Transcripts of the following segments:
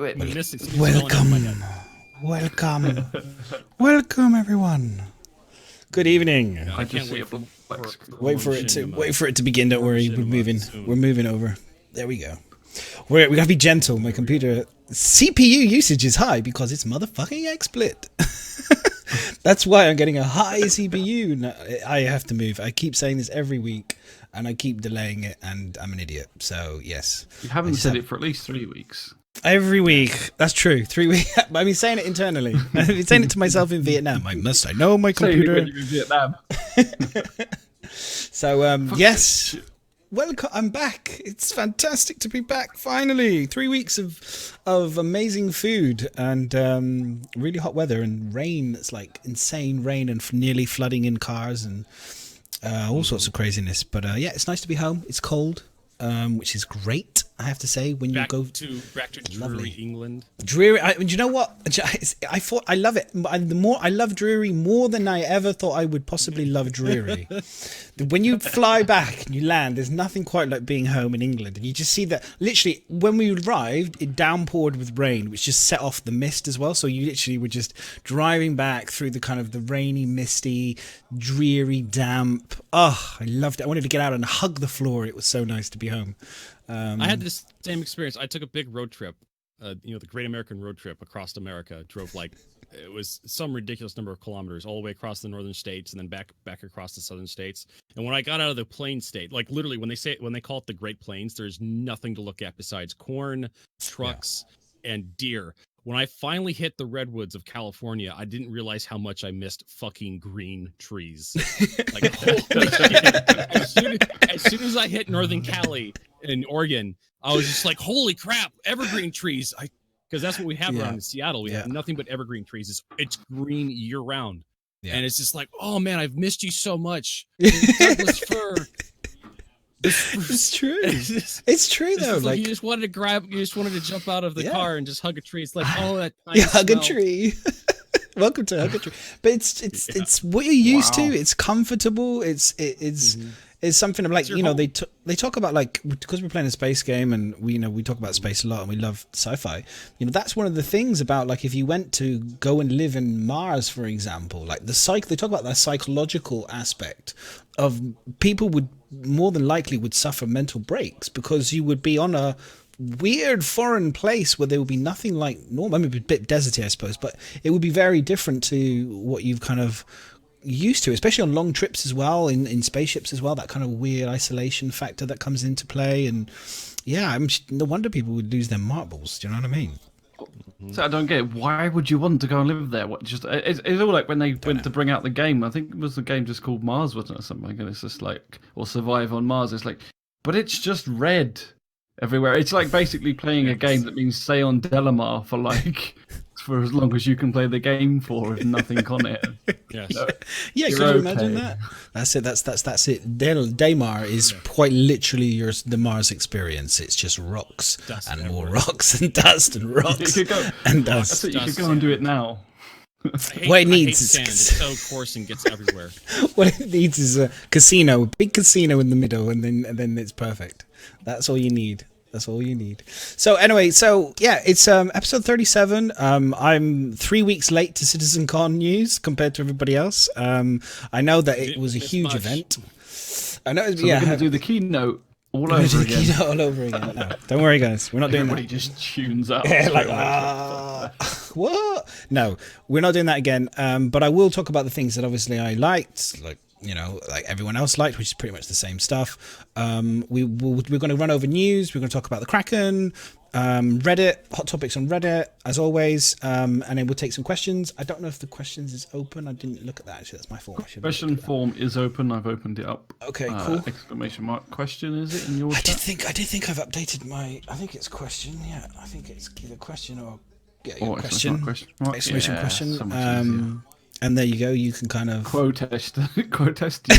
Wait, Welcome, everyone. Good evening. I can't wait for Wait for it to begin. Don't worry, we're moving over. There we go. We gotta be gentle. My computer CPU usage is high because it's motherfucking XSplit. That's why I'm getting a high CPU. No, I have to move. I keep saying this every week, and I keep delaying it, and I'm an idiot. So yes, you haven't said it for at least 3 weeks. Every week. That's true. 3 weeks. I've been saying it internally. I've been saying it to myself in Vietnam. I know my computer. When you're in Vietnam. So yes. Welcome. I'm back. It's fantastic to be back. Finally, 3 weeks of amazing food and really hot weather and rain. It's like insane rain and nearly flooding in cars and all sorts of craziness. But yeah, it's nice to be home. It's cold, which is great. I have to say, when you go to dreary England. Dreary. You know what? I love it. I love dreary more than I ever thought I would possibly love dreary. When you fly back and you land, there's nothing quite like being home in England, and you just see that. Literally, when we arrived, it downpoured with rain, which just set off the mist as well. So you literally were just driving back through the kind of the rainy, misty, dreary, damp. Oh, I loved it. I wanted to get out and hug the floor. It was so nice to be home. I had this same experience. I took a big road trip, the Great American Road Trip across America. Drove it was some ridiculous number of kilometers all the way across the northern states and then back across the southern states. And when I got out of the plain state, like literally when they call it the Great Plains, there's nothing to look at besides corn, trucks, and deer. When I finally hit the redwoods of California, I didn't realize how much I missed fucking green trees. Like, holy shit. As soon as I hit Northern Cali in Oregon, I was just like, holy crap, evergreen trees. Because that's what we have around in Seattle. We have nothing but evergreen trees. It's green year round. Yeah. And it's just like, oh man, I've missed you so much. Douglas fir. It's true. It's true though. Like you just wanted to jump out of the car and just hug a tree. It's like, oh, that hug a tree. Welcome to hug a tree. But it's what you're used to. It's comfortable. It's something of like, they talk about like, because we're playing a space game and we talk about space a lot and we love sci-fi. That's one of the things about like if you went to go and live in Mars, for example, like they talk about that psychological aspect of people would more than likely would suffer mental breaks because you would be on a weird foreign place where there would be nothing like normal. I mean, a bit deserty, I suppose, but it would be very different to what you've kind of used to, especially on long trips as well, in spaceships as well, that kind of weird isolation factor that comes into play. And yeah, no wonder people would lose their marbles. Do you know what I mean? So I don't get it. Why would you want to go and live there? It's all like when they went to bring out the game. I think it was the game just called Mars, wasn't it, or something? And it's just like, or Survive on Mars. It's like, but it's just red everywhere. It's like basically playing a game that means stay on Delamar for as long as you can play the game for with nothing on it. Yes. Yeah, can you imagine that? That's it. That's it. Daymar is quite literally the Mars experience. It's just rocks dust and everywhere. More rocks and dust and rocks and dust. You could go and do it now. What it needs sand. It's so coarse and gets everywhere. What it needs is a casino, big casino in the middle, and then it's perfect. That's all you need. That's all you need. So anyway, yeah, it's episode 37. I'm 3 weeks late to CitizenCon news compared to everybody else. I know that it was a huge event. I know. So we're going to do the keynote all over again. No, don't worry, guys. We're not doing that. Everybody just tunes out. Yeah, like, what? No, we're not doing that again. But I will talk about the things that obviously I liked, like everyone else liked, which is pretty much the same stuff. We're going to run over news. We're going to talk about the Kraken, Reddit, hot topics on Reddit, as always, and then we'll take some questions. I don't know if the questions is open. I didn't look at that, actually. That's my fault. Question form is open. I've opened it up. Okay, cool. Exclamation mark question, is it in your chat? I did think I've updated my... I think it's question, yeah. I think it's either question or... Yeah, question. Exclamation question. And there you go. You can kind of quotation. Quotation.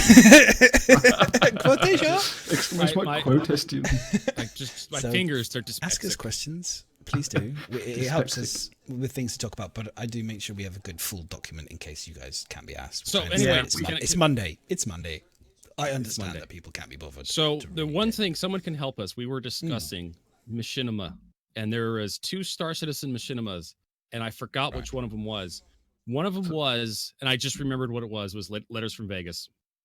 Exclamation mark quotation. My fingers start dyslexic. Ask us questions, please do. It helps us with things to talk about. But I do make sure we have a good full document in case you guys can't be asked. So anyway, it's Monday. It's Monday. I understand that people can't be bothered. So the one thing someone can help us. We were discussing machinima and there was 2 Star Citizen machinimas, and I forgot which one of them was. One of them was, and I just remembered what it was Letters from Vega.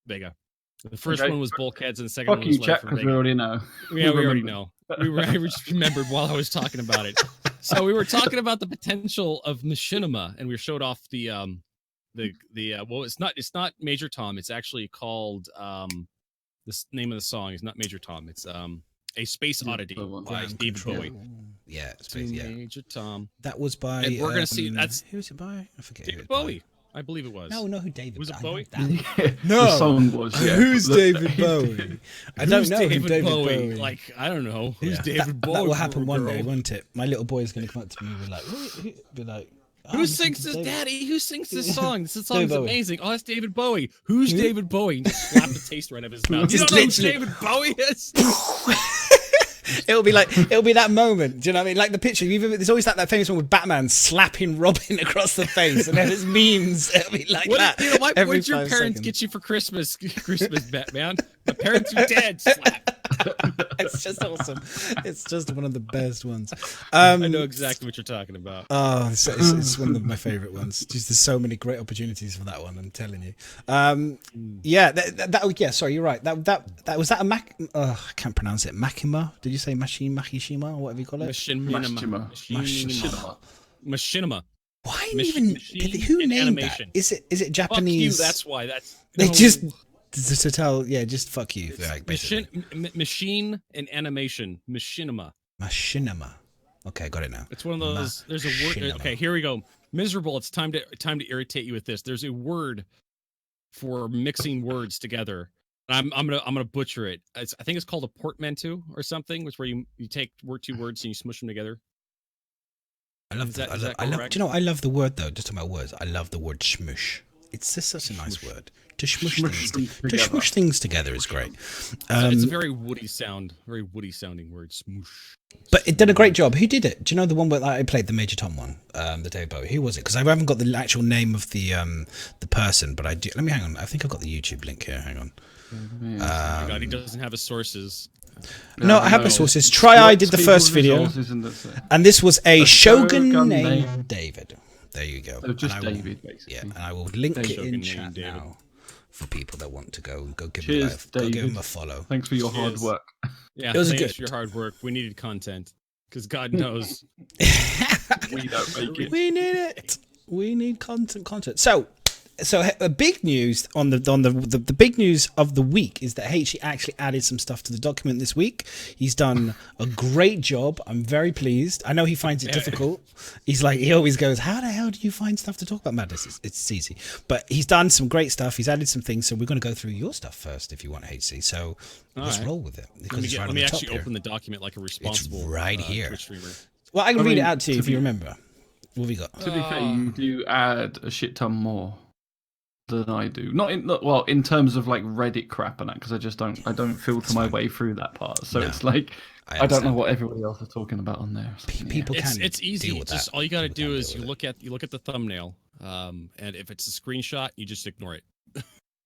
The first one was Bulkheads, and the second Fuck one was you, Letters chat, from because Vega. we already know. Yeah, we already know. I just remembered while I was talking about it. So we were talking about the potential of machinima, and we showed off the well, it's not Major Tom. It's actually called the name of the song is not Major Tom. It's A Space Oddity by David Bowie. Yeah, Space, yeah. Major Tom. That was by. And we're gonna see. That's who's it by? I forget. David Bowie. I believe it was. No, who David? Was it Bowie? No, the song was. Yeah. Who's David Bowie? I don't know who David Bowie. Like I don't know who's David Bowie. That will happen one day, won't it? My little boy is going to come up to me and be like, who sings this, Daddy? Who sings this song? This song's amazing. Oh, that's David Bowie. Who's David Bowie? And just slap the taste right out of his mouth. You don't know who David Bowie is? It'll be that moment. Do you know what I mean? Like the picture. There's always that famous one with Batman slapping Robin across the face, and then there's memes. It'll be like that. What did your parents get you for Christmas, Batman? My parents are dead. Slap. It's just awesome. It's just one of the best ones. I know exactly what you're talking about. Oh, it's one of my favorite ones. Just there's so many great opportunities for that one. I'm telling you. Yeah. Yeah. Sorry, you're right. That was that a Mac. I can't pronounce it. Makima. Did you say Machinima or whatever you call it? Machinima. Why even? Who named animation. that? Is it Japanese? Fuck you, that's why. They just to tell. Yeah, just fuck you. Like, machine and animation. Machinima. Machinima. Okay, got it now. It's one of those. There's a word. Okay, here we go. Miserable. It's time to irritate you with this. There's a word for mixing words together. I'm gonna butcher it. I think it's called a portmanteau or something, which where you take 2 words and you smush them together. I love that. I love. Do you know? I love the word though. Just talking about words. I love the word shmush. It's just such a nice word. To shmush things together is great. It's a very woody sounding word. Smoosh. But it did a great job. Who did it? Do you know the one where I played the Major Tom one, the David Bowie? Who was it? Because I haven't got the actual name of the person, but I do. Let me hang on. I think I've got the YouTube link here. Hang on. Oh my God, he doesn't have his sources. No, I have the sources. I did the first video, and this was a Shogun named David. There you go. So just David, basically. Yeah, and I will link it in chat now for people that want to go give him a follow. Thanks for your hard work. Yeah, thanks for your hard work. We needed content because God knows we don't make it. We need it. We need content. So big news on the big news of the week is that he actually added some stuff to the document this week. He's done a great job. I'm very pleased. I know he finds it difficult. He always goes, "How the hell do you find stuff to talk about, Madness?" It's easy, but he's done some great stuff. He's added some things, so we're going to go through your stuff first, if you want, HC. So let's roll with it. Let me actually open the document like a responsible. It's right here. Twitch streamer. Well, I can read it out to you if you remember. What have we got? To be fair, you do add a shit ton more than I do. Not in terms of like Reddit crap and that, because I don't filter my way through that part. So it's like I don't know what everybody else is talking about on there. People can. It's easy. It's just all you got to do is you look at the thumbnail, and if it's a screenshot, you just ignore it.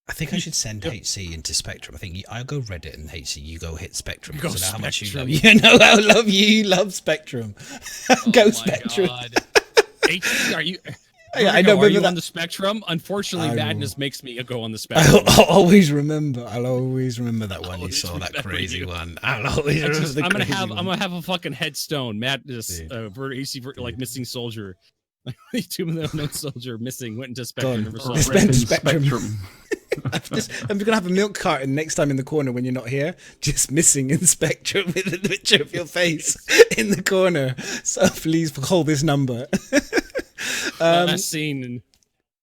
I think I should send HC into Spectrum. I think I'll go Reddit and HC, you go hit Spectrum. Go so how much you love. You know how love you love Spectrum. Go Spectrum. God. HC, are you? Yeah, I know. Are you on the Spectrum? Unfortunately, Madness makes me go on the Spectrum. I'll always remember that one you saw, that crazy one. I'll always remember the crazy one. I'm gonna have a fucking headstone. Madness, like missing soldier. 2 unknown soldier missing, went into Spectrum. Spectrum. I'm gonna have a milk carton next time in the corner when you're not here, just missing in Spectrum with a picture of your face in the corner. So please call this number. Last scene.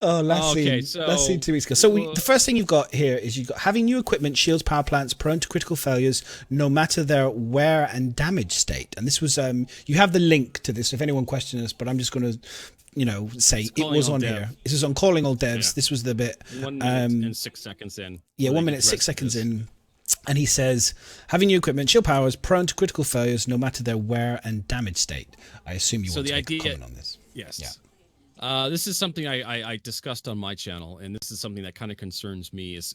Last scene 2 weeks ago. So the first thing you've got here is you've got having new equipment shields power plants prone to critical failures no matter their wear and damage state. And this was you have the link to this if anyone questions us, but I'm just going to say it was on here. This is on calling all devs. Yeah. This was the bit 1 minute and 6 seconds in. Yeah, 1 minute 6 seconds in. And he says, having new equipment, shield powers prone to critical failures no matter their wear and damage state. I assume you want to make a comment on this. Yes. Yeah. This is something I discussed on my channel, and this is something that kind of concerns me as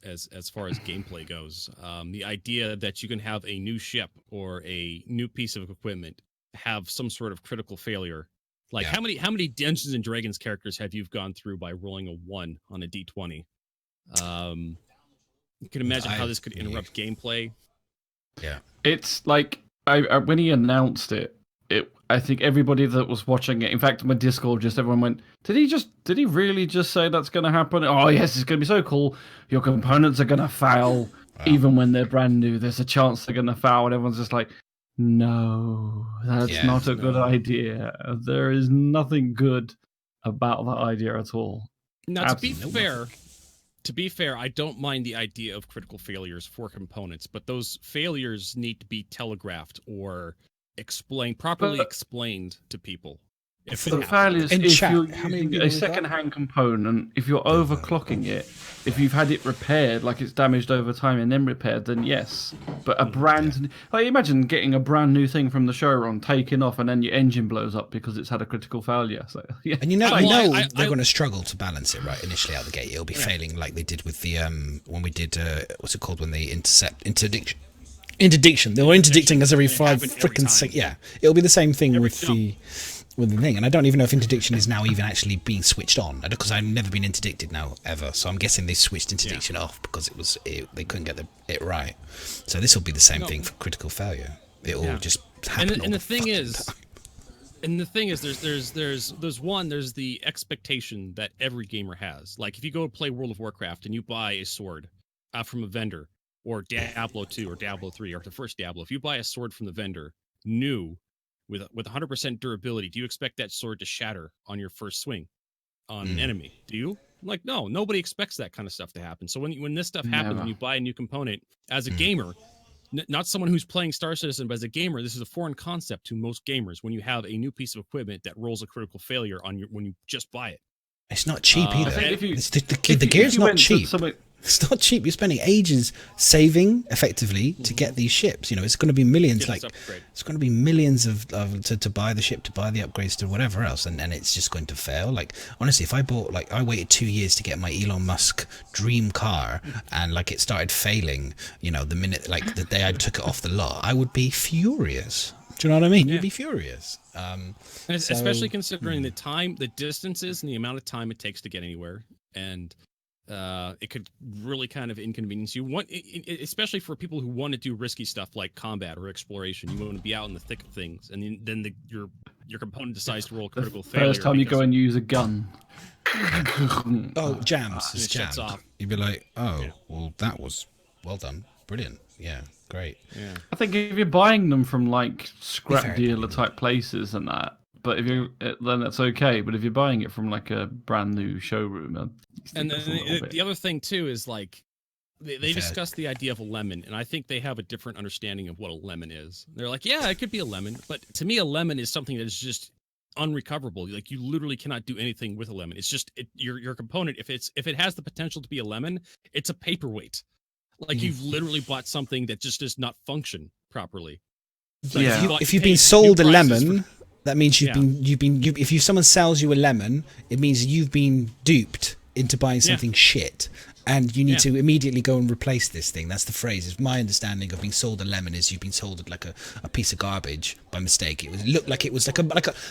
far as gameplay goes. The idea that you can have a new ship or a new piece of equipment have some sort of critical failure. Like how many Dungeons and Dragons characters have you gone through by rolling a 1 on a d20? You can imagine how this could interrupt gameplay. Yeah, it's like when he announced it, I think everybody that was watching it, in fact, my Discord, just everyone went, did he really just say that's going to happen? Oh yes, it's going to be so cool. Your components are going to fail, even when they're brand new. There's a chance they're going to fail, and everyone's just like, no, that's not a good idea. There is nothing good about that idea at all. Now, to be fair, I don't mind the idea of critical failures for components, but those failures need to be telegraphed or properly explained to people. For the failures, if you're using a second-hand component, if you're overclocking it, if you've had it repaired, like it's damaged over time and then repaired, then yes. But like imagine getting a brand new thing from the showroom, taking off, and then your engine blows up because it's had a critical failure. So yeah, and they're going to struggle to balance it right initially out the gate. It'll be failing like they did with the when we did what's it called when they interdiction. They were interdicting us every 5 freaking seconds. Yeah, it'll be the same thing with the thing, and I don't even know if interdiction is now even actually being switched on, because I've never been interdicted now ever. So I'm guessing they switched interdiction off because they couldn't get it right. So this will be the same thing for critical failure. It will just happen. And the thing is, there's the expectation that every gamer has. Like if you go play World of Warcraft and you buy a sword from a vendor, or Diablo 2 or Diablo 3 or the first Diablo, if you buy a sword from the vendor new with 100% durability, do you expect that sword to shatter on your first swing on an enemy? Do you? Like, no, nobody expects that kind of stuff to happen. So when this stuff happens, when you buy a new component, as a gamer, not someone who's playing Star Citizen, but as a gamer, this is a foreign concept to most gamers. When you have a new piece of equipment that rolls a critical failure when you just buy it, it's not cheap either. The gear's not cheap. It's not cheap. You're spending ages saving effectively to get these ships. You know, it's going to be millions. It's going to be millions to buy the ship, to buy the upgrades, to whatever else, and it's just going to fail. Like honestly, if I waited 2 years to get my Elon Musk dream car, and like it started failing, you know, the day I took it off the lot, I would be furious. Do you know what I mean? You'd be furious. Especially considering the time, the distances, and the amount of time it takes to get anywhere, and it could really kind of inconvenience you. Especially for people who want to do risky stuff like combat or exploration. You want to be out in the thick of things, and then your component decides to roll a critical failure. First time you go and use a gun. Jams. It's jammed. Off. You'd be like, well, that was well done. Brilliant. Yeah. Great. Yeah. I think if you're buying them from like scrap dealer type places and that, but then that's okay. But if you're buying it from like a brand new showroom, and then the other thing too is like they discussed the idea of a lemon, and I think they have a different understanding of what a lemon is. They're like, yeah, it could be a lemon, but to me, a lemon is something that is just unrecoverable. Like you literally cannot do anything with a lemon. It's just your component. If it has the potential to be a lemon, it's a paperweight. Like you've literally bought something that just does not function properly. Like if you've been sold a lemon, that means if someone sells you a lemon, it means you've been duped into buying something shit, and you need to immediately go and replace this thing. That's the phrase. It's my understanding of being sold a lemon is you've been sold like a piece of garbage by mistake. It looked like it was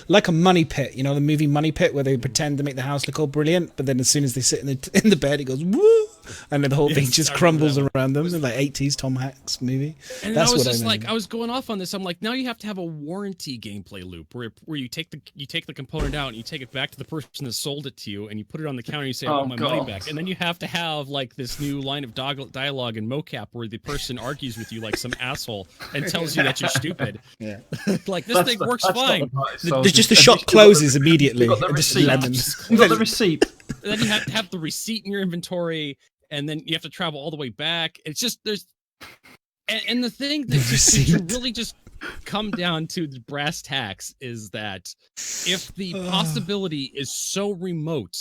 like a money pit. You know the movie Money Pit, where they pretend to make the house look all brilliant, but then as soon as they sit in the bed, it goes woo, and then the whole thing just crumbles around them. It's like 80s Tom Hanks movie. And that's what I mean. Like I was going off on this. I'm like, now you have to have a warranty gameplay loop where you take the component out and you take it back to the person that sold it to you, and you put it on the counter and you say, I want my money back, and then you have to have like this new line of dialogue in mocap where the person argues with you like some asshole and tells you that you're stupid. Yeah. Like this thing works fine. There's just the shop closes immediately. You got the receipt. You got the receipt. And then you have to have the receipt in your inventory, and then you have to travel all the way back. It's just and the thing that should really just come down to the brass tacks is that if the possibility is so remote,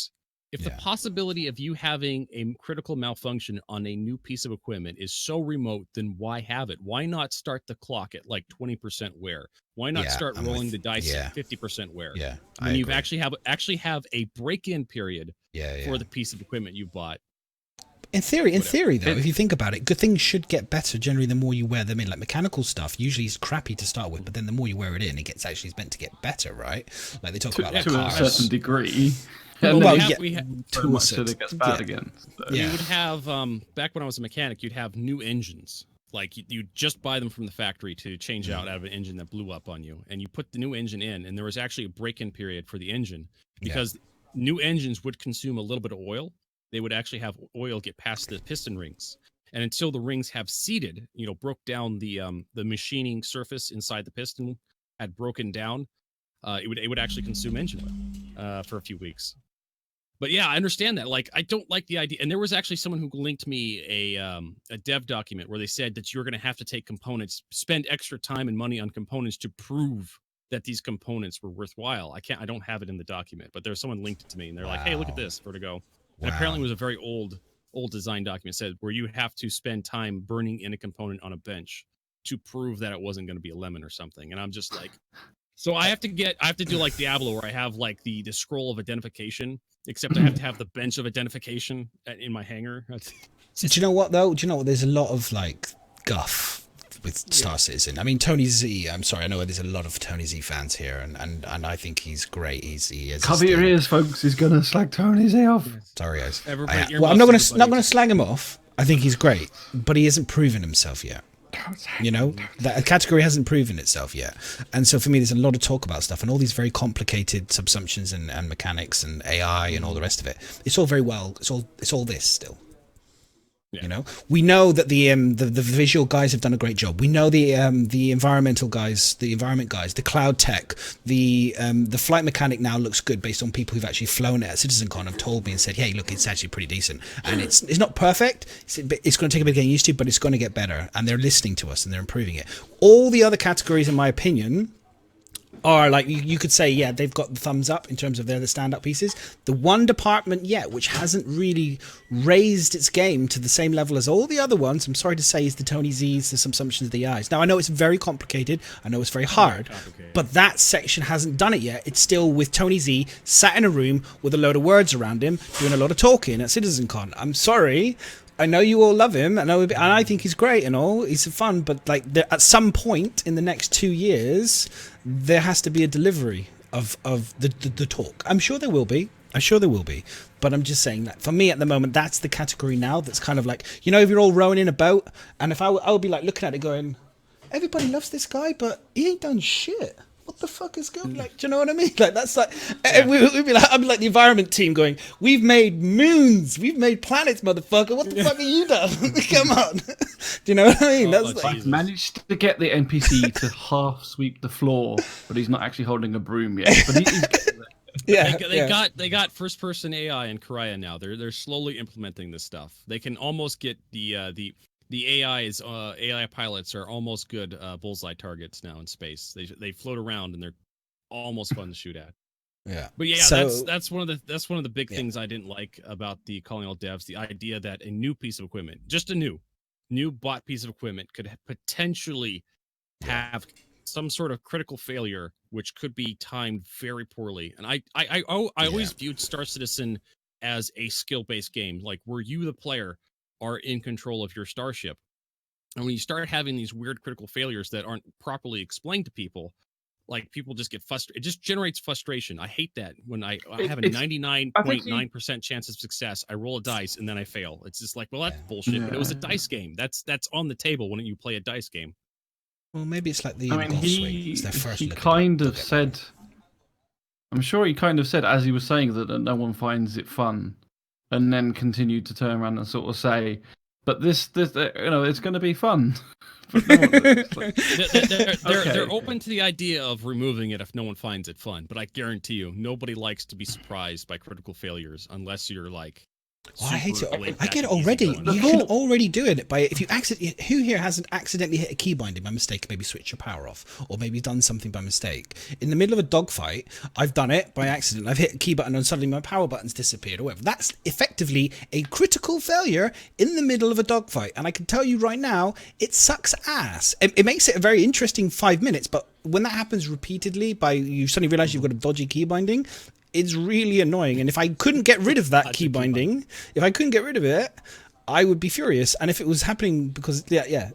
if the possibility of you having a critical malfunction on a new piece of equipment is so remote, then why have it? Why not start the clock at like 20% wear? Why not start rolling the dice at 50% wear? Yeah, when you actually have a break-in period for the piece of equipment you bought. In theory, though, if you think about it, good things should get better generally the more you wear them in. Like mechanical stuff usually is crappy to start with, but then the more you wear it in, it gets actually meant to get better, right? Like they talk about like to a cars. certain degree. Well, We have so much that it gets bad again. So. You would have back when I was a mechanic, you'd have new engines. Like you'd just buy them from the factory to change out of an engine that blew up on you, and you put the new engine in, and there was actually a break-in period for the engine because new engines would consume a little bit of oil. They would actually have oil get past the piston rings, and until the rings have seated, broke down the machining surface inside the piston had broken down, it would actually consume engine oil for a few weeks. But yeah, I understand that. Like, I don't like the idea. And there was actually someone who linked me a dev document where they said that you're going to have to take components, spend extra time and money on components to prove that these components were worthwhile. I don't have it in the document, but there's someone linked it to me, and they're like, "Hey, look at this, Vertigo." And apparently it was a very old design document, said where you have to spend time burning in a component on a bench to prove that it wasn't going to be a lemon or something. And I'm just like, so I have to do like Diablo, where I have like the scroll of identification, except I have to have the bench of identification in my hangar. Do you know what though? There's a lot of like guff with Star Citizen. I mean, Tony Z. I'm sorry, I know there's a lot of Tony Z fans here, and I think he's great. He is. Cover your ears, folks. He's gonna slag Tony Z off. Sorry, guys. Well, I'm not gonna slag him off. I think he's great, but he hasn't proven himself yet. That category hasn't proven itself yet, and so for me, there's a lot of talk about stuff and all these very complicated subsumptions and mechanics and AI and all the rest of it. It's all very well. It's all this still. Yeah. We know that the visual guys have done a great job. We know the environmental guys, the environment guys, the cloud tech, the flight mechanic now looks good based on people who've actually flown it at CitizenCon have told me and said, hey, look, it's actually pretty decent. And it's not perfect. It's going to take a bit of getting used to, but it's going to get better. And they're listening to us and they're improving it. All the other categories, in my opinion, are like you could say, yeah, they've got the thumbs up in terms of they're the stand-up pieces. The one department yet which hasn't really raised its game to the same level as all the other ones, I'm sorry to say, is the Tony Z's, the subsumptions of the eyes. Now I know it's very complicated, I know it's very hard, but that section hasn't done it yet. It's still with Tony Z sat in a room with a load of words around him doing a lot of talking at CitizenCon. I'm sorry, I know you all love him, and I think he's great and all. He's fun, but like at some point in the next 2 years, there has to be a delivery of the talk. I'm sure there will be. But I'm just saying that for me at the moment, that's the category now. That's kind of like, if you're all rowing in a boat, and if I would be like looking at it going, everybody loves this guy, but he ain't done shit. What the fuck is going? Like, do you know what I mean? Like, that's like, we'd be like, I'd be like the environment team going, we've made moons, we've made planets, motherfucker. What the fuck have you done? Come on. Do you know what I mean? That's like, I've managed to get the NPC to half sweep the floor, but he's not actually holding a broom yet. But he's getting there. They got first person AI in Korea now. They're slowly implementing this stuff. They can almost get the AI pilots are almost good bullseye targets now in space. They float around and they're almost fun to shoot at. Yeah. But yeah, so, that's one of the big things I didn't like about the calling all devs. The idea that a new piece of equipment, just a new bought piece of equipment, could potentially have some sort of critical failure, which could be timed very poorly. And I always viewed Star Citizen as a skill-based game, like where you, the player, are in control of your starship. And when you start having these weird critical failures that aren't properly explained to people, like people just get frustrated. It just generates frustration. I hate that when I have a 99.9% chance of success. I roll a dice and then I fail. It's just like, well, that's bullshit. Yeah. But it was a dice game. That's on the table when you play a dice game. Well, maybe it's like the he kind of said, I'm sure he kind of said as he was saying that no one finds it fun, and then continued to turn around and sort of say, but this it's going to be fun. But no one, they're open to the idea of removing it if no one finds it fun. But I guarantee you, nobody likes to be surprised by critical failures unless you're like. Well, I hate it. I get it already. You can already do it by if you accidentally. Who here hasn't accidentally hit a key binding by mistake? Maybe switch your power off, or maybe done something by mistake in the middle of a dogfight. I've done it by accident. I've hit a key button and suddenly my power button's disappeared, or whatever. That's effectively a critical failure in the middle of a dogfight, and I can tell you right now, it sucks ass. It makes it a very interesting 5 minutes, but when that happens repeatedly, you suddenly realize you've got a dodgy key binding. It's really annoying, and if I couldn't get rid of that key binding, if I couldn't get rid of it, I would be furious. And if it was happening because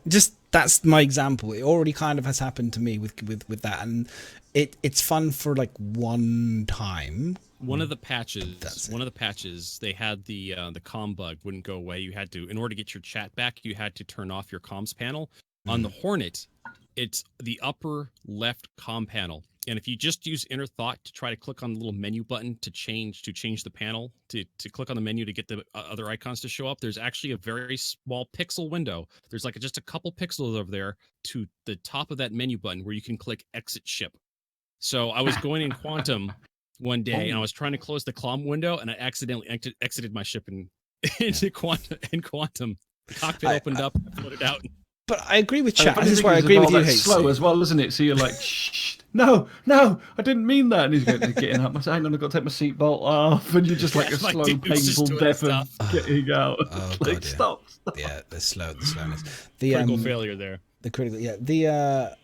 just that's my example. It already kind of has happened to me with that, and it's fun for like one time. One of the patches, they had the comm bug wouldn't go away. You had to, in order to get your chat back, you had to turn off your comms panel. On the Hornet, it's the upper left comm panel. And if you just use inner thought to try to click on the little menu button to change the panel, to click on the menu to get the other icons to show up, there's actually a very small pixel window. There's like just a couple pixels over there to the top of that menu button where you can click exit ship. So I was going in Quantum one day and I was trying to close the comm window and I accidentally exited my ship into Quantum. The cockpit opened up, floated out. But I agree with chat. This is where I agree with you. It's slow as well, isn't it? So you're like, shh, no, I didn't mean that. And he's getting up. Hang on, I've got to take my seatbelt off. And you're just like a slow, painful death of getting out. God, stop. Yeah, the slowness. The critical failure there. The critical,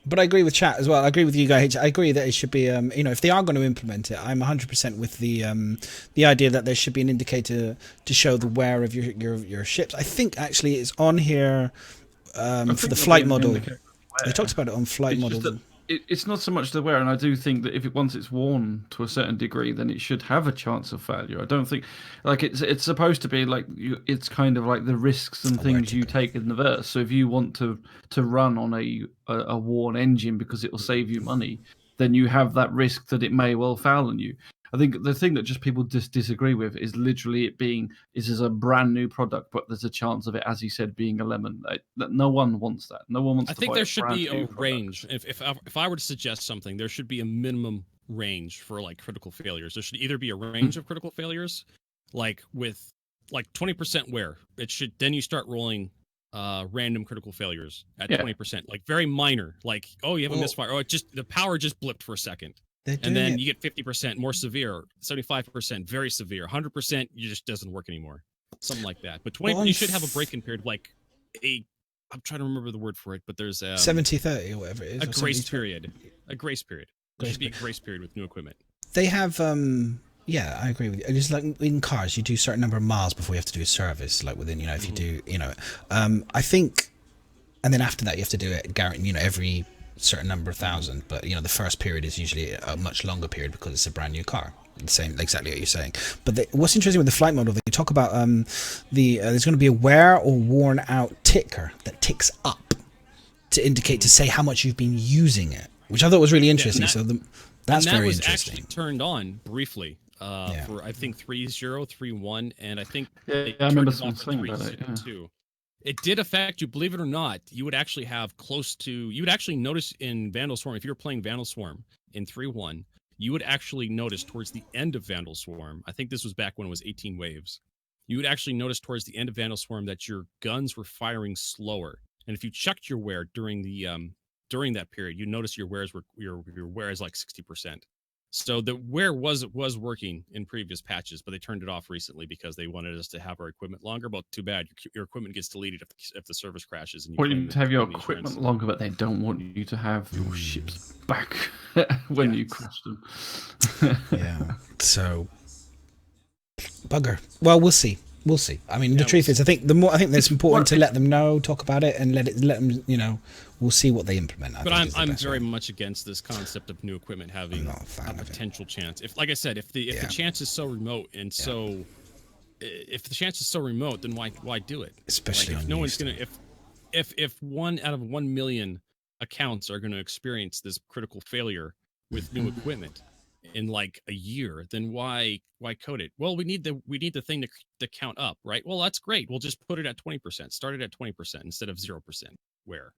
but I agree with chat as well. I agree with you guys. I agree that it should be, if they are going to implement it, I'm 100% with the idea that there should be an indicator to show the wear of your ships. I think actually it's on here. For the flight model, they talked about it on flight model. It's not so much the wear, and I do think that once it's worn to a certain degree, then it should have a chance of failure. I don't think, like it's supposed to be like it's kind of like the risks and things you take in the verse. So if you want to run on a worn engine because it will save you money, then you have that risk that it may well foul on you. I think the thing that just people disagree with is literally it being is a brand new product, but there's a chance of it, as he said, being a lemon. That no one wants that. No one wants. I think there should be a range. If I were to suggest something, there should be a minimum range for like critical failures. There should either be a range of critical failures, like with like 20% wear. It should then you start rolling random critical failures at 20%, like very minor, like you have a misfire, the power just blipped for a second. And then you get 50% more severe, 75% very severe, 100% you just doesn't work anymore, something like that. But 20, you should have a break-in period, like I'm trying to remember the word for it, but there's 70-30 or whatever it is. A grace period. There should be a grace period with new equipment. They have yeah, I agree with you. Just like in cars, you do a certain number of miles before you have to do a service. Like within, if you do, I think, and then after that you have to do it, every certain number of thousand. But the first period is usually a much longer period because it's a brand new car. The same, exactly what you're saying. But what's interesting with the flight model, they talk about there's going to be a wear or worn out ticker that ticks up to indicate to say how much you've been using it, which I thought was really interesting. That's very interesting. That was actually turned on briefly. For I think 3.0, and I think I remember something about it. Yeah. It did affect you, believe it or not. You would actually have you would actually notice in Vandal Swarm, if you were playing Vandal Swarm in 3.1, you would actually notice towards the end of Vandal Swarm, I think this was back when it was 18 waves, you would actually notice towards the end of Vandal Swarm that your guns were firing slower. And if you checked your wear during that period, you notice your wear is like 60%. So the wear was working in previous patches, but they turned it off recently because they wanted us to have our equipment longer. But too bad, your equipment gets deleted if the service crashes. And you have your equipment longer, but they don't want you to have your ships back when you crash them. Yeah. So bugger. Well, we'll see. I mean, the truth is, I think it's important to let them know, talk about it, and let them. We'll see what they implement. But I'm very much against this concept of new equipment having a potential chance. If, like I said, if the chance is so remote and so, if the chance is so remote, then why do it? Especially if no one's gonna if 1 out of 1 million accounts are going to experience this critical failure with new equipment in like a year, then why code it? Well, we need the thing to count up, right? Well, that's great. We'll just put it at 20%. Start it at 20% instead of 0%. Where?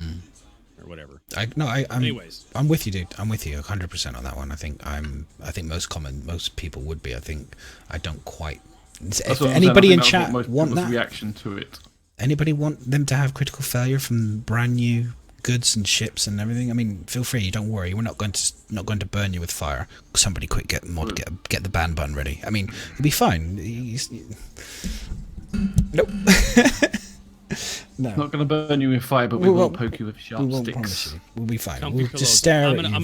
Or whatever. Anyways, I'm with you, dude. I'm with you 100% on that one. I think most people would be. I don't quite. If anybody in chat want that reaction to it, anybody want them to have critical failure from brand new goods and ships and everything? I mean, feel free. Don't worry. We're not going to burn you with fire. Somebody quick get the ban button ready. I mean, it'll be fine. Nope. No. Not going to burn you with fire, but we will poke you with sharp sticks. We'll be fine. We'll just stare at you. I'm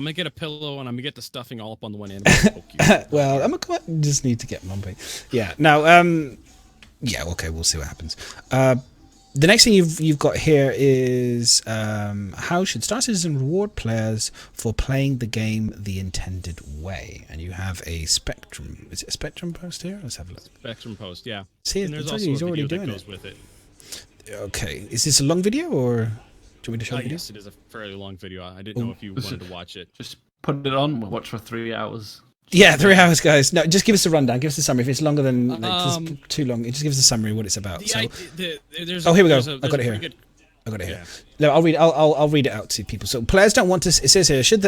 gonna get a pillow and I'm gonna get the stuffing all up on the one end. And poke you. Well, I'm gonna just need to get Mumpy. Yeah. Now, Yeah, okay, we'll see what happens. The next thing you've got here is how should Star Citizen reward players for playing the game the intended way? And you have a Spectrum. Is it a Spectrum post here? Let's have a look. Spectrum post, yeah. See, and there's also also he's a already video doing that goes it. with it. Okay, is this a long video or do you want me to show the video? Yes, it is a fairly long video. I didn't know if you wanted to watch it. Just put it on. We'll watch for 3 hours. Yeah, 3 hours, guys. No, just give us a rundown. Give us a summary. If it's longer than too long, just give us a summary of what it's about. So, here we go. I got it here. I got it here. No, I'll read. I'll read it out to people. So players don't want to. It says here, should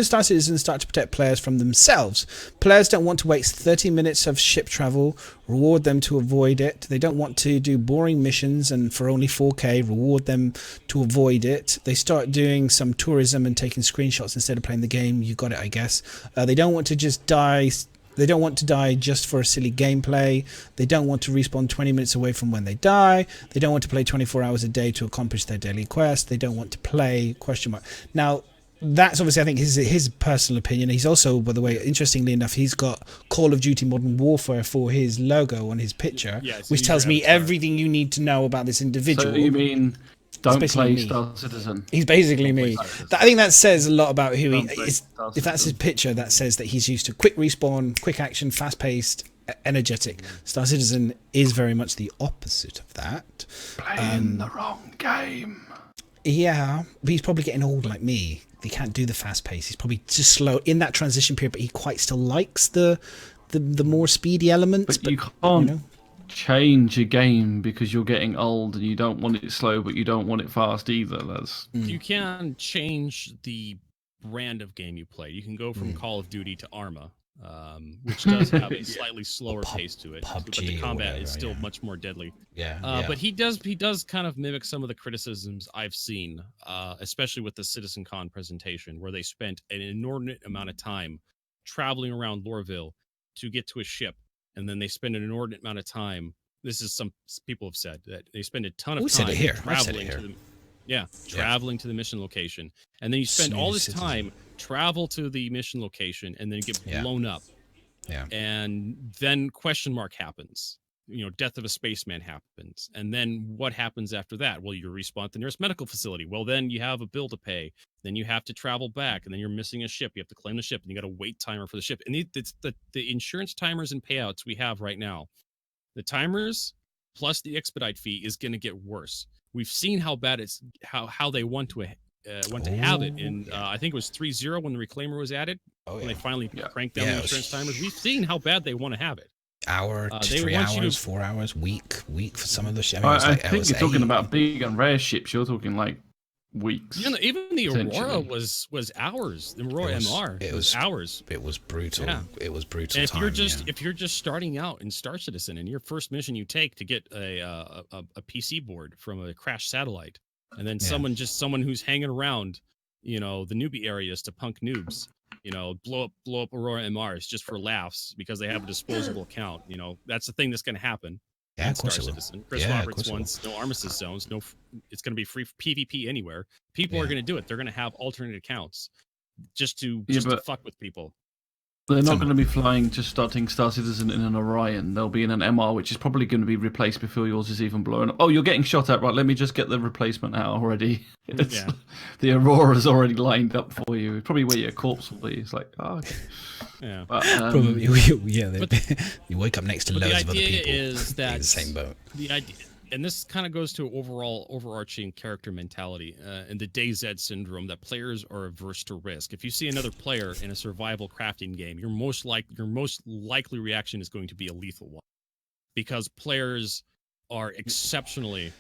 Star Citizen start to protect players from themselves? Players don't want to waste 30 minutes of ship travel. Reward them to avoid it. They don't want to do boring missions and for only 4K. Reward them to avoid it. They start doing some tourism and taking screenshots instead of playing the game. You got it, I guess. They don't want to just die. They don't want to die just for a silly gameplay. They don't want to respawn 20 minutes away from when they die. They don't want to play 24 hours a day to accomplish their daily quest. They don't want to play, question mark. Now, that's obviously, I think, his personal opinion. He's also, by the way, interestingly enough, he's got Call of Duty Modern Warfare for his logo on his picture, which tells me everything you need to know about this individual. So you mean... Don't play Star Citizen. He's basically me. I think that says a lot about who he is. If that's his picture, that says that he's used to quick respawn, quick action, fast-paced, energetic. Star Citizen is very much the opposite of that. Playing the wrong game. Yeah, but he's probably getting old like me. He can't do the fast pace. He's probably just slow in that transition period, but he quite still likes the more speedy elements. But you can't change a game because you're getting old and you don't want it slow, but you don't want it fast either. You can change the brand of game you play. You can go from Call of Duty to Arma, which does have a slightly slower pace to it, but the combat is still much more deadly. But he does kind of mimic some of the criticisms I've seen, especially with the CitizenCon presentation, where they spent an inordinate amount of time traveling around Lorville to get to a ship. And then they spend an inordinate amount of time. This is some people have said that they spend a ton of time traveling traveling to the mission location, and then you spend all this time travel to the mission location, and then get blown up. And then question mark happens. Death of a spaceman happens, and then what happens after that? Well, you respawn at the nearest medical facility. Well, then you have a bill to pay. Then you have to travel back, and then you're missing a ship. You have to claim the ship, and you got a wait timer for the ship. And the insurance timers and payouts we have right now, the timers plus the expedite fee is going to get worse. We've seen how bad it's how they want to have it. And I think it was 3.0 when the reclaimer was added. When they finally cranked down the insurance timers, we've seen how bad they want to have it. Hour, 3 hours, 4 hours, week for some of the ships. I think you're talking about big and rare ships. You're talking like weeks. Even the Aurora was hours. The Aurora MR was hours. It was brutal. Yeah. It was brutal. And if you're just starting out in Star Citizen, and your first mission you take to get a PC board from a crashed satellite, and then someone who's hanging around, the newbie areas to punk noobs. Blow up Aurora MRs just for laughs because they have a disposable account. That's the thing that's going to happen. Yeah, of Star Citizen. Chris Roberts wants no armistice zones. It's going to be free PvP anywhere. People are going to do it. They're going to have alternate accounts just to fuck with people. They're not going to be starting Star Citizen in an Orion. They'll be in an MR, which is probably going to be replaced before yours is even blown up. Oh, you're getting shot at, right? Let me just get the replacement out already. The Aurora's already lined up for you. Probably where your corpse will be. It's like, okay. Yeah. But, probably, you wake up next to loads of other people is that in the same boat. The idea, and this kind of goes to overarching character mentality and the DayZ syndrome, that players are averse to risk. If you see another player in a survival crafting game, your most likely reaction is going to be a lethal one, because players are exceptionally.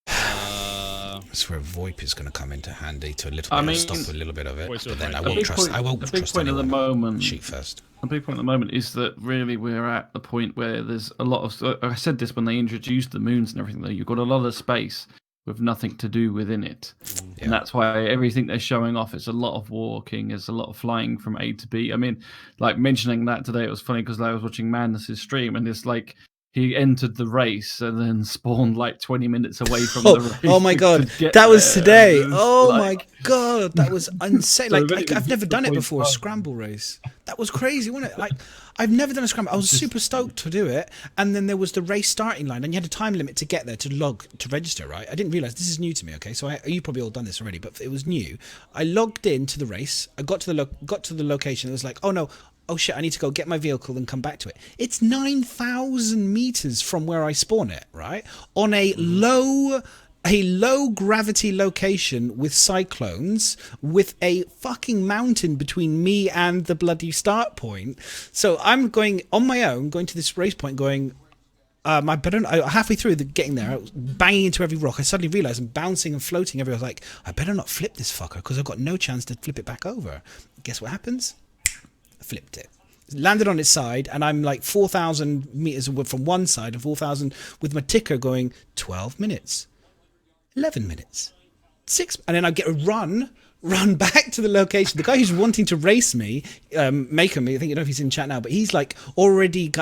That's where VoIP is going to come into handy to stop a little bit of it. But then I won't trust anyone. At the moment, shoot first. The big point at the moment is that really we're at the point where there's a lot of. I said this when they introduced the moons and everything. Though you've got a lot of space with nothing to do within it, and that's why everything they're showing off is a lot of walking, is a lot of flying from A to B. I mean, like mentioning that today, it was funny because I was watching Madness's stream, and it's like he entered the race and then spawned like 20 minutes away from the race. Oh my god, that was today. Oh my god, that was insane. Like I've never done it before, a scramble race. That was crazy, wasn't it? Like I've never done a scramble. I was super stoked to do it, and then there was the race starting line, and you had a time limit to get there to register, right? I didn't realize this is new to me. Okay, so you probably all done this already, but it was new. I logged into the race. I got to the location. It was like, oh no. Oh shit, I need to go get my vehicle and come back to it. It's 9,000 meters from where I spawn it, right? On a low gravity location with cyclones, with a fucking mountain between me and the bloody start point. So I'm going on my own, going to this race point, going, halfway through getting there, I was banging into every rock. I suddenly realised I'm bouncing and floating everywhere. I was like, I better not flip this fucker because I've got no chance to flip it back over. Guess what happens? Flipped it, landed on its side, and I'm like 4,000 meters from one side and 4,000 with my ticker going 12 minutes, 11 minutes, 6, and then I get a run back to the location. The guy who's wanting to race me, Maker me, I think you know if he's in chat now, but he's like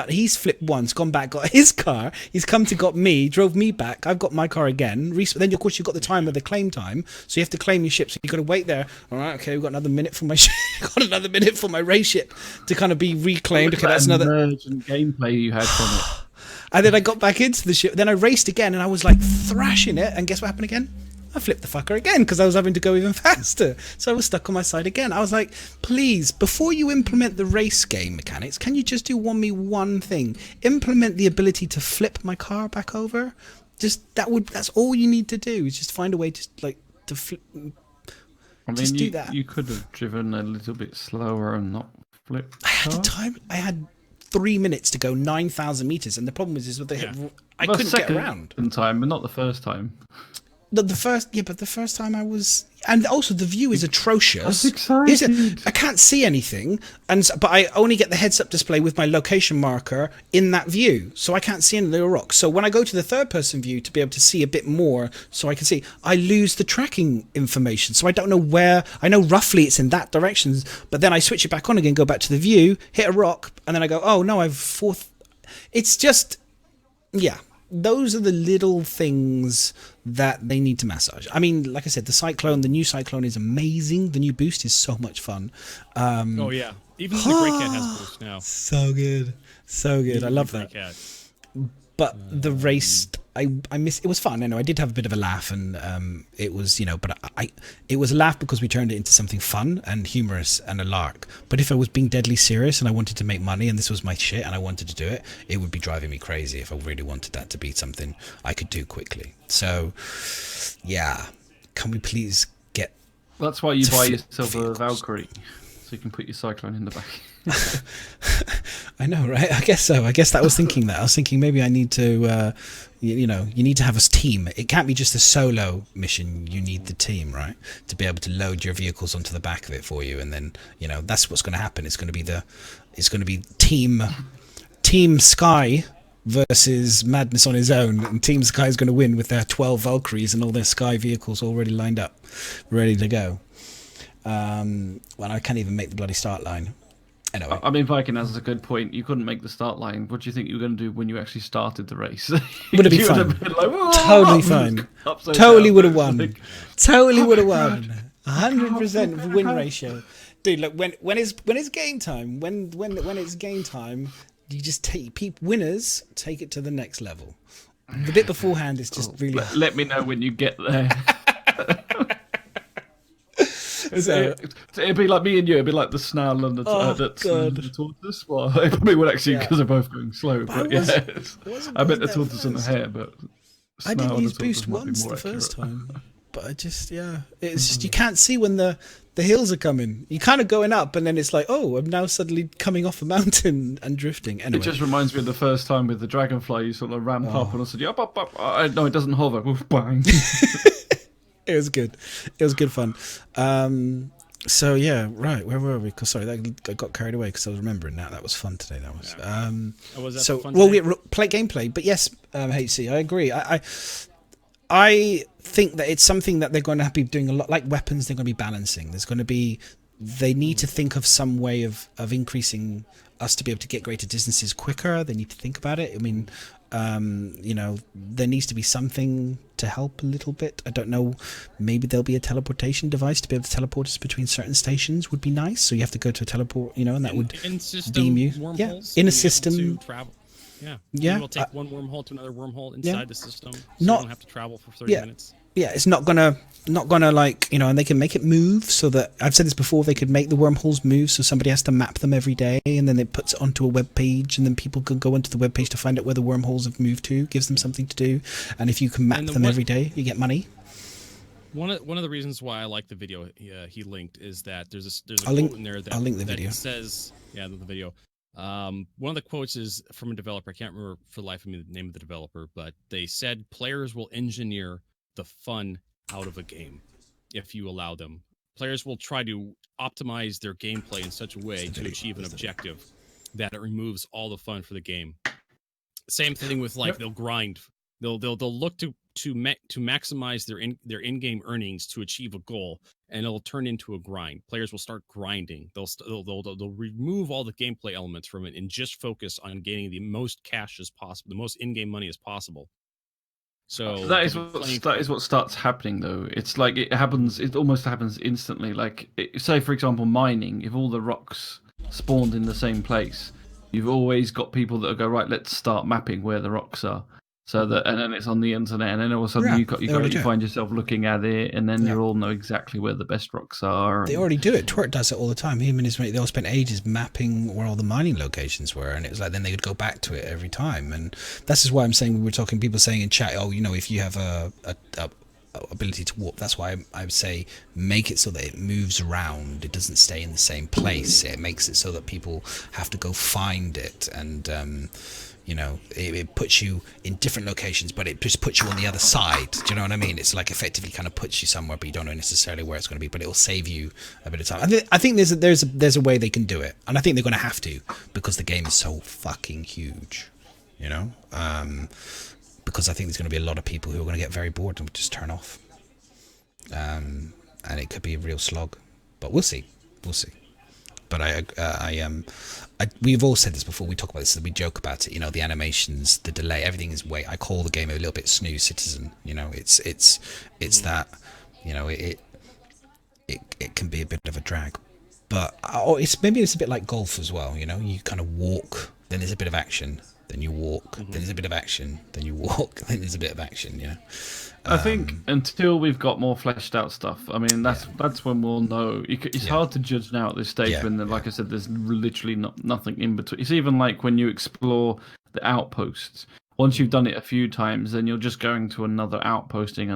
he's flipped once, gone back, got his car, he's come to got me, drove me back, I've got my car again. Then of course you've got the time of the claim time, so you have to claim your ship, so you've got to wait there. All right, okay, we've got another minute for my got another minute for my race ship to kind of be reclaimed. Okay, that's another emergent gameplay you had from it. And then I got back into the ship, then I raced again, and I was like thrashing it, and guess what happened again? I flipped the fucker again because I was having to go even faster. So I was stuck on my side again. I was like, please, before you implement the race game mechanics, can you just do one thing? Implement the ability to flip my car back over. That's all you need to do, is just find a way to flip. Do that. You could have driven a little bit slower and not flipped. I had 3 minutes to go 9,000 meters, and the problem is I couldn't get around. Time, but not the first time. But the first time I was, and also the view is atrocious. I was excited. I can't see anything, but I only get the heads-up display with my location marker in that view, so I can't see any little rocks. So when I go to the third-person view to be able to see a bit more, so I can see, I lose the tracking information. So I don't know where. I know roughly it's in that direction, but then I switch it back on again, go back to the view, hit a rock, and then I go, oh no, I've fourth. It's just, yeah. Those are the little things that they need to massage. I mean, like I said, the new Cyclone is amazing. The new boost is so much fun. Oh yeah, even the Grey Cat has boost now. So good. I love that. Cat. But the race, I miss. It was fun. I know I did have a bit of a laugh, and it was, but it was a laugh because we turned it into something fun and humorous and a lark. But if I was being deadly serious and I wanted to make money and this was my shit and I wanted to do it, it would be driving me crazy if I really wanted that to be something I could do quickly. So, yeah, can we please get? That's why you buy yourself a Valkyrie, so you can put your Cyclone in the back. I know, right? I guess so. I guess that was thinking that. I was thinking maybe I need to, you need to have a team. It can't be just a solo mission. You need the team, right? To be able to load your vehicles onto the back of it for you, and then that's what's going to happen. It's going to be Team Sky versus Madness on his own, and Team Sky is going to win with their 12 Valkyries and all their Sky vehicles already lined up, ready to go. Well, I can't even make the bloody start line. Anyway. I mean, Viking has a good point. You couldn't make the start line. What do you think you were going to do when you actually started the race? Would have been fine. Totally fine. Totally would have won. Totally would have won. 100% win ratio. Dude, look, when it's game time, when it's game time, you just winners take it to the next level. The bit beforehand is just really. Let me know when you get there. So, it'd be like me and you. It'd be like the snail and the tortoise. Well, it probably would actually because they're both going slow. But I bet the tortoise and the hare. But I didn't use boost once the first time. But I just it's just you can't see when the hills are coming. You're kind of going up, and then it's like, oh, I'm now suddenly coming off a mountain and drifting. Anyway, it just reminds me of the first time with the dragonfly. You sort of ramp up, and I said, up. No, it doesn't hover. Bang. It was good. It was good fun. So yeah, right. Where were we? Sorry, I got carried away because I was remembering that. That was fun today. That was. Was that so fun well, today? we play gameplay, but yes, HC, I agree. I think that it's something that they're going to be doing a lot. Like weapons, they're going to be balancing. There's going to be they need to think of some way of increasing us to be able to get greater distances quicker. They need to think about it. I mean, there needs to be something to help a little bit. I don't know. Maybe there'll be a teleportation device to be able to teleport us between certain stations. Would be nice. So you have to go to a teleport, and that would beam you. Yeah, in a system. Travel. Yeah. Yeah. You'll take one wormhole to another wormhole inside the system. So you don't have to travel for 30 minutes. Yeah, it's not gonna and they can make it move so that, I've said this before, they could make the wormholes move so somebody has to map them every day, and then it puts it onto a web page, and then people can go onto the web page to find out where the wormholes have moved to. Gives them something to do, and if you can map them every day, you get money. One of the reasons why I like the video he linked is that there's a quote in there that, I'll link the video. Says the video. One of the quotes is from a developer. I can't remember for the life of me the name of the developer, but they said players will engineer the fun out of a game if you allow them. Players will try to optimize their gameplay in such a way to achieve an objective that it removes all the fun for the game. Same thing with they'll grind. They'll look to maximize their in-game earnings to achieve a goal, and it'll turn into a grind. Players will start grinding. They'll remove all the gameplay elements from it and just focus on gaining the most cash as possible, the most in-game money as possible. So that is what starts happening, though. It's like it happens. It almost happens instantly. Say, for example, mining. If all the rocks spawned in the same place, you've always got people that go, right, let's start mapping where the rocks are. So that, and then it's on the internet, and then all of a sudden you find yourself looking at it, and then you all know exactly where the best rocks are. They already do it. Twerk does it all the time. Him and his mate, they all spent ages mapping where all the mining locations were, and it was like then they would go back to it every time. And this is why I'm saying, we were talking, people saying in chat, if you have a ability to warp, that's why I would say make it so that it moves around. It doesn't stay in the same place. It makes it so that people have to go find it, and it puts you in different locations, but it just puts you on the other side. Do you know what I mean? It's like effectively kind of puts you somewhere, but you don't know necessarily where it's going to be, but it will save you a bit of time. I think there's a way they can do it, and I think they're going to have to, because the game is so fucking huge, because I think there's going to be a lot of people who are going to get very bored and just turn off, and it could be a real slog, but we'll see. But we've all said this before. We talk about this, we joke about it. The animations, the delay, everything is way. I call the game a little bit snooze citizen. It's that. It can be a bit of a drag, but it's a bit like golf as well. You kind of walk, then there's a bit of action, then you walk, then there's a bit of action, then you walk, then there's a bit of action. Yeah. I think until we've got more fleshed out stuff, I mean, that's when we'll know. It's hard to judge now at this stage when, like I said, there's literally nothing in between. It's even like when you explore the outposts. Once you've done it a few times, then you're just going to another outposting,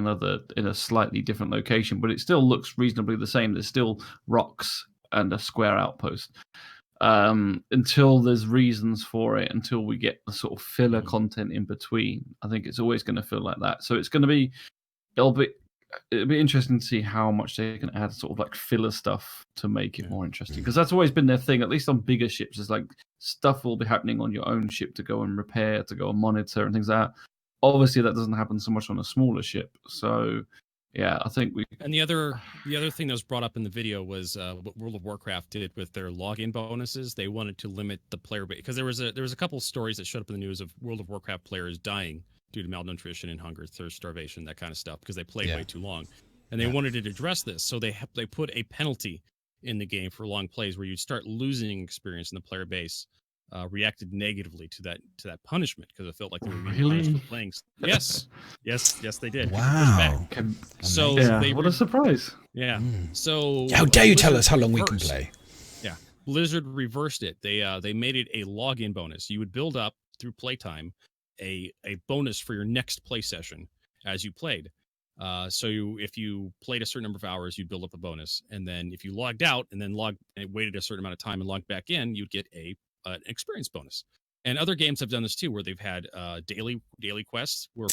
in a slightly different location, but it still looks reasonably the same. There's still rocks and a square outpost. Until there's reasons for it, until we get the sort of filler content in between, I think it's always going to feel like that. So it'll be interesting to see how much they can add sort of like filler stuff to make it more interesting, because that's always been their thing, at least on bigger ships. Is like stuff will be happening on your own ship to go and repair, to go and monitor and things like that. Obviously that doesn't happen so much on a smaller ship, so yeah, I think we. And the other thing that was brought up in the video was what World of Warcraft did with their login bonuses. They wanted to limit the player base, because there was a couple of stories that showed up in the news of World of Warcraft players dying due to malnutrition and hunger, thirst, starvation, that kind of stuff, because they played way too long, and they wanted to address this. So they put a penalty in the game for long plays where you'd start losing experience in the player base. Reacted negatively to that punishment, because it felt like they were being punished for playing. Yes, they did. Wow. So what a surprise. Yeah. So how dare you tell us how long we can play? Yeah. Blizzard reversed it. They made it a login bonus. You would build up through playtime a bonus for your next play session as you played. If you played a certain number of hours, you'd build up a bonus, and then if you logged out and then waited a certain amount of time and logged back in, you'd get an experience bonus. And other games have done this too, where they've had daily quests where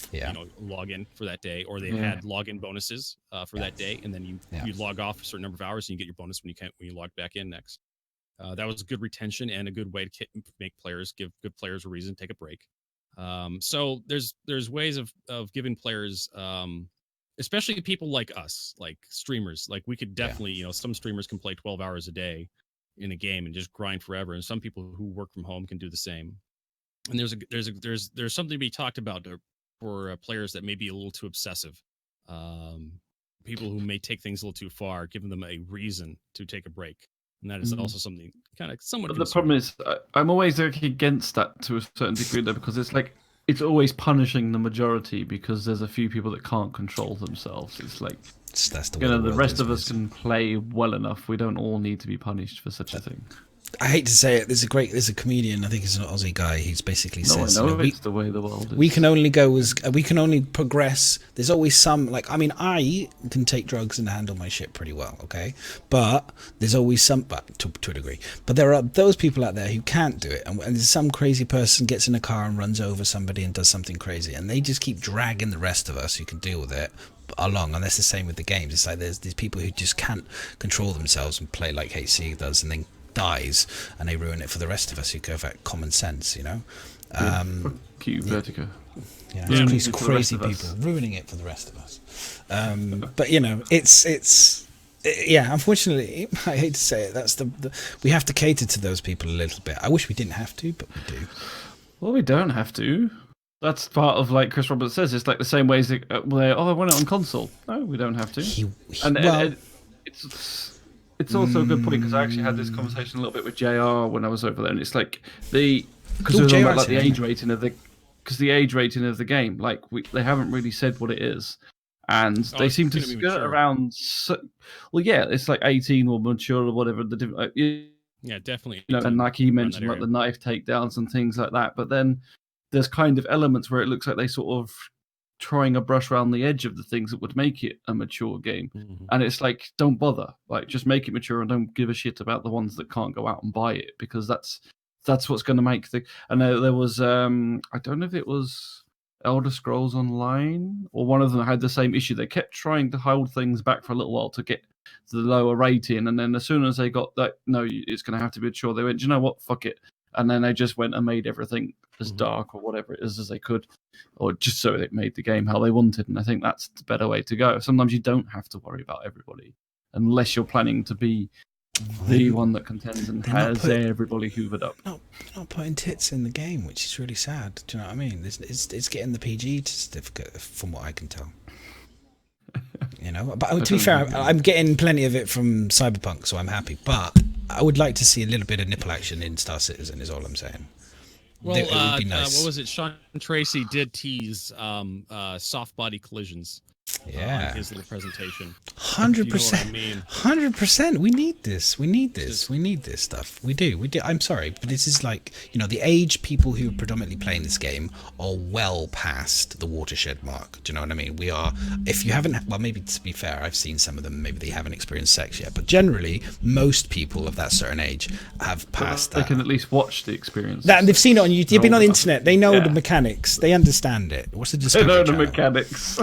log in for that day, or they've had login bonuses for that day, and then you log off a certain number of hours and you get your bonus when you log back in next. That was good retention and a good way to give good players a reason to take a break. So there's ways of giving players especially people like us, like streamers. Like we could definitely, some streamers can play 12 hours a day in a game and just grind forever, and some people who work from home can do the same. And there's something to be talked about for players that may be a little too obsessive. People who may take things a little too far, giving them a reason to take a break. And that is also something kind of somewhat. But the problem is, I'm always against that to a certain degree, though, because it's like it's always punishing the majority because there's a few people that can't control themselves. It's like that's the the rest of us can play well enough. We don't all need to be punished for such a thing. I hate to say it. There's a comedian. I think it's an Aussie guy. He's basically says, it's the way the world is. We can only progress. There's always some, like, I mean, I can take drugs and handle my shit pretty well, okay? But there's always some, but to a degree. But there are those people out there who can't do it, and some crazy person gets in a car and runs over somebody and does something crazy, and they just keep dragging the rest of us who can deal with it along. And that's the same with the games. It's like there's these people who just can't control themselves and play like HC does, and then dies, and they ruin it for the rest of us who go without common sense, Vertigo. Yeah, these crazy people ruining it for the rest of us. But it's unfortunately, I hate to say it, that's the we have to cater to those people a little bit. I wish we didn't have to, but we do. Well, we don't have to. That's part of, like Chris Roberts says, it's like the same ways I want it on console. No, we don't have to. It's also a good point, because I actually had this conversation a little bit with JR when I was over there, and it's like because like the age rating of the game, like they haven't really said what it is, and they seem to skirt around. It's like 18 or mature or whatever the different. Yeah, definitely. And like he mentioned, like the knife takedowns and things like that, but then there's kind of elements where it looks like they sort of trying a brush around the edge of the things that would make it a mature game. And it's like, don't bother, like just make it mature and don't give a shit about the ones that can't go out and buy it, because that's what's going to make the. And there was I don't know if it was Elder Scrolls Online or one of them had the same issue. They kept trying to hold things back for a little while to get the lower rating, and then as soon as they got that, no, it's going to have to be mature, they went, you know what, fuck it. And then they just went and made everything as dark or whatever it is as they could, or just so it made the game how they wanted. And I think that's the better way to go. Sometimes you don't have to worry about everybody, unless you're planning to be the one that contends and has everybody hoovered up. Not putting tits in the game, which is really sad. Do you know what I mean? It's getting the PG certificate, from what I can tell. But to be fair, I'm getting plenty of it from Cyberpunk, so I'm happy. But I would like to see a little bit of nipple action in Star Citizen, is all I'm saying. Well, it would be nice. What was it? Sean Tracy did tease soft body collisions. Yeah, in his little presentation. 100%. 100%. We need this. We need this stuff. We do. I'm sorry, but this is like, the age people who are predominantly playing this game are well past the watershed mark. Do you know what I mean? We are. If you haven't, well, maybe to be fair, I've seen some of them. Maybe they haven't experienced sex yet, but generally, most people of that certain age have passed that. They can at least watch the experience. That, and they've seen it on YouTube. They've been on the internet. They know the mechanics. They understand it. What's the Discovery They know Channel? the mechanics.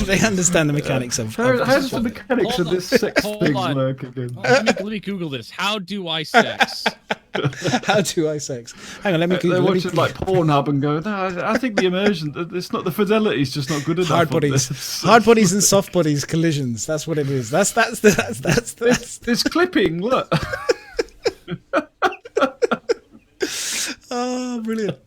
They understand the mechanics of how does the mechanics of this sex thing work again? Let me Google this. How do I sex? How do I sex? Hang on, let me Google. They're watching like Pornhub and go, no, I think the immersion, it's not, the fidelity's just not good enough. Hard bodies and soft bodies collisions. That's what it is. That's this clipping. Look. Oh, brilliant.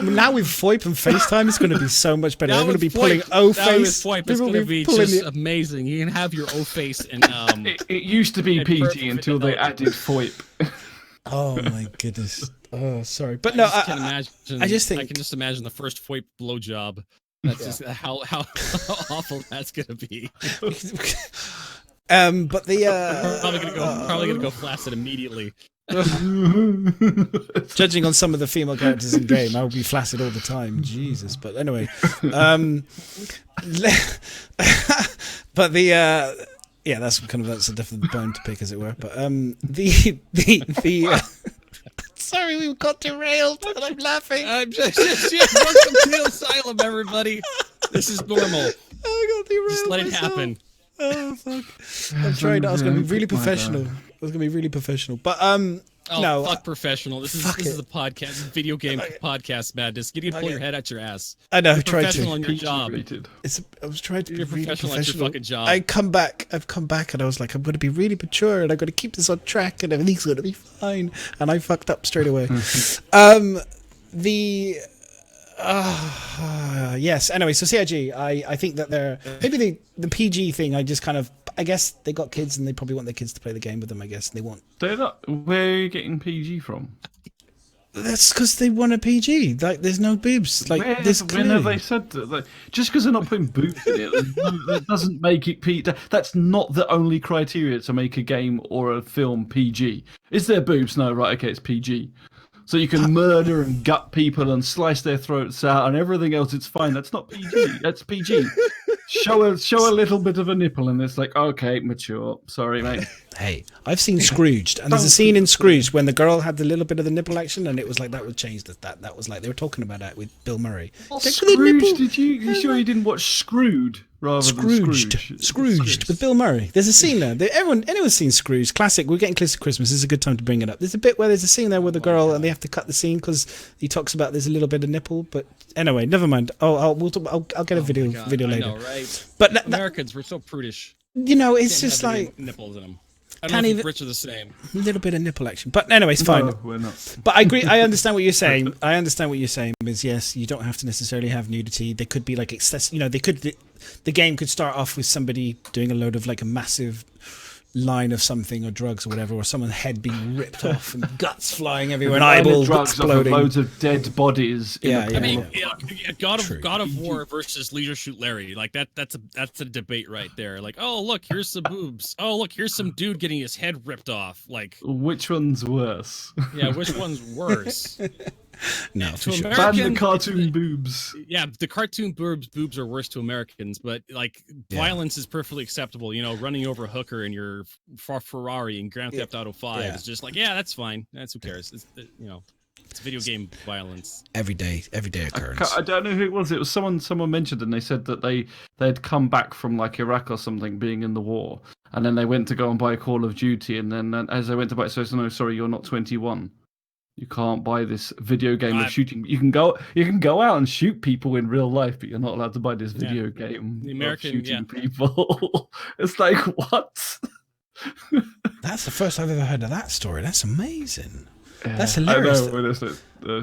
Now with FOIP and FaceTime, it's going to be so much better. They're going to be pulling O-Face. FOIP, it's going to be just amazing. You can have your O-Face and... it used to be PG until they added FOIP. Oh, my goodness. Oh, sorry. But no, I can just imagine the first FOIP blowjob. That's just how awful that's going to be. But the... probably going to go flaccid immediately. Judging on some of the female characters in game, I would be flaccid all the time. Jesus. But anyway, but the that's a different bone to pick, as it were. But sorry, we got derailed, and I'm laughing. I'm just welcome to Asylum, everybody. This is normal. I got derailed. Just let it happen. Oh fuck! I'm trying. I was going to be really professional. But Oh, No, fuck professional. This is a podcast, video game podcast madness. You need to pull your head out your ass. I know. You're I've tried professional to. on your job. I was trying to be You're really professional at your professional. fucking job. I've come back, and I was like, I'm going to be really mature, and I'm going to keep this on track, and everything's going to be fine. And I fucked up straight away. Yes. Anyway, so CIG, I think that they're maybe the PG thing. I guess they got kids and they probably want their kids to play the game with them. I guess they want. They're not. Where are you getting PG from? That's because they want a PG. Like, there's no boobs. Like, when have they said that? Like, just because they're not putting boobs in it, that doesn't make it PG. That's not the only criteria to make a game or a film PG. Is there boobs? No, right? Okay, it's PG. So you can murder and gut people and slice their throats out and everything else. It's fine. That's not PG. That's PG. Show a little bit of a nipple and it's like, okay, mature. Sorry, mate. Hey, I've seen Scrooged, and there's a scene in Scrooged when the girl had the little bit of the nipple action, and it was like that would change that was like they were talking about that with Bill Murray. Scrooge? Did you sure you didn't watch Screwed rather than Scrooged with Bill Murray. There's a scene there. Anyone's seen Scrooged? Classic. We're getting close to Christmas. This is a good time to bring it up. There's a bit where there's a scene there with a girl, and they have to cut the scene because he talks about there's a little bit of nipple. But anyway, never mind. I'll get a video later. I know, right? But Americans, we're so prudish. You know, it's just like nipples in them. I don't know if Brits are the same. A little bit of nipple action. But anyway, it's fine. No, we're not. But I agree. I understand what you're saying. Is yes, you don't have to necessarily have nudity. They could be like excess. You know, the game could start off with somebody doing a load of like a massive line of something or drugs or whatever, or someone's head being ripped off and guts flying everywhere and eyeballs exploding. Loads of dead bodies. I mean, God of War versus Leisure Shoot Larry, like that's a debate right there. Like, oh look, here's some boobs. Oh look, here's some dude getting his head ripped off. Like, which one's worse? Yeah, which one's worse? No, for sure. Ban the cartoon boobs. Yeah, the cartoon boobs are worse to Americans, but like violence is perfectly acceptable. You know, running over a hooker in your Ferrari in Grand Theft Auto 5 is just like, yeah, that's fine. That's who cares. It's, it's video game violence. Everyday occurrence. I don't know who it was. It was someone mentioned, and they said that they'd come back from like Iraq or something, being in the war, and then they went to go and buy Call of Duty, and then as they went to buy it, so no, sorry, you're not 21. You can't buy this video game of shooting. You can go out and shoot people in real life, but you're not allowed to buy this video game of shooting people. It's like, what? That's the first I've ever heard of that story. That's amazing. That's hilarious. I know,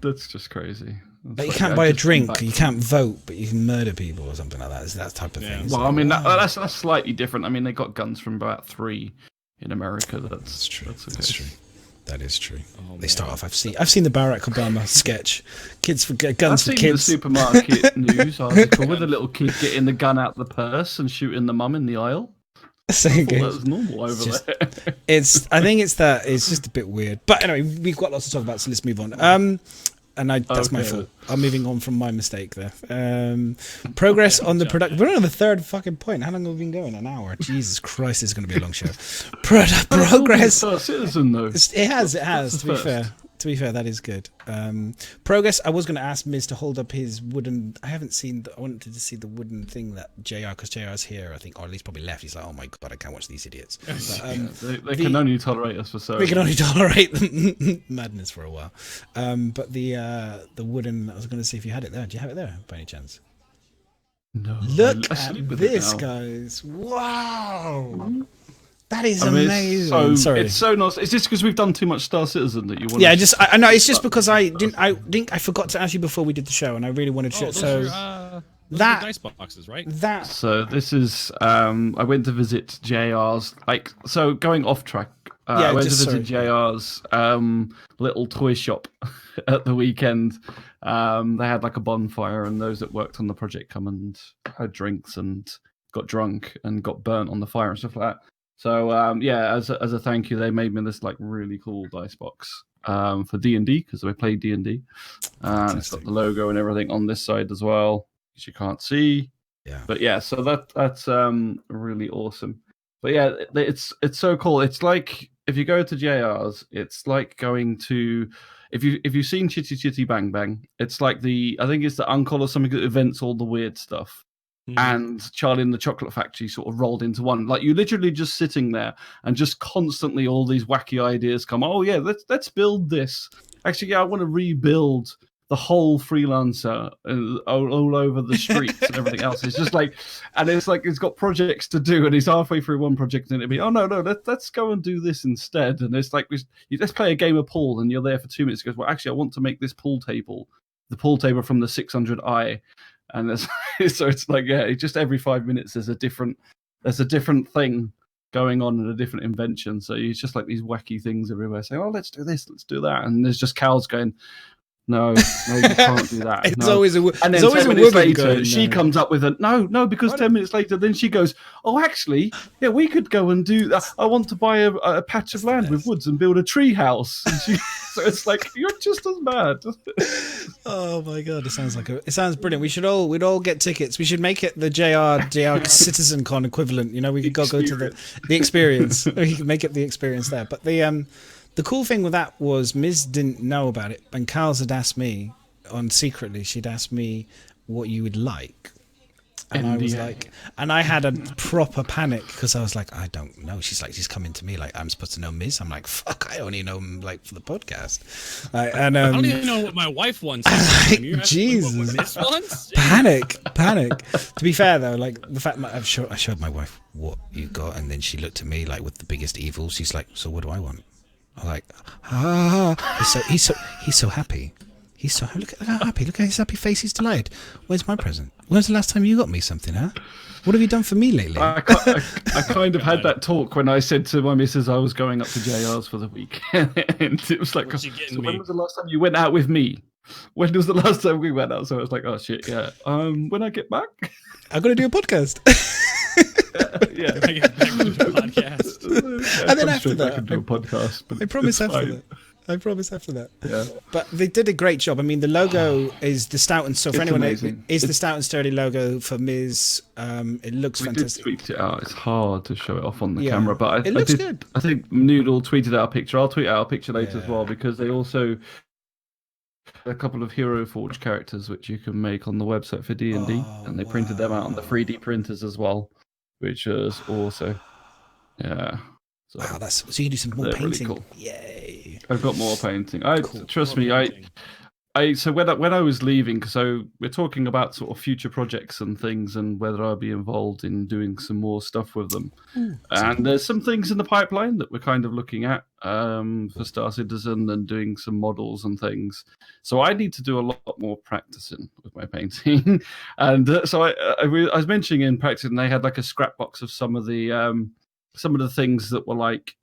that's just crazy. But you can't buy a drink, you can't vote, but you can murder people or something like that. It's that type of thing. Well, I mean, that's slightly different. I mean, they got guns from about 3 in America. That's true. That's true. That is true. They start off. I've seen the Barack Obama sketch. Kids for guns for kids. I've seen the supermarket news article with a little kid getting the gun out the purse and shooting the mum in the aisle. That was normal over there. I think it's just a bit weird. But anyway, we've got lots to talk about, so let's move on. That's my fault. I'm moving on from my mistake there. Progress on the production. We're on the third fucking point. How long have we been going? An hour. Jesus Christ, this is going to be a long show. Progress. Citizen, though. It has. To be fair, that is good. Progress. I was going to ask Miz to hold up his wooden. I wanted to see the wooden thing that JR, because JR's here, I think, or at least probably left. He's like, oh my God, I can't watch these idiots. But, they can only tolerate us for so long. We can only tolerate the madness for a while. But the wooden. I was going to see if you had it there. Do you have it there by any chance? No. Look at this, guys! Wow. That is amazing. It's so nice. Is this because we've done too much Star Citizen that you want? Yeah, I know. It's just because I forgot to ask you before we did the show, and I really wanted to. Those are dice boxes, right? So this is. I went to visit JR's. Going off track. I went to visit JR's little toy shop at the weekend. They had like a bonfire, and those that worked on the project come and had drinks and got drunk and got burnt on the fire and stuff like that. So as a thank you, they made me this like really cool dice box for D&D, because we play D&D. It's got the logo and everything on this side as well, which you can't see. Yeah. But yeah, so that's really awesome. But yeah, it's so cool. It's like if you go to JR's, it's like going to if you've seen Chitty Chitty Bang Bang, it's like I think it's the uncle or something that invents all the weird stuff. and Charlie and the Chocolate Factory sort of rolled into one. Like, you literally just sitting there and just constantly all these wacky ideas come. Oh yeah, let's build this. Actually, yeah, I want to rebuild the whole freelancer all over the streets and everything else. It's just like, and it's like he's got projects to do, and he's halfway through one project, and it'd be, oh no, let's go and do this instead. And it's like, let's play a game of pool, and you're there for 2 minutes. He goes, well, actually, I want to make this pool table, the pool table from the 600i, and so it's like, yeah, just every 5 minutes there's a different thing going on and a different invention. So it's just like these wacky things everywhere, saying, oh, let's do this, let's do that, and there's just cows going, no, you can't do that. It's no. always and then 10 minutes later, she comes up with no, because 10 minutes later, then she goes, oh, actually, yeah, we could go and do that. I want to buy a patch of land with woods and build a tree house. So it's like, you're just as bad. Oh my god, it sounds brilliant. We'd all get tickets. We should make it the JR CitizenCon equivalent. You know, we could go to the experience. We could make it the experience there. But the cool thing with that was Miz didn't know about it, and Carls had asked me secretly. She'd asked me what you would like, and I was like, and I had a proper panic because I was like, I don't know. She's coming to me like, I'm supposed to know Miz. I'm like, fuck, I only know him like for the podcast. I don't even know what my wife wants. Like, Jesus, panic. To be fair though, like the fact that I showed my wife what you got, and then she looked at me like with the biggest evil. She's like, so what do I want? I'm like, he's so happy. He's so look how happy. Look at his happy face. He's delighted. Where's my present? When's the last time you got me something, huh? What have you done for me lately? I kind of had that talk when I said to my missus I was going up to JR's for the weekend. It was like, so when was the last time you went out with me? When was the last time we went out? So I was like, oh shit, yeah. When I get back, I'm gonna do a podcast. Yeah. I get back to the podcast. And then after that, I can do a podcast. But I promise after that. Yeah. But they did a great job. I mean, the logo is the Stout and so for anyone is the Stout and Sturdy logo for Miz. It looks fantastic. We did tweet it out. It's hard to show it off on the camera, but it looks good. I think Noodle tweeted out a picture. I'll tweet out a picture later as well, because they also a couple of Hero Forge characters which you can make on the website for D&D, and they printed them out on the 3D printers as well, which was also So, wow, so you can do some more painting. Really cool. Yay! I've got more painting. Trust me. So when I was leaving, so we're talking about sort of future projects and things, and whether I'll be involved in doing some more stuff with them. And there's some things in the pipeline that we're kind of looking at for Star Citizen and doing some models and things. So I need to do a lot more practicing with my painting. And so I was mentioning in practicing, they had like a scrap box of some of the things that were like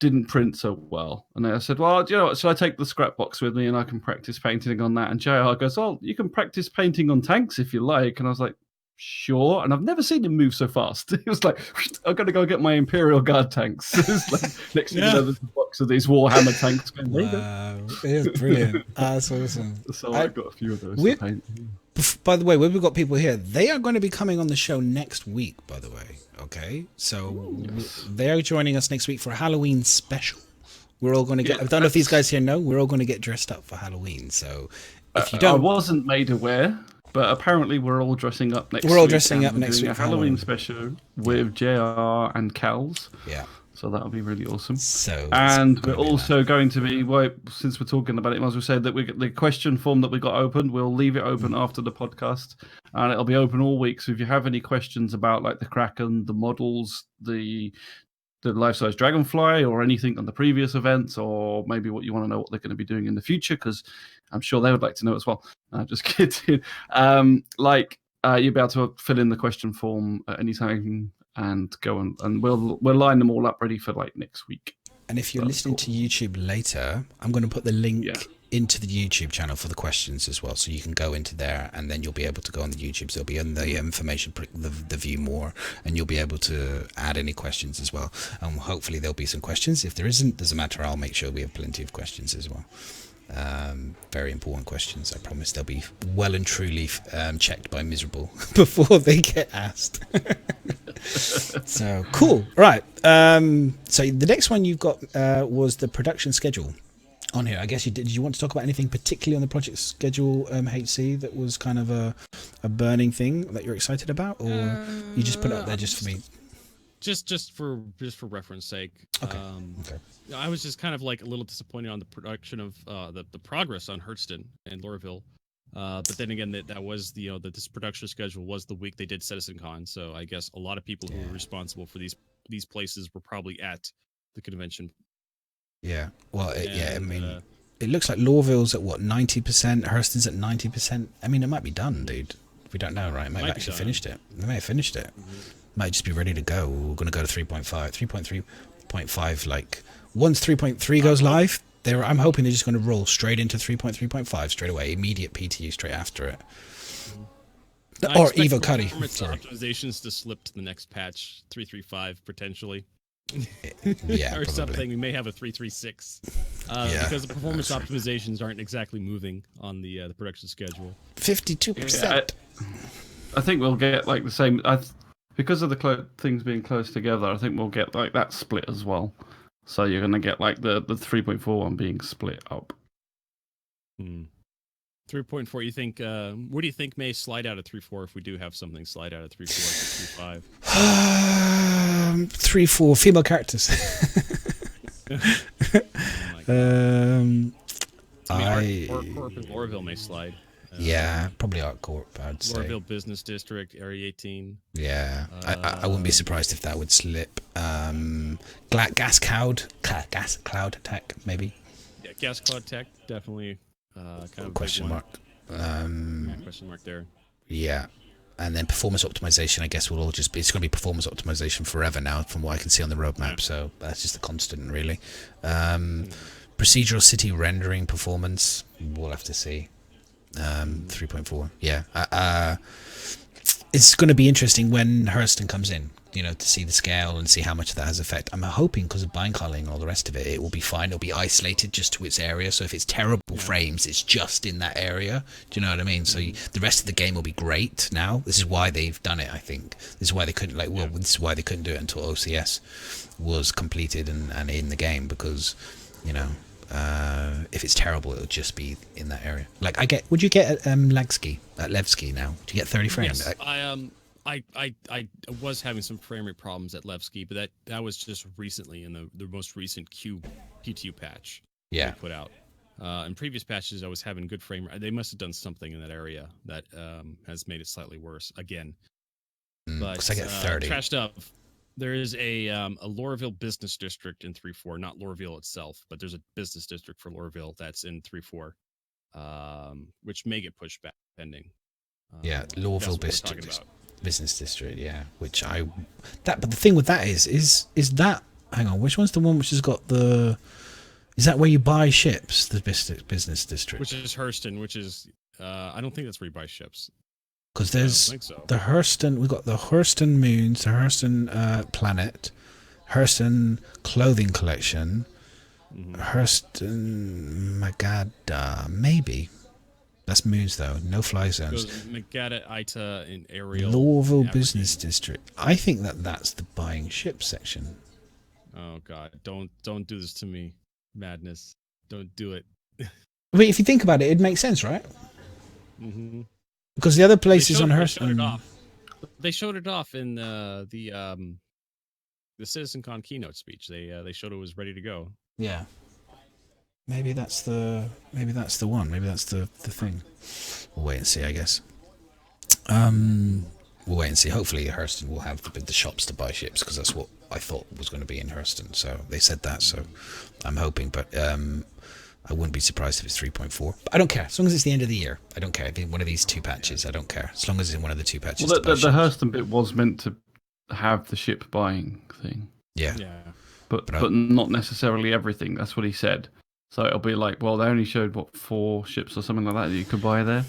didn't print so well, and I said, well, do you know what, shall I take the scrap box with me and I can practice painting on that? And JR goes, oh, you can practice painting on tanks if you like. And I was like, sure. And I've never seen him move so fast. He was like, I'm gonna go get my Imperial Guard tanks. It's like, next thing you know, there's a box of these Warhammer tanks going, wow, it is brilliant. That's awesome. So I've got a few of those to paint. By the way, we've got people here. They are going to be coming on the show next week, by the way. Okay, so they're joining us next week for a Halloween special. We're all going to get, I don't know if these guys here know, we're all going to get dressed up for Halloween. So if you don't... I wasn't made aware, but apparently we're all dressing up next week. We're all dressing up next week. A Halloween special with JR and Cals. Yeah. So that'll be really awesome. And we're also going to be, since we're talking about it, might as well say that the question form that we got open, we'll leave it open after the podcast, and it'll be open all week. So if you have any questions about like the Kraken, the models, the life-size dragonfly, or anything on the previous events, or maybe what you want to know what they're going to be doing in the future, because I'm sure they would like to know as well. Just kidding. You'll be able to fill in the question form at any time and go and we'll line them all up ready for like next week. And if you're listening to YouTube later, I'm going to put the link into the YouTube channel for the questions as well, so you can go into there and then you'll be able to go on the YouTube. So it'll be in the information, the view more, and you'll be able to add any questions as well. And hopefully there'll be some questions. If there isn't, doesn't matter. I'll make sure we have plenty of questions as well. Very important questions. I promise they'll be well and truly checked by Miserable before they get asked. So cool. Right. So the next one you've got was the production schedule on here. I guess you did. Did you want to talk about anything particularly on the project schedule, HC, that was kind of a burning thing that you're excited about, or you just put it up there just for me? Just for reference sake. Okay. Okay. I was just kind of like a little disappointed on the production of the progress on Hurston and Lorville. But then again, that was that this production schedule was the week they did CitizenCon, so I guess a lot of people who were responsible for these places were probably at the convention. Yeah. Well, I mean, it looks like Lorville's at what, 90%. Hurston's at 90%. I mean, it might be done, dude. We don't know, right? It might have actually finished it. They may have finished it. Might just be ready to go. We're going to go to 3.5, 3.3.5. Like once 3.3 goes live, I'm hoping they're just going to roll straight into 3.3.5 straight away. Immediate PTU straight after it. Or Evo Cuddy. Optimizations to slip to the next patch, 3.3.5 potentially. Yeah, or probably. something. We may have a 3.3.6 because the performance optimizations aren't exactly moving on the production schedule. 52%. I think we'll get like the same. Because of the things being close together, I think we'll get like that split as well. So you're going to get like the 3.4 one being split up. 3.4, you think, what do you think may slide out of 3.4 if we do have something slide out of 3.4 to 3.5? 3.4 female characters. Corp and Lorville may slide. Yeah, probably ArtCorp, I'd say. Lorville Business District, Area 18. Yeah, I wouldn't be surprised if that would slip. Gas Cloud Tech, maybe. Yeah, Gas Cloud Tech, definitely. Kind of question mark. Question mark there. Yeah, and then performance optimization. I guess will all just be. It's going to be performance optimization forever now, from what I can see on the roadmap. Yeah. So that's just a constant, really. Procedural city rendering performance. We'll have to see. 3.4. Yeah. It's going to be interesting when Hurston comes in, to see the scale and see how much that has effect. I'm hoping because of bind culling and all the rest of it, it will be fine. It'll be isolated just to its area. So if it's terrible frames, it's just in that area. Do you know what I mean? So the rest of the game will be great now. This is why they've done it, I think. This is why they couldn't, this is why they couldn't do it until OCS was completed and in the game, because, if it's terrible, it'll just be in that area. Like would you get at Levski now? Do you get 30 frames? Yes, I was having some frame rate problems at Levski, but that was just recently in the most recent PTU patch. Yeah. They put out. In previous patches, I was having good frame rate. They must have done something in that area that has made it slightly worse again. But I get 30. Trashed up. There is a Lorville business district in 3.4, not Lorville itself, but there's a business district for Lorville that's in 3.4, which may get pushed back pending. Lorville business district, yeah. But the thing with that is that, hang on, which one's the one which has got is that where you buy ships, the business district? Which is Hurston, which is, I don't think that's where you buy ships. Because there's the Hurston, we've got the Hurston Moons, the Hurston Planet, Hurston Clothing Collection, Hurston Magada, maybe. That's Moons though, no fly zones. Magada, Ita, and Ariel. Lorville Business District. I think that's the buying ship section. Oh God, don't do this to me, madness. Don't do it. Wait, if you think about it, it makes sense, right? Mm-hmm. Because the other places on Hurston, they showed it off in the CitizenCon keynote speech. They showed it was ready to go. Yeah. Maybe that's the one. Maybe that's the thing. We'll wait and see, I guess. We'll wait and see. Hopefully, Hurston will have the shops to buy ships, because that's what I thought was going to be in Hurston. So they said that. So I'm hoping, but I wouldn't be surprised if it's 3.4. But I don't care. As long as it's the end of the year, I don't care. If it's one of these two patches, I don't care. As long as it's in one of the two patches. Well, the Hurston bit was meant to have the ship buying thing. Yeah. But not necessarily everything. That's what he said. So it'll be like, well, they only showed, 4 ships or something like that you could buy there?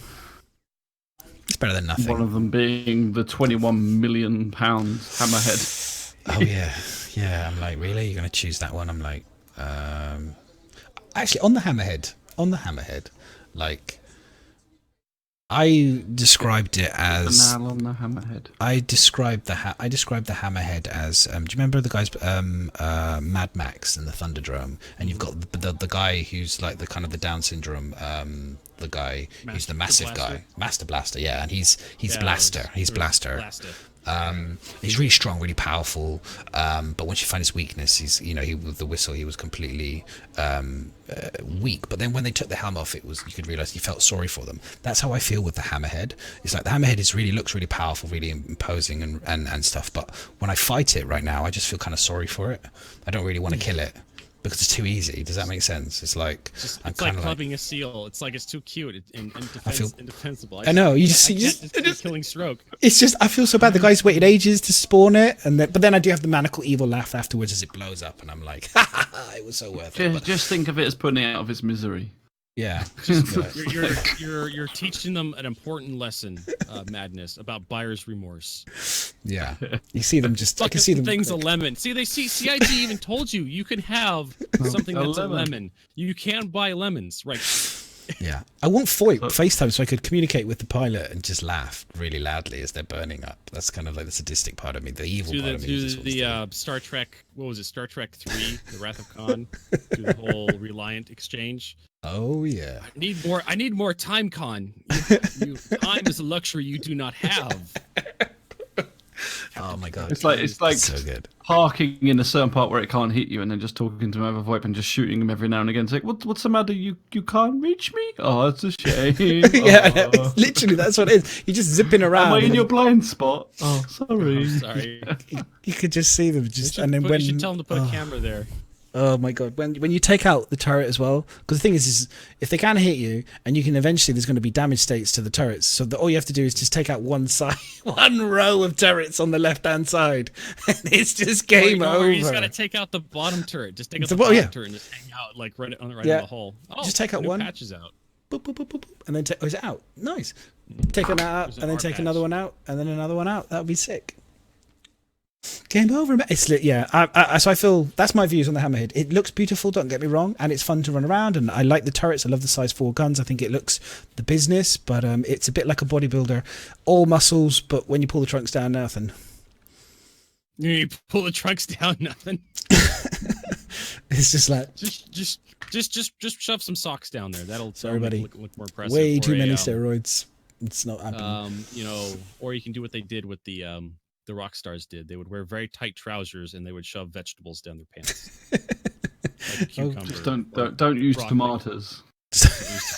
It's better than nothing. One of them being the £21 million Hammerhead. Oh, yeah. Yeah, I'm like, really? You're going to choose that one? I'm like, actually, on the Hammerhead, like, I described it The as nail on the hammerhead. I described the hammerhead as do you remember the guys Mad Max and the Thunderdome, and you've got the guy who's like the kind of the Down syndrome the guy who's the massive guy, Master Blaster, yeah, and he's Blaster. He's really strong, really powerful, but once you find his weakness, with the whistle he was completely weak. But then when they took the helm off, you could realise you felt sorry for them. That's how I feel with the hammerhead. It's like the hammerhead looks really powerful, really imposing and stuff, but when I fight it right now, I just feel kind of sorry for it. I don't really want to kill it because it's too easy. Does that make sense? It's like it's like clubbing a seal. It's like it's too cute and indefensible. I know you just killing stroke. It's just I feel so bad. The guy's waited ages to spawn it, but then I do have the maniacal evil laugh afterwards as it blows up, and I'm like, ha ha ha! It was so worth it. Just think of it as putting it out of his misery. Yeah, you're teaching them an important lesson, Madness, about buyer's remorse. Yeah, you see them just. I can see them. Things a lemon. See, CIG even told you can have something that's a lemon. You can buy lemons, right? Yeah, I want FOIP FaceTime so I could communicate with the pilot and just laugh really loudly as they're burning up. That's kind of like the sadistic part of me, the evil part of me. The Star Trek, what was it? Star Trek 3, The Wrath of Khan, do the whole Reliant exchange. Oh yeah. I need more time, Khan. Time is a luxury you do not have. Oh my god. It's like so good. Parking in a certain part where it can't hit you, and then just talking to him over VoIP and just shooting him every now and again. It's like, what's the matter? You can't reach me? Oh, it's a shame. Yeah, literally that's what it is. You're just zipping around. Am I in your blind spot? Oh, sorry. Oh, sorry. You could just see them just, and then you should tell them to put a camera there. Oh my god! When you take out the turret as well, because the thing is if they can hit you, and you can eventually, there's going to be damage states to the turrets. So all you have to do is just take out one side, one row of turrets on the left-hand side, and it's just game over. You just got to take out the bottom turret. Just take out the bottom turret and just hang out like right in the hole. Oh, just take out one. Patches out. Boop, boop, boop, boop, and then is it out? Nice. Take that out, and then take another one out, and then another one out. That would be sick. Game over. It's so I feel that's my views on the hammerhead. It looks beautiful, don't get me wrong, and it's fun to run around, and I like the turrets. I love the size 4 guns. I think it looks the business, but it's a bit like a bodybuilder, all muscles, but when you pull the trunks down, nothing. You pull the trunks down, nothing. It's just like just shove some socks down there. That'll look more impressive. Way too many steroids. It's not happening. Or you can do what they did with the rock stars did. They would wear very tight trousers and they would shove vegetables down their pants. Like cucumber. Just don't use broccoli. tomatoes.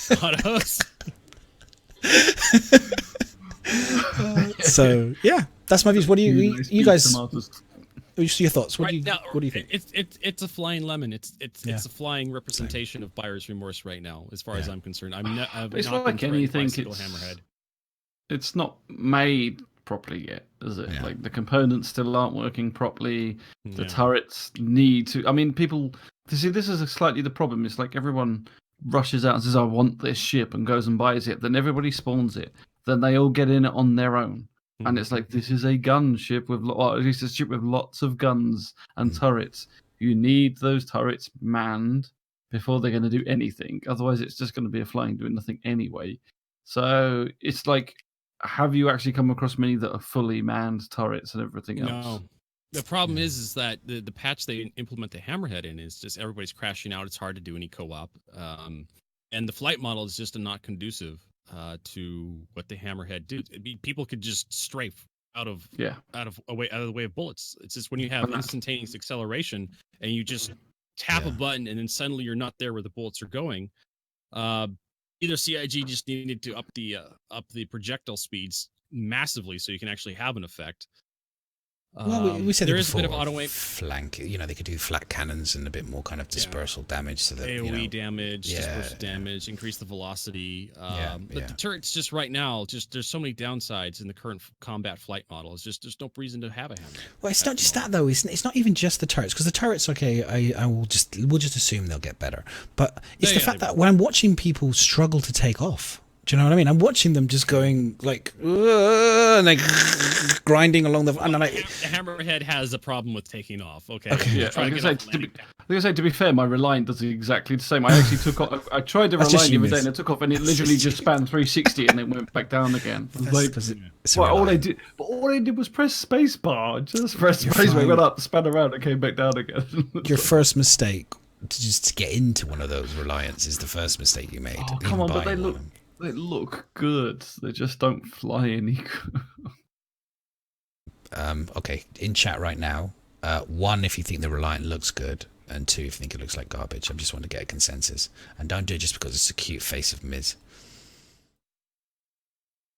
Tomatoes. So yeah, that's my views. What do you guys? What's your thoughts? What do you think? It's a flying lemon. It's a flying representation of buyer's remorse right now, as far as I'm concerned. It's not like anything. It's not made properly yet, is it? Yeah. Like the components still aren't working properly. The turrets need to. I mean, people. See, this is slightly the problem. It's like everyone rushes out and says, "I want this ship," and goes and buys it. Then everybody spawns it. Then they all get in it on their own. And it's like, this is a gunship or at least a ship with lots of guns and turrets. You need those turrets manned before they're going to do anything. Otherwise, it's just going to be a flying doing nothing anyway. So it's like, have you actually come across many that are fully manned turrets and everything else? No. The problem is that the patch they implement the hammerhead in is just everybody's crashing out. It's hard to do any co-op. And the flight model is just not conducive to what the hammerhead do. People could just strafe out of the way of bullets. It's just when you have instantaneous acceleration and you just tap a button and then suddenly you're not there where the bullets are going. Either CIG just needed to up the projectile speeds massively so you can actually have an effect. Well, we said there is a bit of auto aim. Flank. They could do flat cannons and a bit more kind of dispersal damage, so that AOE damage, dispersal damage, increase the velocity. But the turrets just right now, there's so many downsides in the current combat flight model. It's just there's no reason to have a hammer. Well, it's not just that though. It's not even just the turrets, because the turrets, okay, we'll just assume they'll get better. But it's the fact that when I'm watching people struggle to take off Do you know what I mean? I'm watching them just going like, and like grinding along the. And I'm like, the Hammerhead has a problem with taking off. Okay. Yeah, I was going to say, to be fair, my Reliant does exactly the same. I actually took off. I tried the Reliant the other day, and it took off, and it literally just spanned 360, and then went back down again. All they did was press spacebar. Just press spacebar, went up, span around, and came back down again. Your first mistake to just get into one of those Reliants is the first mistake you made. Oh, come on, but they look good. They just don't fly any good. Okay, in chat right now. 1, if you think the Reliant looks good, and 2, if you think it looks like garbage. I just want to get a consensus. And don't do it just because it's a cute face of Miz.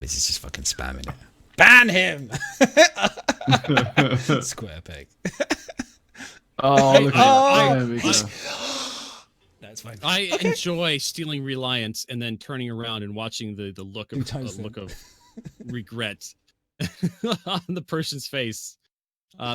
Miz is just fucking spamming it. Ban him! Square peg. Oh, look at there we go. That's fine. I enjoy stealing Reliance and then turning around and watching the look of regret on the person's face.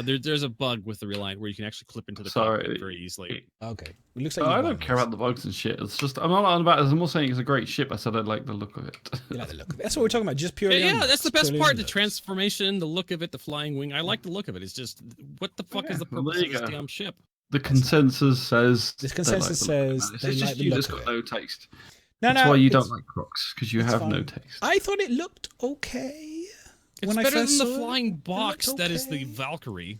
There's a bug with the Reliant where you can actually clip into the cockpit very easily. Okay. It looks like I don't care about the bugs and shit. It's just I'm not on about it. I'm more saying it's a great ship. I said I like the look of it. You like the look of it. That's what we're talking about. Just purely. Yeah, that's the best part. The transformation, the look of it, the flying wing. I like the look of it. It's just what the fuck is the purpose of this damn ship? The consensus says. The consensus says they it's like just the you look just of got it. no taste. That's why you don't like Crocs, because you have no taste. I thought it looked okay. It's better than the flying box that is the Valkyrie.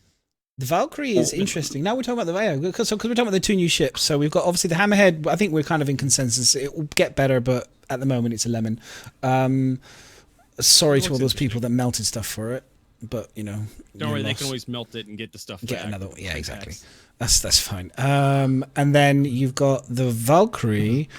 The Valkyrie is interesting. Now we're talking about because we're talking about the 2 new ships. So we've got obviously the Hammerhead. I think we're kind of in consensus. It will get better, but at the moment it's a lemon. Sorry to all those people that melted stuff for it, but you know. Don't worry, they can always melt it and get the stuff back. Get another one. Yeah, exactly. That's fine. And then you've got the Valkyrie,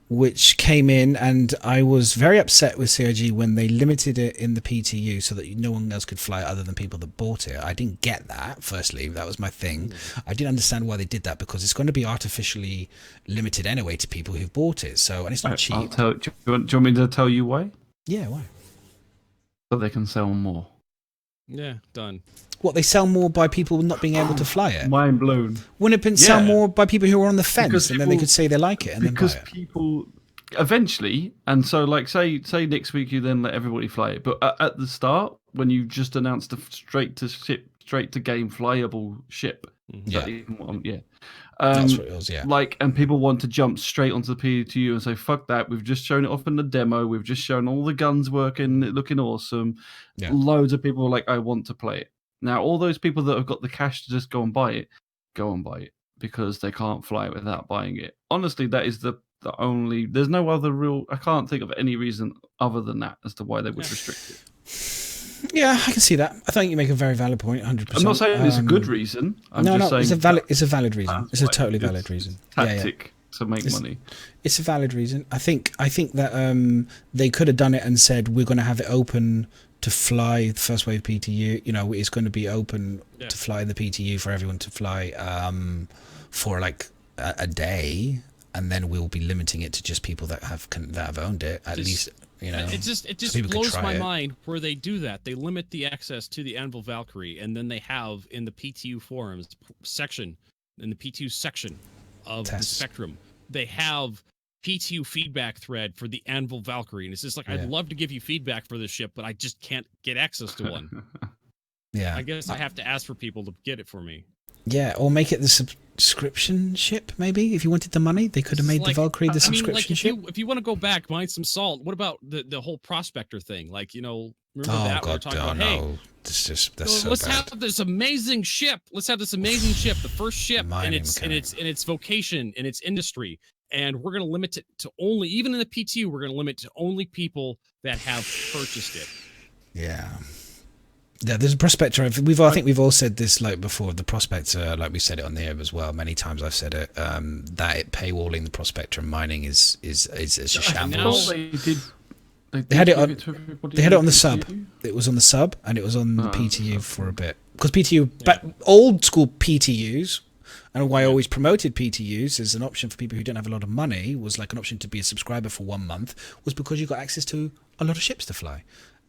which came in, and I was very upset with CIG when they limited it in the PTU so that no one else could fly other than people that bought it. I didn't get that, firstly. That was my thing. I didn't understand why they did that, because it's going to be artificially limited anyway to people who've bought it. So, and it's not cheap. Do you want me to tell you why? Yeah, why? So they can sell more. Yeah, done. What, they sell more by people not being able to fly it? Mind blown. Wouldn't it sell more by people who are on the fence, and then they could say they like it and then buy it? Because people eventually, and so like say next week you then let everybody fly it, but at the start when you just announced a straight to game flyable ship, that's what it was. Yeah, like, and people want to jump straight onto the PTU and say fuck that. We've just shown it off in the demo. We've just shown all the guns working, looking awesome. Yeah. Loads of people are like, I want to play it. Now, all those people that have got the cash to just go and buy it because they can't fly it without buying it. Honestly, that is the only. There's no other real. I can't think of any reason other than that as to why they would restrict it. Yeah, I can see that. I think you make a very valid point. 100%. I'm not saying it's a good reason. I'm just saying it's a valid reason. It's a totally valid reason. Tactic to make money. It's a valid reason. I think that they could have done it and said we're going to have it open to fly the first wave PTU. You know, it's going to be open to fly the PTU for everyone to fly for like a day, and then we'll be limiting it to just people that have owned it at least. You know, it just blows my mind where they do that. They limit the access to the Anvil Valkyrie, and then they have in the PTU forums section, in the PTU section of the Spectrum, they have PTU feedback thread for the Anvil Valkyrie, and it's just like, I'd love to give you feedback for this ship, but I just can't get access to one. I guess I have to ask for people to get it for me. Yeah, or make it the subscription ship, maybe. If you wanted the money, they could have made the Valkyrie the subscription ship. If you want to go back, mine some salt, what about the whole prospector thing? Like, you know, remember that? God, no. Let's have this amazing ship. Let's have this amazing ship, the first ship in its vocation, in its industry. And we're going to limit it to only, even in the PTU, we're going to limit it to only people that have purchased it. Yeah. Yeah, there's a prospector. I think we've all said this like before. The prospector, like we said it on the air as well. Many times I've said it. That paywalling the prospector and mining is a shambles. They had it on the sub. It was on the sub and it was on the PTU for a bit, because PTU, old school PTUs, and why I always promoted PTUs as an option for people who don't have a lot of money, was like an option to be a subscriber for 1 month, was because you got access to a lot of ships to fly.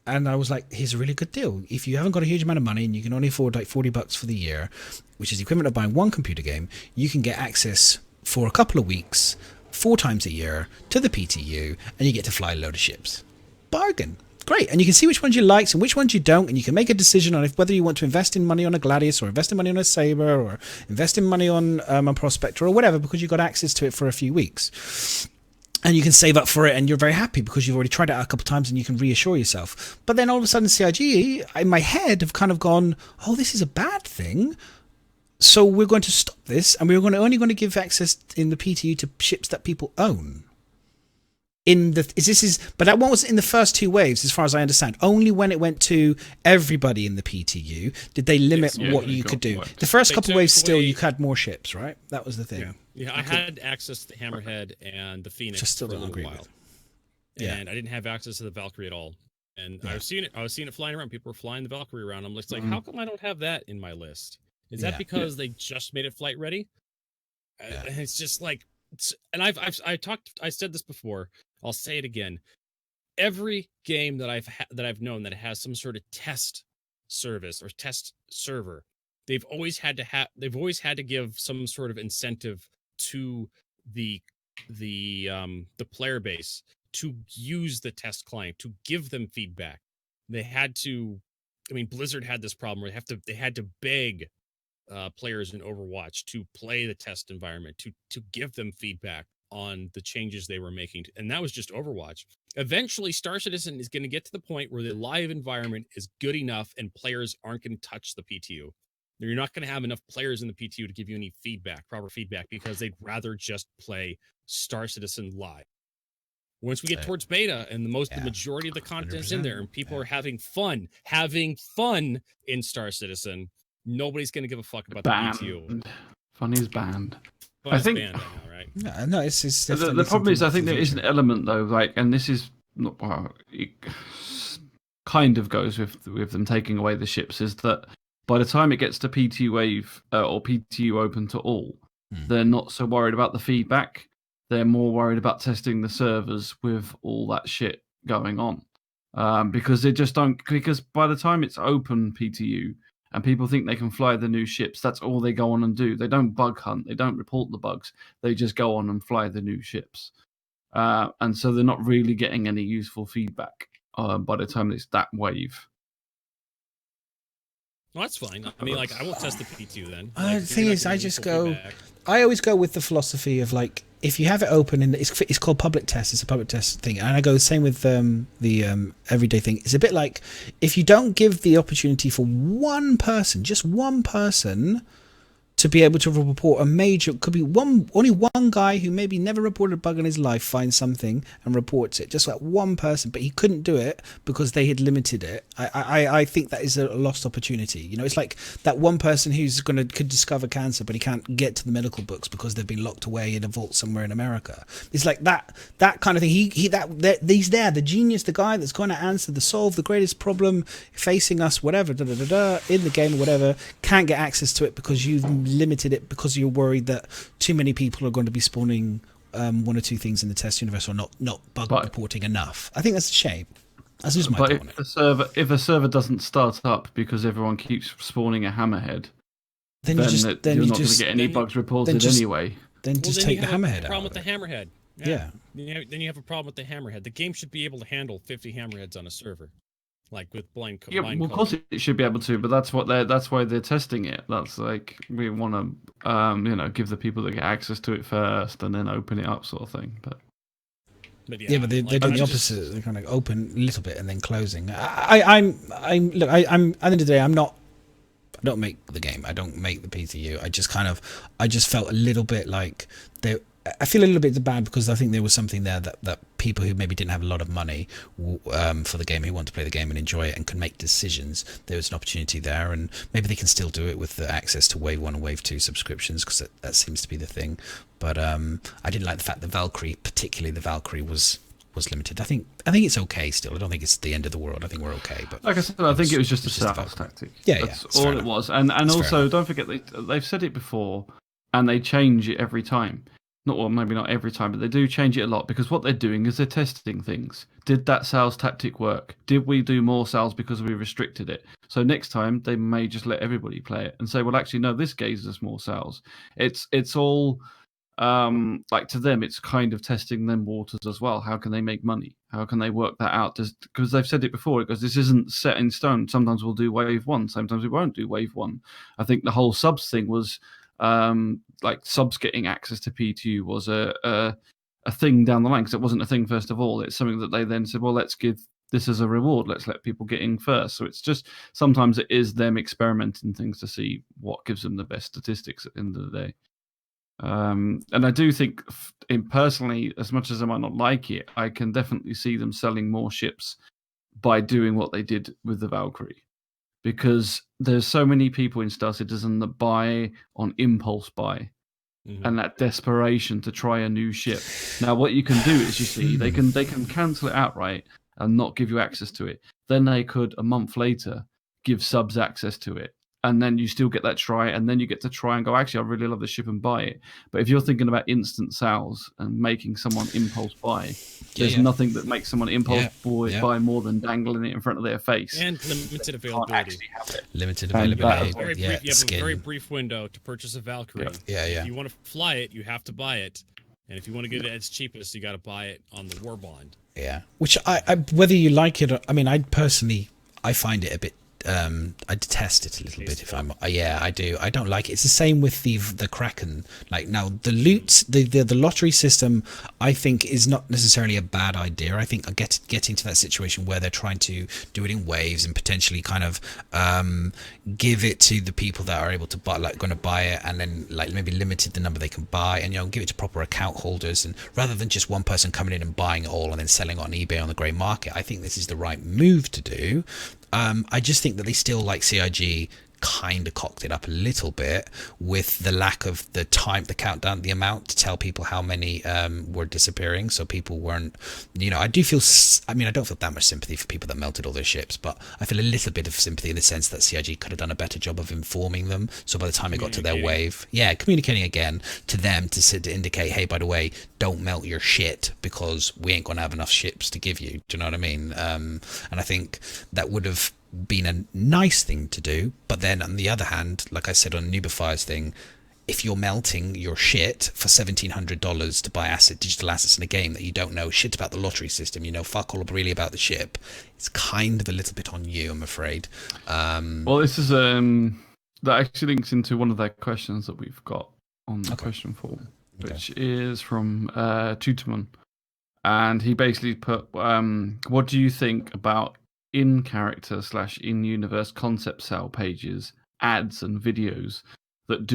And I was like, here's a really good deal. If you haven't got a huge amount of money and you can only afford like $40 for the year, which is the equivalent of buying one computer game, you can get access for a couple of weeks 4 times a year to the PTU, and you get to fly a load of ships. Bargain. Great. And you can see which ones you like and which ones you don't, and you can make a decision on whether you want to invest in money on a Gladius or invest in money on a Saber or invest in money on a Prospector or whatever, because you've got access to it for a few weeks. And you can save up for it, and you're very happy because you've already tried it out a couple of times, and you can reassure yourself. But then all of a sudden, CIG, in my head, have kind of gone, oh, this is a bad thing. So we're going to stop this, and we're only going to give access in the PTU to ships that people own. But that one was in the first 2 waves, as far as I understand. Only when it went to everybody in the PTU did they limit what you could do. The first couple of waves, still, you had more ships, right? That was the thing. Yeah, I had access to the Hammerhead and the Phoenix Just still for a don't little agree while, with. Yeah. and I didn't have access to the Valkyrie at all. And I was seeing it flying around. People were flying the Valkyrie around. I'm like, how come I don't have that in my list? Is that because they just made it flight ready? It's just like, and I said this before. I'll say it again. Every game that I've known that has some sort of test service or test server, they've always had to give some sort of incentive to the player base to use the test client, to give them feedback. They had to. I mean, Blizzard had this problem where they had to beg players in Overwatch to play the test environment, to give them feedback on the changes they were making. And that was just Overwatch. Eventually, Star Citizen is going to get to the point where the live environment is good enough and players aren't going to touch the PTU. You're not going to have enough players in the PTU to give you any proper feedback, because they'd rather just play Star Citizen live. Once we get towards beta and the majority of the content's in there and people are having fun in Star Citizen, nobody's going to give a fuck about the PTU. Fun is banned. I think banned, I know, right? No, it's the problem is, I think there is an element though, like, and this is not it kind of goes with them taking away the ships, is that by the time it gets to PTU wave or PTU open to all, they're not so worried about the feedback. They're more worried about testing the servers with all that shit going on, because they just don't. Because by the time it's open PTU and people think they can fly the new ships, that's all they go on and do. They don't bug hunt. They don't report the bugs. They just go on and fly the new ships, and so they're not really getting any useful feedback by the time it's that wave. Well, that's fine. I mean, like, I won't test the PTU then. The thing is, I always go with the philosophy of, like, if you have it open and it's called public test, it's a public test thing, and I go the same with the everyday thing. It's a bit like, if you don't give the opportunity for just one person to be able to report a major, could be only one guy who maybe never reported a bug in his life finds something and reports it, just like one person, but he couldn't do it because they had limited it. I think that is a lost opportunity. You know, it's like that one person who's could discover cancer, but he can't get to the medical books because they've been locked away in a vault somewhere in America. It's like that kind of thing. He's there, the genius, the guy that's going to solve the greatest problem facing us, whatever, in the game or whatever, can't get access to it because you've limited it because you're worried that too many people are going to be spawning one or two things in the test universe, or not bug reporting enough. I think that's a shame. That's just my point on it. If a server doesn't start up because everyone keeps spawning a hammerhead, then you're not going to get any bugs reported anyway. Then just take the hammerhead out. Problem with the hammerhead. Yeah. Then you have a problem with the hammerhead. The game should be able to handle 50 hammerheads on a server. Like with blind code. Yeah, well, of course it should be able to, but that's why they're testing it. That's like, we want to, give the people that get access to it first and then open it up, sort of thing. But they're doing the opposite. They're kind of open a little bit and then closing. I'm at the end of the day, I don't make the game. I don't make the PTU. I just felt a little bit like I feel a little bit bad because I think there was something there that people who maybe didn't have a lot of money for the game, who want to play the game and enjoy it and can make decisions, there was an opportunity there, and maybe they can still do it with the access to Wave 1 and Wave 2 subscriptions, because that seems to be the thing. But I didn't like the fact that particularly the Valkyrie was limited. I think it's okay still. I don't think it's the end of the world. I think we're okay. But like I said, I think it was just a sales tactic. That's all it was. And also, don't forget, they've said it before, and they change it every time. Maybe not every time, but they do change it a lot, because what they're doing is they're testing things. Did that sales tactic work? Did we do more sales because we restricted it? So next time they may just let everybody play it and say, well, actually, no, this gives us more sales. It's all like to them, it's kind of testing them waters as well. How can they make money? How can they work that out? Because they've said it before, because this isn't set in stone. Sometimes we'll do wave 1, sometimes we won't do wave 1. I think the whole subs thing was like subs getting access to P2 was a thing down the line, because it wasn't a thing first of all. It's something that they then said, well, let's give this as a reward. Let's let people get in first. So it's just sometimes it is them experimenting things to see what gives them the best statistics at the end of the day. And I do think, personally, as much as I might not like it, I can definitely see them selling more ships by doing what they did with the Valkyrie, because there's so many people in Star Citizen that buy on impulse buy, and that desperation to try a new ship. Now, what you can do is, you see, they can cancel it outright and not give you access to it. Then they could, a month later, give subs access to it. And then you still get that try, and then you get to try and go, actually, I really love this ship, and buy it. But if you're thinking about instant sales and making someone impulse buy, there's nothing that makes someone impulse buy more than dangling it in front of their face. And limited availability. Limited availability. You have a very brief window to purchase a Valkyrie. Yeah. If you want to fly it, you have to buy it. And if you want to get it at its cheapest, you got to buy it on the war bond. Yeah. Which I whether you like it, I mean, I personally, I find it a bit, I detest it a little bit. If I'm, I do. I don't like it. It's the same with the Kraken. Like, now the loot, the lottery system, I think is not necessarily a bad idea. I think getting to that situation where they're trying to do it in waves and potentially kind of give it to the people that are able to buy, like going to buy it, and then like maybe limited the number they can buy, and give it to proper account holders, and rather than just one person coming in and buying it all and then selling it on eBay on the grey market. I think this is the right move to do. I just think that they still, like CIG, kind of cocked it up a little bit with the lack of the time, the countdown, the amount to tell people how many were disappearing, so people weren't, I do feel, I mean, I don't feel that much sympathy for people that melted all their ships, but I feel a little bit of sympathy in the sense that CIG could have done a better job of informing them, so by the time it got to their wave, communicating again to them to indicate, hey, by the way, don't melt your shit, because we ain't gonna have enough ships to give you. Do you know what I mean? And I think that would have been a nice thing to do. But then on the other hand, like I said on Nubifier's thing, if you're melting your shit for $1,700 to buy digital assets in a game that you don't know shit about the lottery system, fuck all really about the ship, it's kind of a little bit on you, I'm afraid. Well, this is that actually links into one of their questions that we've got on the question form, which is from Tutorman, and he basically put, what do you think about in-character / in-universe concept sale pages, ads and videos that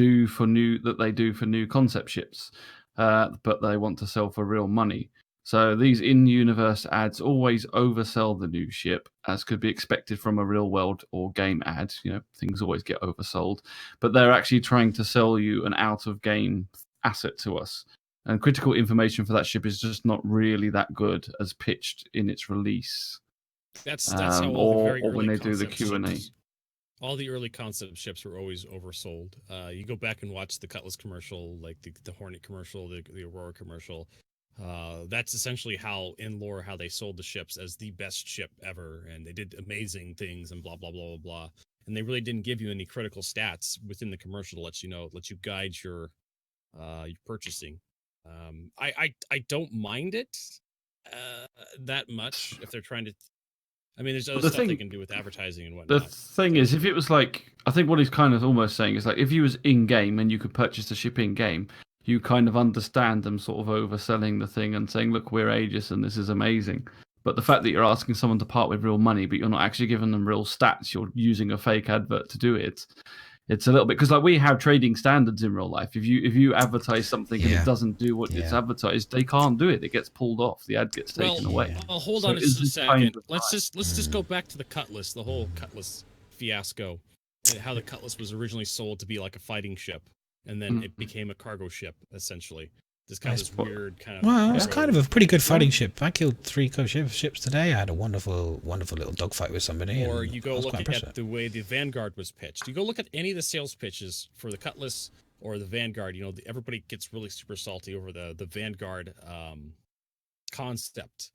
they do for new concept ships, but they want to sell for real money? So these in-universe ads always oversell the new ship, as could be expected from a real-world or game ad. Things always get oversold, but they're actually trying to sell you an out-of-game asset to us. And critical information for that ship is just not really that good as pitched in its release. That's how all the very early when they do the Q&A. All the early concept ships were always oversold. You go back and watch the Cutlass commercial, like the Hornet commercial, the Aurora commercial. That's essentially how they sold the ships as the best ship ever, and they did amazing things and blah blah blah blah blah. And they really didn't give you any critical stats within the commercial to let you guide your purchasing. I don't mind it that much if they're trying to. I mean, there's other stuff they can do with advertising and whatnot. The thing is, if it was like, I think what he's kind of almost saying is, like, if you was in-game and you could purchase the ship in-game, you kind of understand them sort of overselling the thing and saying, look, we're Aegis and this is amazing. But the fact that you're asking someone to part with real money, but you're not actually giving them real stats, you're using a fake advert to do it. It's a little bit, because like we have trading standards in real life. If you advertise something and it doesn't do what it's advertised, they can't do it. It gets pulled off. The ad gets taken away. Well, hold on just a second. Let's just go back to the Cutlass, the whole Cutlass fiasco, and how the Cutlass was originally sold to be like a fighting ship, and then it became a cargo ship essentially. This kind of weird kind of. Well, it's kind of a pretty good fighting ship. I killed 3 ships today. I had a wonderful little dogfight with somebody. Or you go look at the way the Vanguard was pitched. You go look at any of the sales pitches for the Cutlass or the Vanguard. Everybody gets really super salty over the Vanguard concept.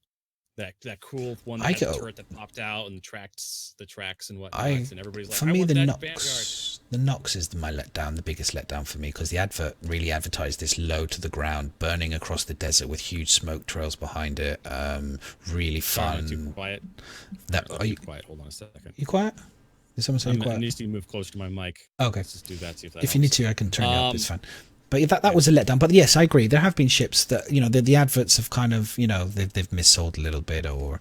That cool one that had the turret that popped out and tracked the tracks and whatnot. And everybody's like, for me, the Nox is my letdown, the biggest letdown for me, because the advert really advertised this low to the ground, burning across the desert with huge smoke trails behind it. Really fun. Too quiet. Are you quiet? Hold on a second. You quiet? Did someone say you quiet? I need to move closer to my mic. Okay. Let's just do that. See if that if helps. you need to, I can turn it up. It's fine. But that was a letdown. But yes, I agree. There have been ships that the adverts have kind of they've missold a little bit, or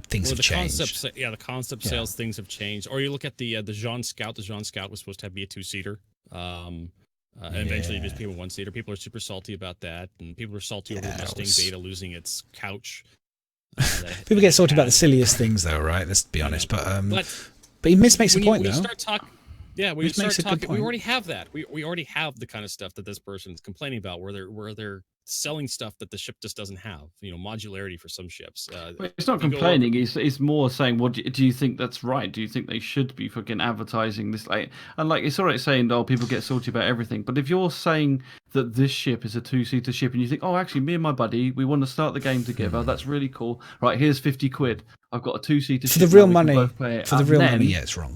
things have changed. The concept sales things have changed. Or you look at the Jean Scout. The Jean Scout was supposed to be a 2-seater. And eventually it just became a 1-seater. People are super salty about that, and people are salty over Mustang Beta losing its couch. People get salty about the silliest things, though, right? Let's be honest. But he makes a point, though. When you start talking, we already have that. We already have the kind of stuff that this person is complaining about, where they're selling stuff that the ship just doesn't have. Modularity for some ships. It's not complaining. It's more saying, what do you think that's right? Do you think they should be fucking advertising this? And it's all right saying, oh, people get salty about everything. But if you're saying that this ship is a 2-seater ship, and you think, oh, actually, me and my buddy, we want to start the game together. That's really cool. Right, here's 50 quid. I've got a 2-seater ship. For the real money. Yeah, it's wrong.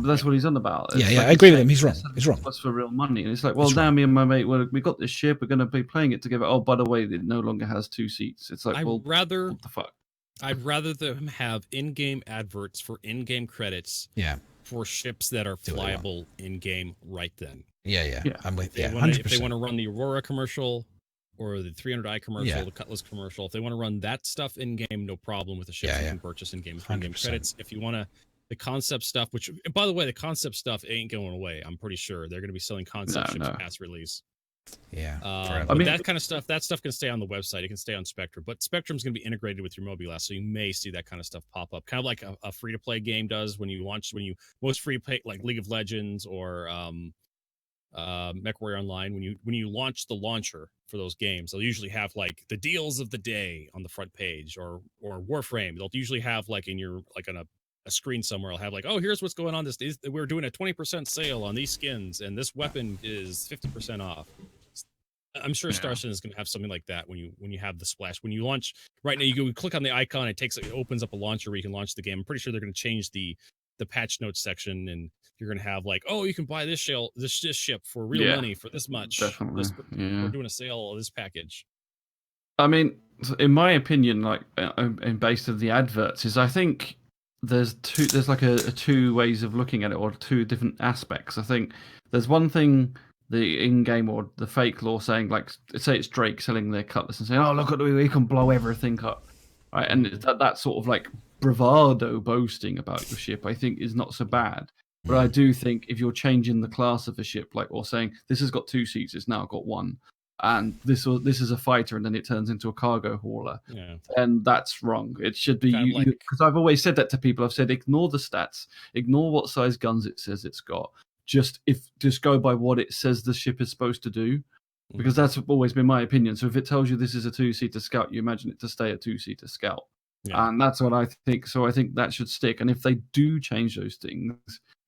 That's what he's on about. Yeah, I agree with him. He's wrong. He's wrong. That's for real money. And it's like, well, now me and my mate, we got this ship. We're going to be playing it together. Oh, by the way, it no longer has 2 seats. It's like, what the fuck? I'd rather them have in-game adverts for in-game credits. Yeah. For ships that are flyable in-game right then. Yeah. I'm with you. If they want to run the Aurora commercial or the 300i commercial, the Cutlass commercial, if they want to run that stuff in-game, no problem with the ships you can purchase in-game credits. If you want to. The concept stuff, which, by the way, the concept stuff ain't going away. I'm pretty sure they're going to be selling concept ships past release. Yeah. That kind of stuff, that stuff can stay on the website. It can stay on Spectrum, but Spectrum's going to be integrated with your MobileS, so you may see that kind of stuff pop up, kind of like a free-to-play game does when you most free-to-play, like League of Legends or MechWarrior Online. When you launch the launcher for those games, they'll usually have like the deals of the day on the front page, or Warframe. They'll usually have like on a screen somewhere. I'll have like, oh, here's what's going on. We're doing a 20% sale on these skins, and this weapon is 50% off. I'm sure Star Citizen is going to have something like that when you have the splash. When you launch, right now, you click on the icon, it opens up a launcher where you can launch the game. I'm pretty sure they're going to change the patch notes section, and you're going to have like, oh, you can buy this ship for real money for this much. Definitely. We're doing a sale of this package. I mean, in my opinion, like, and based on the adverts, is I think there's like a two ways of looking at it, or 2 different aspects. I think there's one thing, the in-game or the fake lore saying, like, say it's Drake selling their Cutlass and saying, oh, look at the way we can blow everything up, right? And that sort of like bravado boasting about your ship, I think, is not so bad. But I do think if you're changing the class of a ship, like, or saying this has got 2 seats, it's now got 1, and this is a fighter, and then it turns into a cargo hauler, and that's wrong. It should be, because I've always said that to people. I've said, ignore the stats, ignore what size guns it says it's got. Just go by what it says the ship is supposed to do, because that's always been my opinion. So if it tells you this is a 2-seater Scout, you imagine it to stay a 2-seater Scout, and that's what I think. So I think that should stick. And if they do change those things,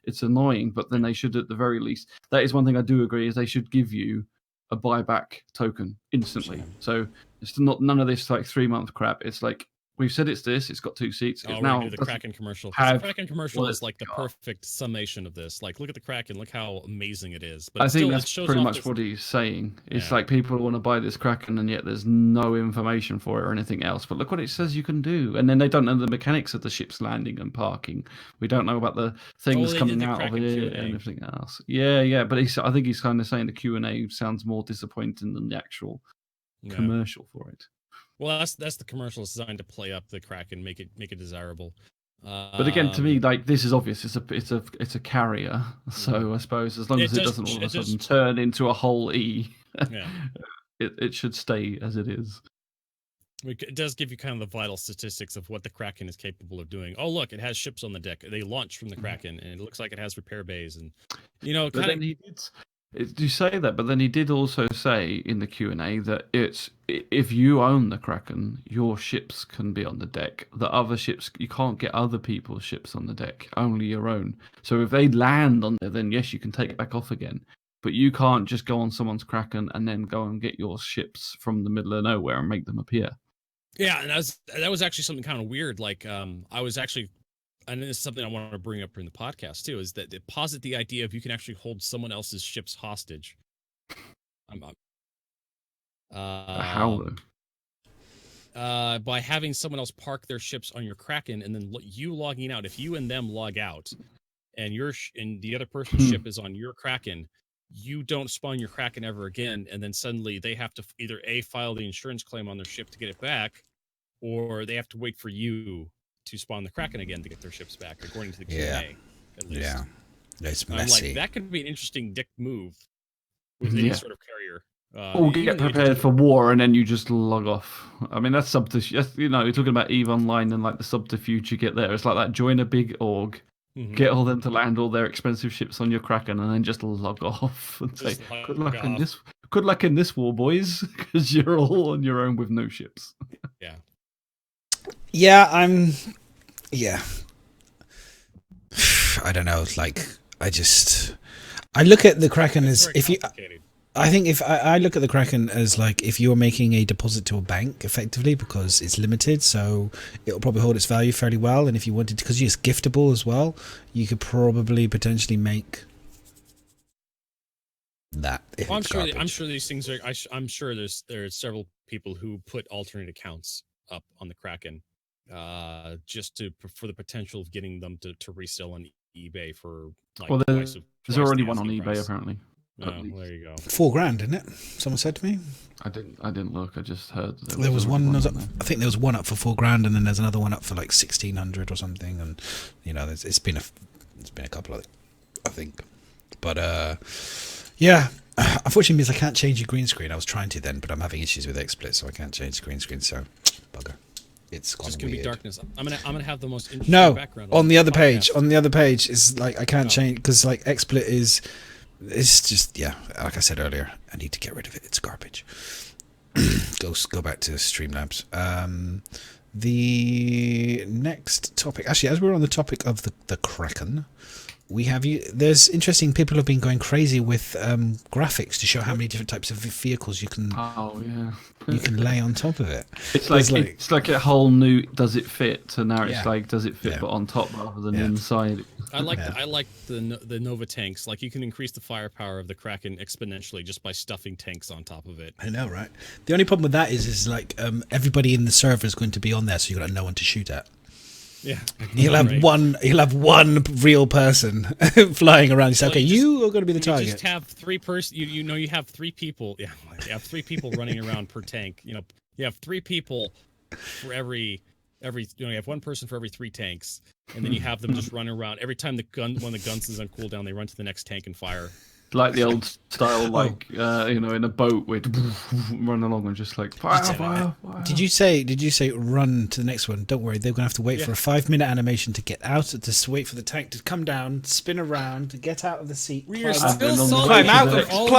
it's annoying, but then they should, at the very least, that is one thing I do agree, is they should give you a buyback token instantly. So it's none of this like 3-month crap. It's like, we've said it's this. It's got 2 seats. It's now the Kraken commercial. The Kraken commercial is like the perfect summation of this. Like, look at the Kraken. Look how amazing it is. But I think that's pretty much what he's saying. It's like, people want to buy this Kraken, and yet there's no information for it or anything else. But look what it says you can do. And then they don't know the mechanics of the ship's landing and parking. We don't know about the things coming out of it and everything else. Yeah. But I think he's kind of saying the Q&A sounds more disappointing than the actual commercial for it. Well, that's the commercial. It's designed to play up the Kraken, make it desirable. But again, to me, like, this is obvious. It's a carrier. So I suppose as long as it doesn't all of a sudden turn into a whole E, it should stay as it is. It does give you kind of the vital statistics of what the Kraken is capable of doing. Oh, look, it has ships on the deck. They launch from the Kraken, and it looks like it has repair bays, and you say that, but then he did also say in the Q&A that if you own the Kraken, your ships can be on the deck. The other ships, you can't get other people's ships on the deck, only your own. So if they land on there, then yes, you can take it back off again. But you can't just go on someone's Kraken and then go and get your ships from the middle of nowhere and make them appear. Yeah, and that was actually something kind of weird. Like, I was actually, and this is something I want to bring up in the podcast too, is that they posit the idea of you can actually hold someone else's ships hostage. How though? By having someone else park their ships on your Kraken, and then you logging out. If you and them log out, and and the other person's ship is on your Kraken, you don't spawn your Kraken ever again, and then suddenly they have to either file the insurance claim on their ship to get it back, or they have to wait for you to spawn the Kraken again to get their ships back, according to the Q&A, at least. Yeah, it's messy. I'm like, that could be an interesting dick move with any sort of carrier. Or get prepared for war and then you just log off. I mean, that's subterfuge. You know, you're talking about EVE Online and like the subterfuge you get there. It's like that: join a big org, get all them to land all their expensive ships on your Kraken, and then just log off and say, "Good luck in this. Good luck in this war, boys, because you're all on your own with no ships." Yeah. Yeah, I don't know. Like, I look at the Kraken as I think if I look at the Kraken as like if you're making a deposit to a bank effectively, because it's limited, so it'll probably hold its value fairly well. And if you wanted to, because it's giftable as well, you could probably potentially make that. Well, I'm sure these things are. I'm sure there are several people who put alternate accounts up on the Kraken, just for the potential of getting them to resell on eBay for like. Well, there's already one on eBay apparently. Oh, there you go. $4,000, isn't it? Someone said to me. I didn't look. I just heard there was one. I think there was one up for $4,000, and then there's another one up for like 1,600 or something. And you know, it's been a couple of it, I think. But yeah. Unfortunately, because I can't change your green screen. I was trying to then, but I'm having issues with XSplit, so I can't change the green screen. So bugger. It's just gonna be darkness. I'm gonna have the most interesting background. On the other page. On the other page is like I can't change because like XSplit is. It's just, yeah, like I said earlier, I need to get rid of it. It's garbage. Go back to Streamlabs. The next topic, actually, as we're on the topic of the Kraken, we have there's interesting people have been going crazy with graphics to show how many different types of vehicles you can you can lay on top of it. It's like a whole new does it fit, so now it's like does it fit but on top rather than inside. I like the Nova tanks. Like you can increase the firepower of the Kraken exponentially just by stuffing tanks on top of it. I know, right? The only problem with that is like everybody in the server is going to be on there, so you've got no one to shoot at. Yeah, he'll have one real person flying around. You say, okay, you are going to be the target. You just have three you have three people. Yeah, you have three people running around per tank. You know, you have three people for every. You have one person for every 3 tanks, and then you have them just running around. Every time one of the guns is on cooldown, they run to the next tank and fire. Like the old style, like in a boat, we'd run along and just like fire. Did you say run to the next one? Don't worry, they're gonna have to wait for a 5-minute animation to get out, to wait for the tank to come down, spin around, to get out of the seat. We are still salty after all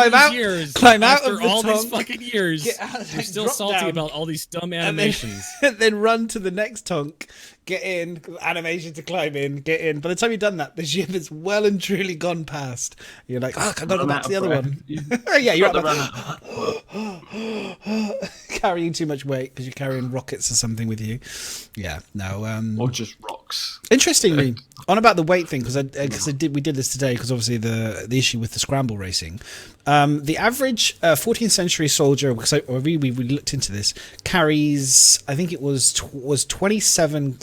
these fucking years. We're still salty about all these dumb animations. And then run to the next tank. Get in, animation to climb in, get in. By the time you've done that, the ship is well and truly gone past. You're like, I gotta go back to the other one. Yeah, you're carrying too much weight because you're carrying rockets or something with you. Yeah, no. Or just rocks. Interestingly, on about the weight thing, because we did this today, because obviously the issue with the scramble racing. The average 14th century soldier, because we looked into this, carries, I think it was 27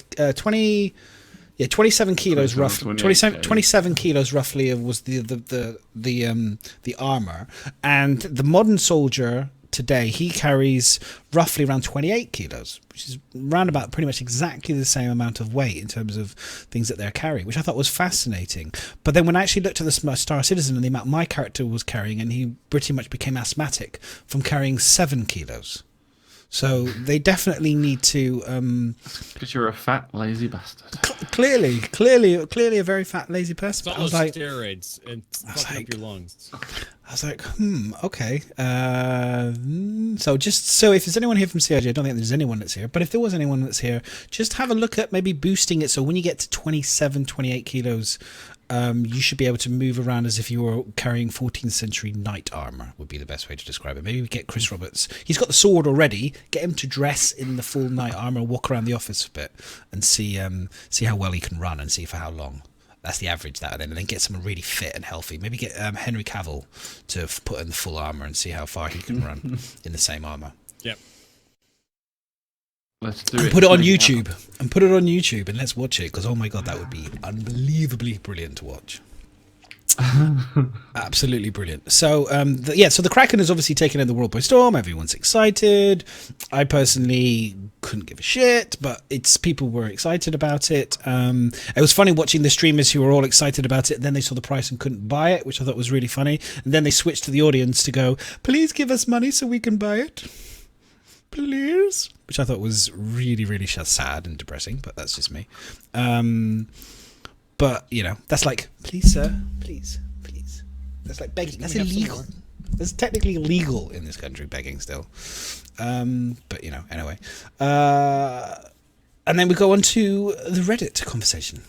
kilos roughly. 27 kilos roughly was the armor, and the modern soldier today, he carries roughly around 28 kilos, which is round about pretty much exactly the same amount of weight in terms of things that they're carrying, which I thought was fascinating. But then when I actually looked at the Star Citizen and the amount my character was carrying, and he pretty much became asthmatic from carrying 7 kilos. So they definitely need to. Because you're a fat, lazy bastard. Clearly a very fat, lazy person. It's all those steroids and fucking up your lungs. I was like, okay. So if there's anyone here from CIG, I don't think there's anyone that's here, but if there was anyone that's here, just have a look at maybe boosting it so when you get to 27, 28 kilos, you should be able to move around as if you were carrying 14th century knight armor, would be the best way to describe it. Maybe we get Chris Roberts. He's got the sword already. Get him to dress in the full knight armor, walk around the office a bit, and see how well he can run and see for how long. That's the average that, and then get someone really fit and healthy. Maybe get Henry Cavill to put in the full armor and see how far he can run in the same armor. Yep. Let's do it. Put it on YouTube. And put it on YouTube and let's watch it, because oh my god, that would be unbelievably brilliant to watch. Absolutely brilliant. So so the Kraken has obviously taken in the world by storm. Everyone's excited. I personally couldn't give a shit, but people were excited about it. It was funny watching the streamers who were all excited about it, and then they saw the price and couldn't buy it, which I thought was really funny. And then they switched to the audience to go, please give us money so we can buy it, please, which I thought was really, really sad and depressing, but that's just me. But, that's like, please, sir, please. That's like begging. That's illegal. That's technically illegal in this country, begging still. But, anyway. And then we go on to the Reddit conversation.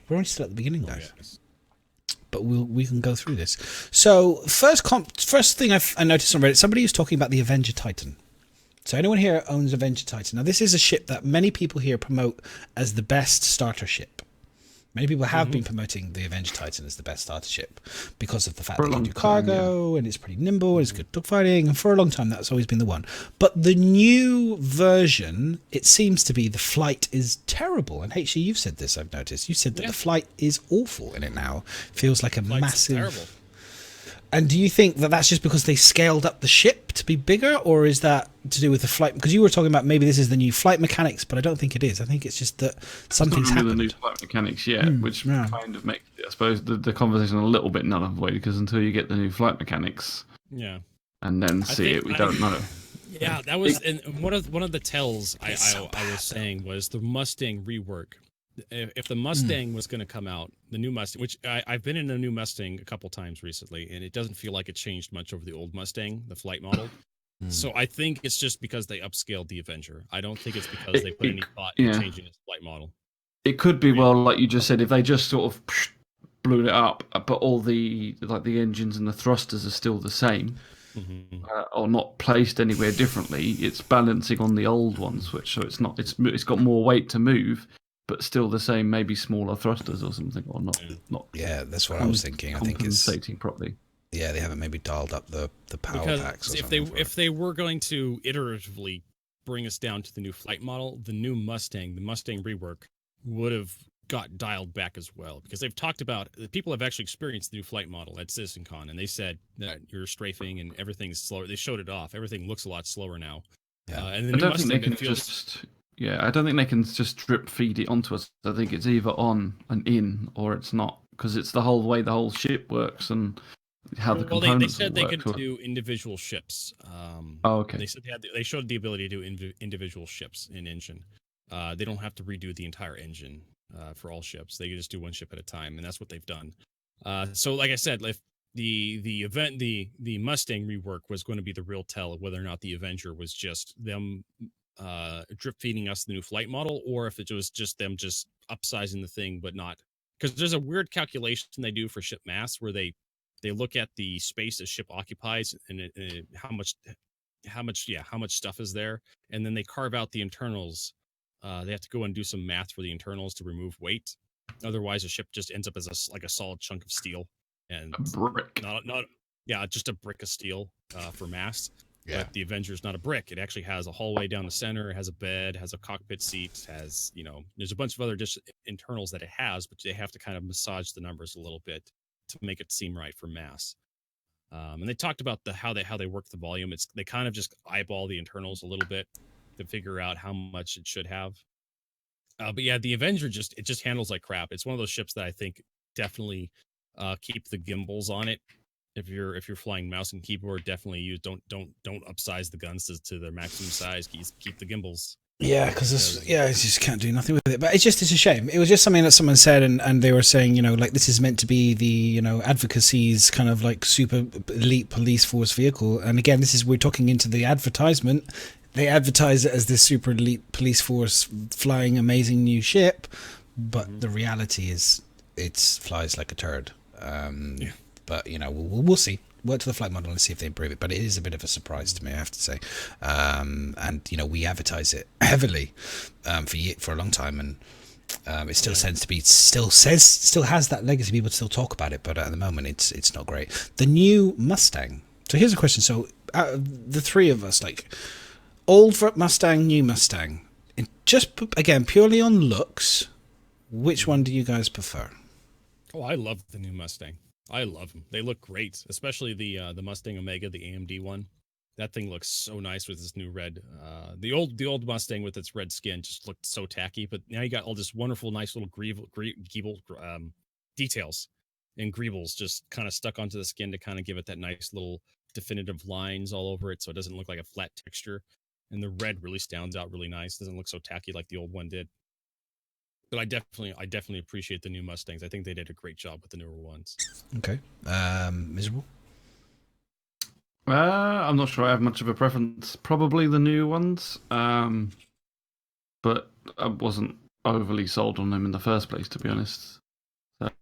We're only still at the beginning, guys. Yes. But we can go through this. So, first thing I noticed on Reddit, somebody was talking about the Avenger Titan. So anyone here owns Avenger Titan. Now, this is a ship that many people here promote as the best starter ship. Many people have been promoting the Avenger Titan as the best starter ship because of the fact that it can do cargo and it's pretty nimble and it's good dogfighting, and for a long time that's always been the one. But the new version, it seems to be the flight is terrible. And HC, you've said this, I've noticed. You said that the flight is awful in it now. Feels like a massive... terrible. And do you think that that's just because they scaled up the ship to be bigger, or is that to do with the flight? Because you were talking about maybe this is the new flight mechanics, but I don't think it is. I think it's just that something's happened. The new flight mechanics yet, which kind of makes, I suppose, the conversation a little bit null and void, because until you get the new flight mechanics, and then we don't know. Yeah, that was one of the tells I was saying was the Mustang rework. If the Mustang was going to come out, the new Mustang, which I've been in a new Mustang a couple times recently, and it doesn't feel like it changed much over the old Mustang, the flight model. So I think it's just because they upscaled the Avenger. I don't think it's because they put any thought in changing its flight model. It could be, well, like you just said, if they just sort of blew it up, but all the engines and the thrusters are still the same, or not placed anywhere differently, it's balancing on the old ones, so it's got more weight to move, but still the same, maybe smaller thrusters or something, or not. Yeah, that's what I was thinking. I think it's compensating properly. Yeah, they haven't maybe dialed up the power packs. Or if they were going to iteratively bring us down to the new flight model, the new Mustang, the Mustang rework, would have got dialed back as well, because they've talked about, people have actually experienced the new flight model at CitizenCon, and they said that you're strafing and everything's slower. They showed it off. Everything looks a lot slower now. Yeah. And the new Mustang feels... I don't think they can just drip feed it onto us. I think it's either on and in, or it's not, because it's the whole way the whole ship works and how the components they said they work. could do individual ships. Okay. They said they showed the ability to do individual ships in engine. They don't have to redo the entire engine for all ships. They can just do one ship at a time, and that's what they've done. So, like I said, if the Mustang rework was going to be the real tell of whether or not the Avenger was just them drip feeding us the new flight model, or if it was just them just upsizing the thing, but not, because there's a weird calculation they do for ship mass where they look at the space a ship occupies and how much stuff is there, and then they carve out the internals. They have to go and do some math for the internals to remove weight. Otherwise, a ship just ends up as a solid chunk of steel, and a brick. Just a brick of steel for mass. Yeah. But the Avenger's not a brick. It actually has a hallway down the center. It has a bed, has a cockpit seat, has, there's a bunch of other internals that it has, but they have to kind of massage the numbers a little bit to make it seem right for mass. And they talked about how they work the volume. They kind of just eyeball the internals a little bit to figure out how much it should have. But yeah, the Avenger just handles like crap. It's one of those ships that I think definitely keep the gimbals on it. If you're flying mouse and keyboard, definitely don't upsize the guns to their maximum size. Keep the gimbals. Yeah, because you just can't do nothing with it. But it's a shame. It was just something that someone said, and they were saying, like, this is meant to be the advocacy's kind of like super elite police force vehicle. And again, we're talking into the advertisement. They advertise it as this super elite police force flying amazing new ship, but the reality is it flies like a turd. But we'll see. Work to the flight model and see if they improve it. But it is a bit of a surprise to me, I have to say. And we advertise it heavily for a long time, and it still still has that legacy. People still talk about it, but at the moment, it's not great. The new Mustang. So here's a question. So out of the three of us, like old Mustang, new Mustang, and just again purely on looks, which one do you guys prefer? Oh, I love the new Mustang. I love them. They look great, especially the Mustang Omega, the AMD one. That thing looks so nice with this new red. The old Mustang with its red skin just looked so tacky, but now you got all this wonderful, nice little details and greebles just kind of stuck onto the skin to kind of give it that nice little definitive lines all over it, so it doesn't look like a flat texture. And the red really stands out really nice. Doesn't look so tacky like the old one did. But I definitely appreciate the new Mustangs. I think they did a great job with the newer ones. Okay. Miserable? I'm not sure I have much of a preference. Probably the new ones. But I wasn't overly sold on them in the first place, to be honest.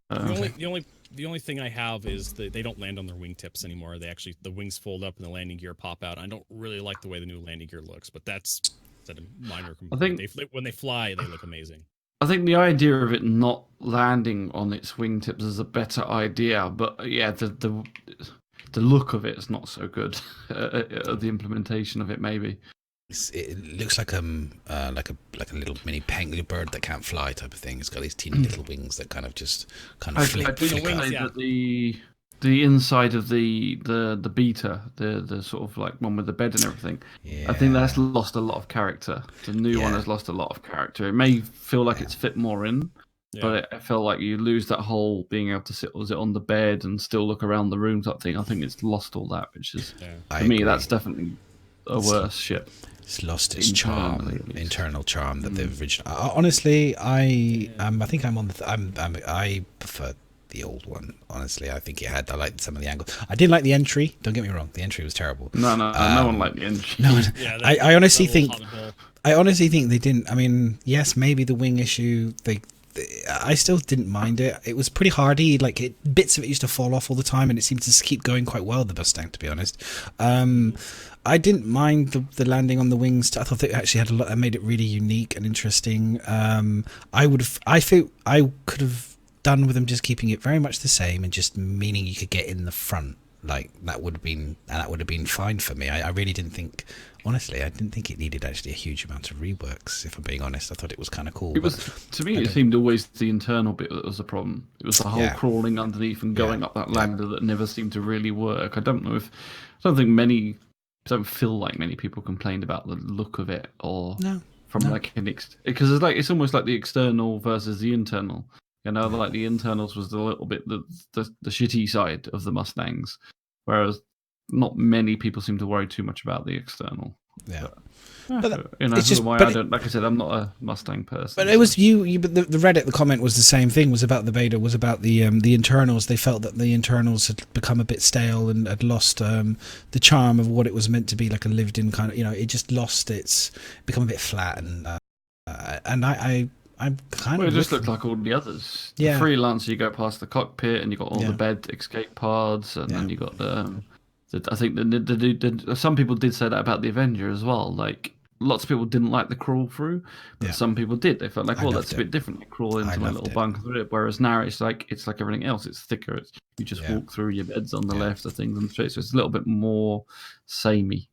The only thing I have is that they don't land on their wingtips anymore. The wings fold up and the landing gear pop out. I don't really like the way the new landing gear looks, but that's a minor complaint. When they fly, they look amazing. I think the idea of it not landing on its wingtips is a better idea, but yeah, the look of it is not so good. The implementation of it, maybe. It looks like a little mini penguin bird that can't fly type of thing. It's got these teeny little wings that kind of flick. I do say that the inside of the beta, the sort of like one with the bed and everything, I think that's lost a lot of character. The new one has lost a lot of character. It may feel like it's fit more in, but I feel like you lose that whole being able to sit on the bed and still look around the room type thing. I think it's lost all that, which is for me that's definitely a worse shit. It's lost its internal charm that they've originally. Honestly, I think I'm on the. I prefer the old one. Honestly, I think I liked some of the angles. I did like the entry. Don't get me wrong, the entry was terrible. No one liked the entry. No, I honestly think they didn't. I mean, yes, maybe the wing issue. I still didn't mind it. It was pretty hardy. Like bits of it used to fall off all the time, and it seemed to keep going quite well. The Mustang, to be honest. I didn't mind the landing on the wings. I thought it actually had a lot that made it really unique and interesting. I feel I could have done with them just keeping it very much the same and just meaning you could get in the front. Like that would have been fine for me. I really didn't think. Honestly, I didn't think it needed actually a huge amount of reworks. If I'm being honest, I thought it was kind of cool. It seemed always the internal bit that was a problem. It was the whole crawling underneath and going up that ladder that never seemed to really work. I don't feel like many people complained about the look of it because it's almost like the external versus the internal. Like the internals was a little bit the shitty side of the Mustangs, whereas not many people seem to worry too much about the external. Yeah. It's just why I don't. Like I said, I'm not a Mustang person. But it was But the Reddit, the comment was the same thing. Was about the beta. Was about the internals. They felt that the internals had become a bit stale and had lost the charm of what it was meant to be, like a lived-in kind of. It just lost become a bit flat and I'm kind of. It just looked like all the others. Yeah. The Freelancer, you go past the cockpit and you got all the bed escape pods, and then you got I think some people did say that about the Avenger as well. Like lots of people didn't like the crawl through, but some people did. They felt like, that's a bit different. You crawl into my little bunker through it. Whereas now it's like everything else. It's thicker. You just walk through. Your bed's on the left, the things on the straight. So it's a little bit more samey.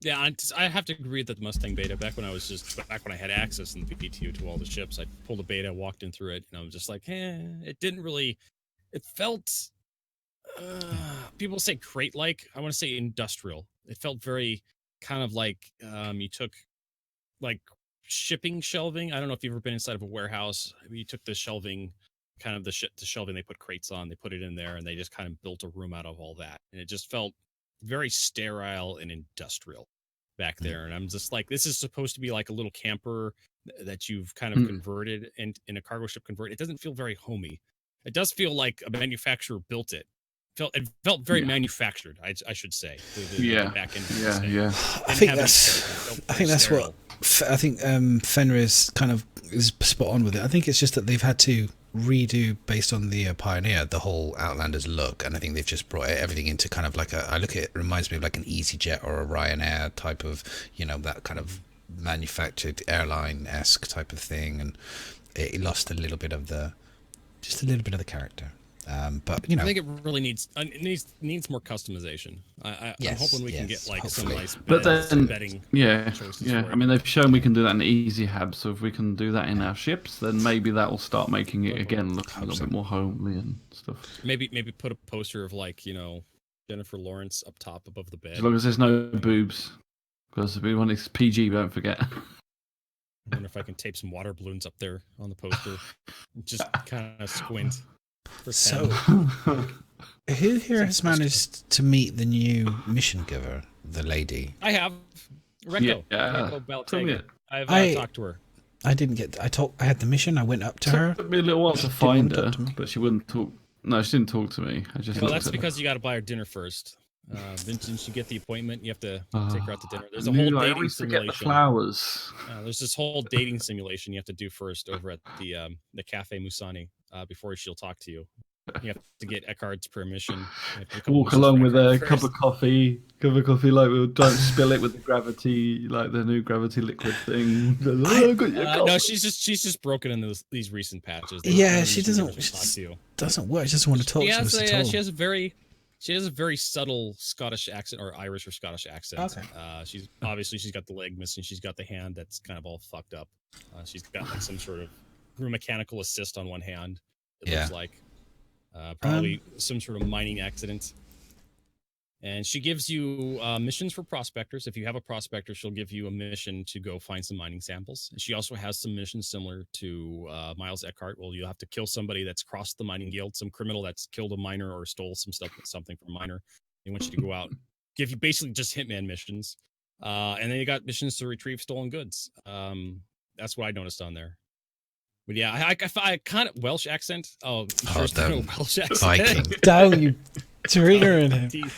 Yeah, I have to agree that the Mustang beta, back when I had access in the VPTU to all the ships, I pulled a beta, walked in through it, and I was just like, it didn't really. It felt. People say crate-like. I want to say industrial. It felt very kind of like you took like shipping shelving. I don't know if you've ever been inside of a warehouse. You took the shelving, kind of the shelving they put crates on. They put it in there, and they just kind of built a room out of all that. And it just felt very sterile and industrial back there. And I'm just like, this is supposed to be like a little camper that you've kind of converted in a cargo ship convert. It doesn't feel very homey. It does feel like a manufacturer built it. It felt very manufactured, I should say. The back end of yeah. I think Fenris kind of is spot on with it. I think it's just that they've had to redo based on the Pioneer, the whole Outlanders look, and I think they've just brought everything into kind of like I look at it reminds me of like an EasyJet or a Ryanair type of, that kind of manufactured airline-esque type of thing, and it lost a little bit of the character. But I think it really needs more customization. I'm hoping we can get like hopefully. some nice But then, betting choices for it. I mean, they've shown we can do that in Easy Hab, so if we can do that in our ships, then maybe that will start making it again look a little bit more homely and stuff. Maybe put a poster of like Jennifer Lawrence up top above the bed. As long as there's no boobs, because we want it's PG. Don't forget. I wonder if I can tape some water balloons up there on the poster. Just kind of squint. So, who here has managed to meet the new mission giver, the lady? I have. Reko. Yeah. Reko Baltega. I've talked to her. I didn't get. I had the mission. I went up to her. It took me a little while to find her, but she wouldn't talk. No, she didn't talk to me. I just. Well, that's because you got to buy her dinner first. Then since you get the appointment, you have to take her out to dinner. There's a whole dating simulation. The flowers. There's this whole dating simulation you have to do first over at the Cafe Musani before she'll talk to you. You have to get Eckhart's permission. Walk along with a cup of coffee, like we don't spill it with the gravity, like the new gravity liquid thing. No, she's just broken in these recent patches. She doesn't work. She doesn't want to talk to us at all. She has a very subtle Scottish accent, or Irish or Scottish accent. Okay. She's got the leg missing. She's got the hand that's kind of all fucked up. She's got like some sort of mechanical assist on one hand. It looks like probably some sort of mining accident. And she gives you missions for prospectors. If you have a prospector, she'll give you a mission to go find some mining samples. And she also has some missions similar to Miles Eckhart. Well, you'll have to kill somebody that's crossed the mining guild, some criminal that's killed a miner or stole something from a miner. They want you to go out, give you basically just hitman missions. And then you got missions to retrieve stolen goods. That's what I noticed on there. But yeah, I kind of Welsh accent. Oh, first no Welsh accent. Viking. Down, you triggering him.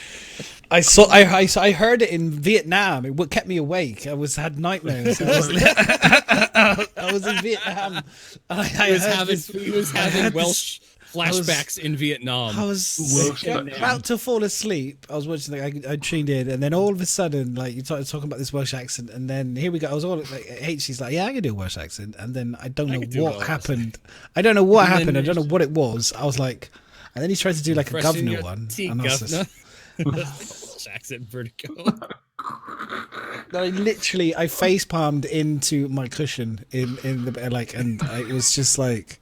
I heard it in Vietnam. It kept me awake. I had nightmares. I was in Vietnam. He was having Welsh flashbacks in Vietnam. I was about to fall asleep. I was watching. I tuned in, and then all of a sudden, like you started talking about this Welsh accent, and then here we go. I was all like, "She's like, yeah, I can do a Welsh accent," and then I don't know what happened. I don't know what happened. I don't know what it was. I was like, and then he tried to do like a governor one. And Welsh accent vertigo. I face palmed into my cushion in the bed, like, and it was just like.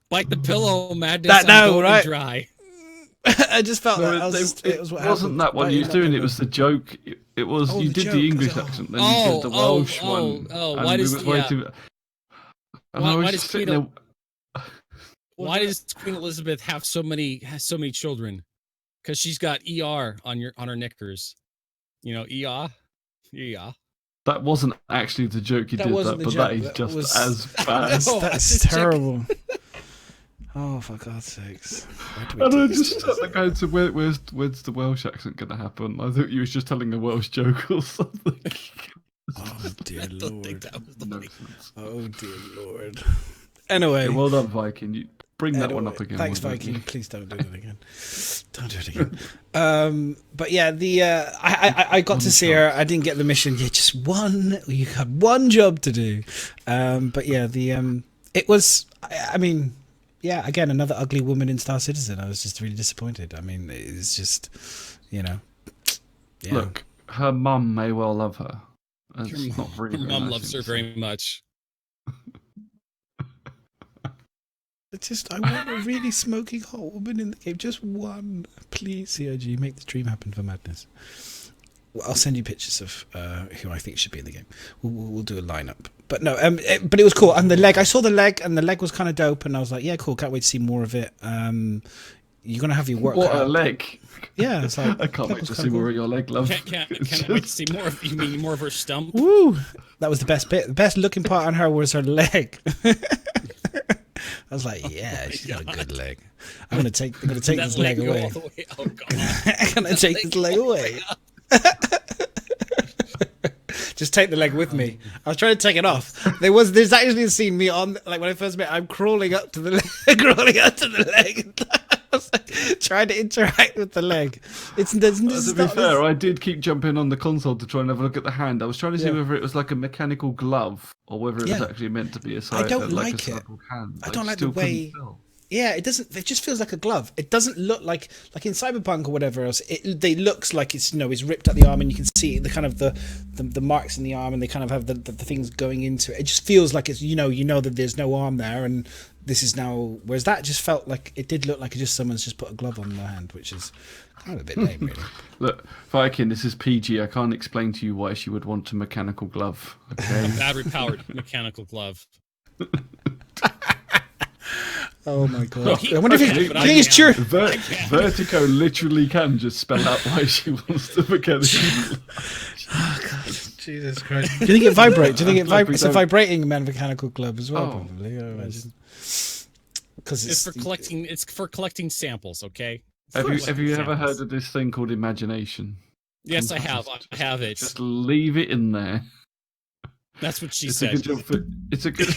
Bite the pillow, madness. Right? Dry. I just felt it wasn't that what you was doing. It was the joke. It was you did the English accent, then you did the Welsh one. Why does Queen Elizabeth have so many children? Because she's got ER on her knickers. ER. That wasn't actually the joke you did, that is just as bad. That's terrible. Oh, for God's sakes. I don't just start going to where's the Welsh accent going to happen? I thought you was just telling a Welsh joke or something. Oh, dear Lord. Oh, dear Lord. Anyway. Yeah, well done, Viking. You bring that one up again. Thanks, Viking. Please don't do it again. Don't do it again. But yeah, I got to see her. I didn't get the mission. Yeah, just one. You had one job to do. But yeah, it was, I mean... Yeah, again, another ugly woman in Star Citizen. I was just really disappointed. I mean, it's just, Yeah. Look, her mum may well love her. It's not really her mum loves her very much. I want a really smoking hot woman in the game. Just one. Please, CIG, make the dream happen for madness. I'll send you pictures of who I think should be in the game. We'll do a lineup. But no, but it was cool. And the leg, I saw the leg, and the leg was kind of dope. And I was like, yeah, cool. Can't wait to see more of it. You're gonna have your work. What a leg! Yeah, it's like, I can't wait to see more of your leg, love. Can't wait to see more of. You mean more of her stump? Woo! That was the best bit. The best looking part on her was her leg. I was like, yeah, she's got a good leg. I'm gonna take this leg away. I'm gonna take this leg away. just take the leg with me. I was trying to take it off. There's actually a scene me on, like when I first met, I'm crawling up to the leg, I was like, trying to interact with the leg. To be fair, I did keep jumping on the console to try and have a look at the hand. I was trying to see whether it was like a mechanical glove or whether it was actually meant to be a hand. I don't like the way. Yeah, it doesn't. It just feels like a glove. It doesn't look like in Cyberpunk or whatever else. It looks like it's it's ripped out the arm, and you can see the kind of the marks in the arm, and they kind of have the things going into it. It just feels like it's you know that there's no arm there, and this is now. Whereas that just felt like it did look like just someone's just put a glove on their hand, which is kind of a bit lame, really. Look, Viking, this is PG. I can't explain to you why she would want a mechanical glove. Okay, battery-powered mechanical glove. Oh my god! I wonder if it's true. Vertigo literally can just spell out why she wants the mechanical. Oh god, Jesus Christ! Do you think it vibrates? Do you think it vibrates? It's a vibrating mechanical glove as well, probably. Because it's for collecting. It's for collecting samples. Okay. Have you ever heard of this thing called imagination? Yes, I have. I have it. Just leave it in there. That's what she said. It's a good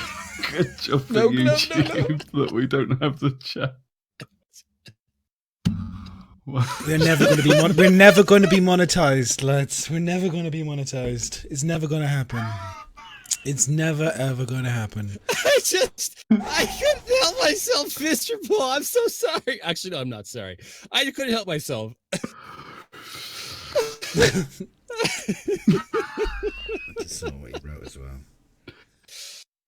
job for YouTube that we don't have the chat. We're never going to be monetized, lads. We're never going to be monetized. It's never going to happen. It's never ever going to happen. I couldn't help myself, Mr. Paul. I'm so sorry. Actually, no, I'm not sorry. I couldn't help myself. That's not what you wrote as well.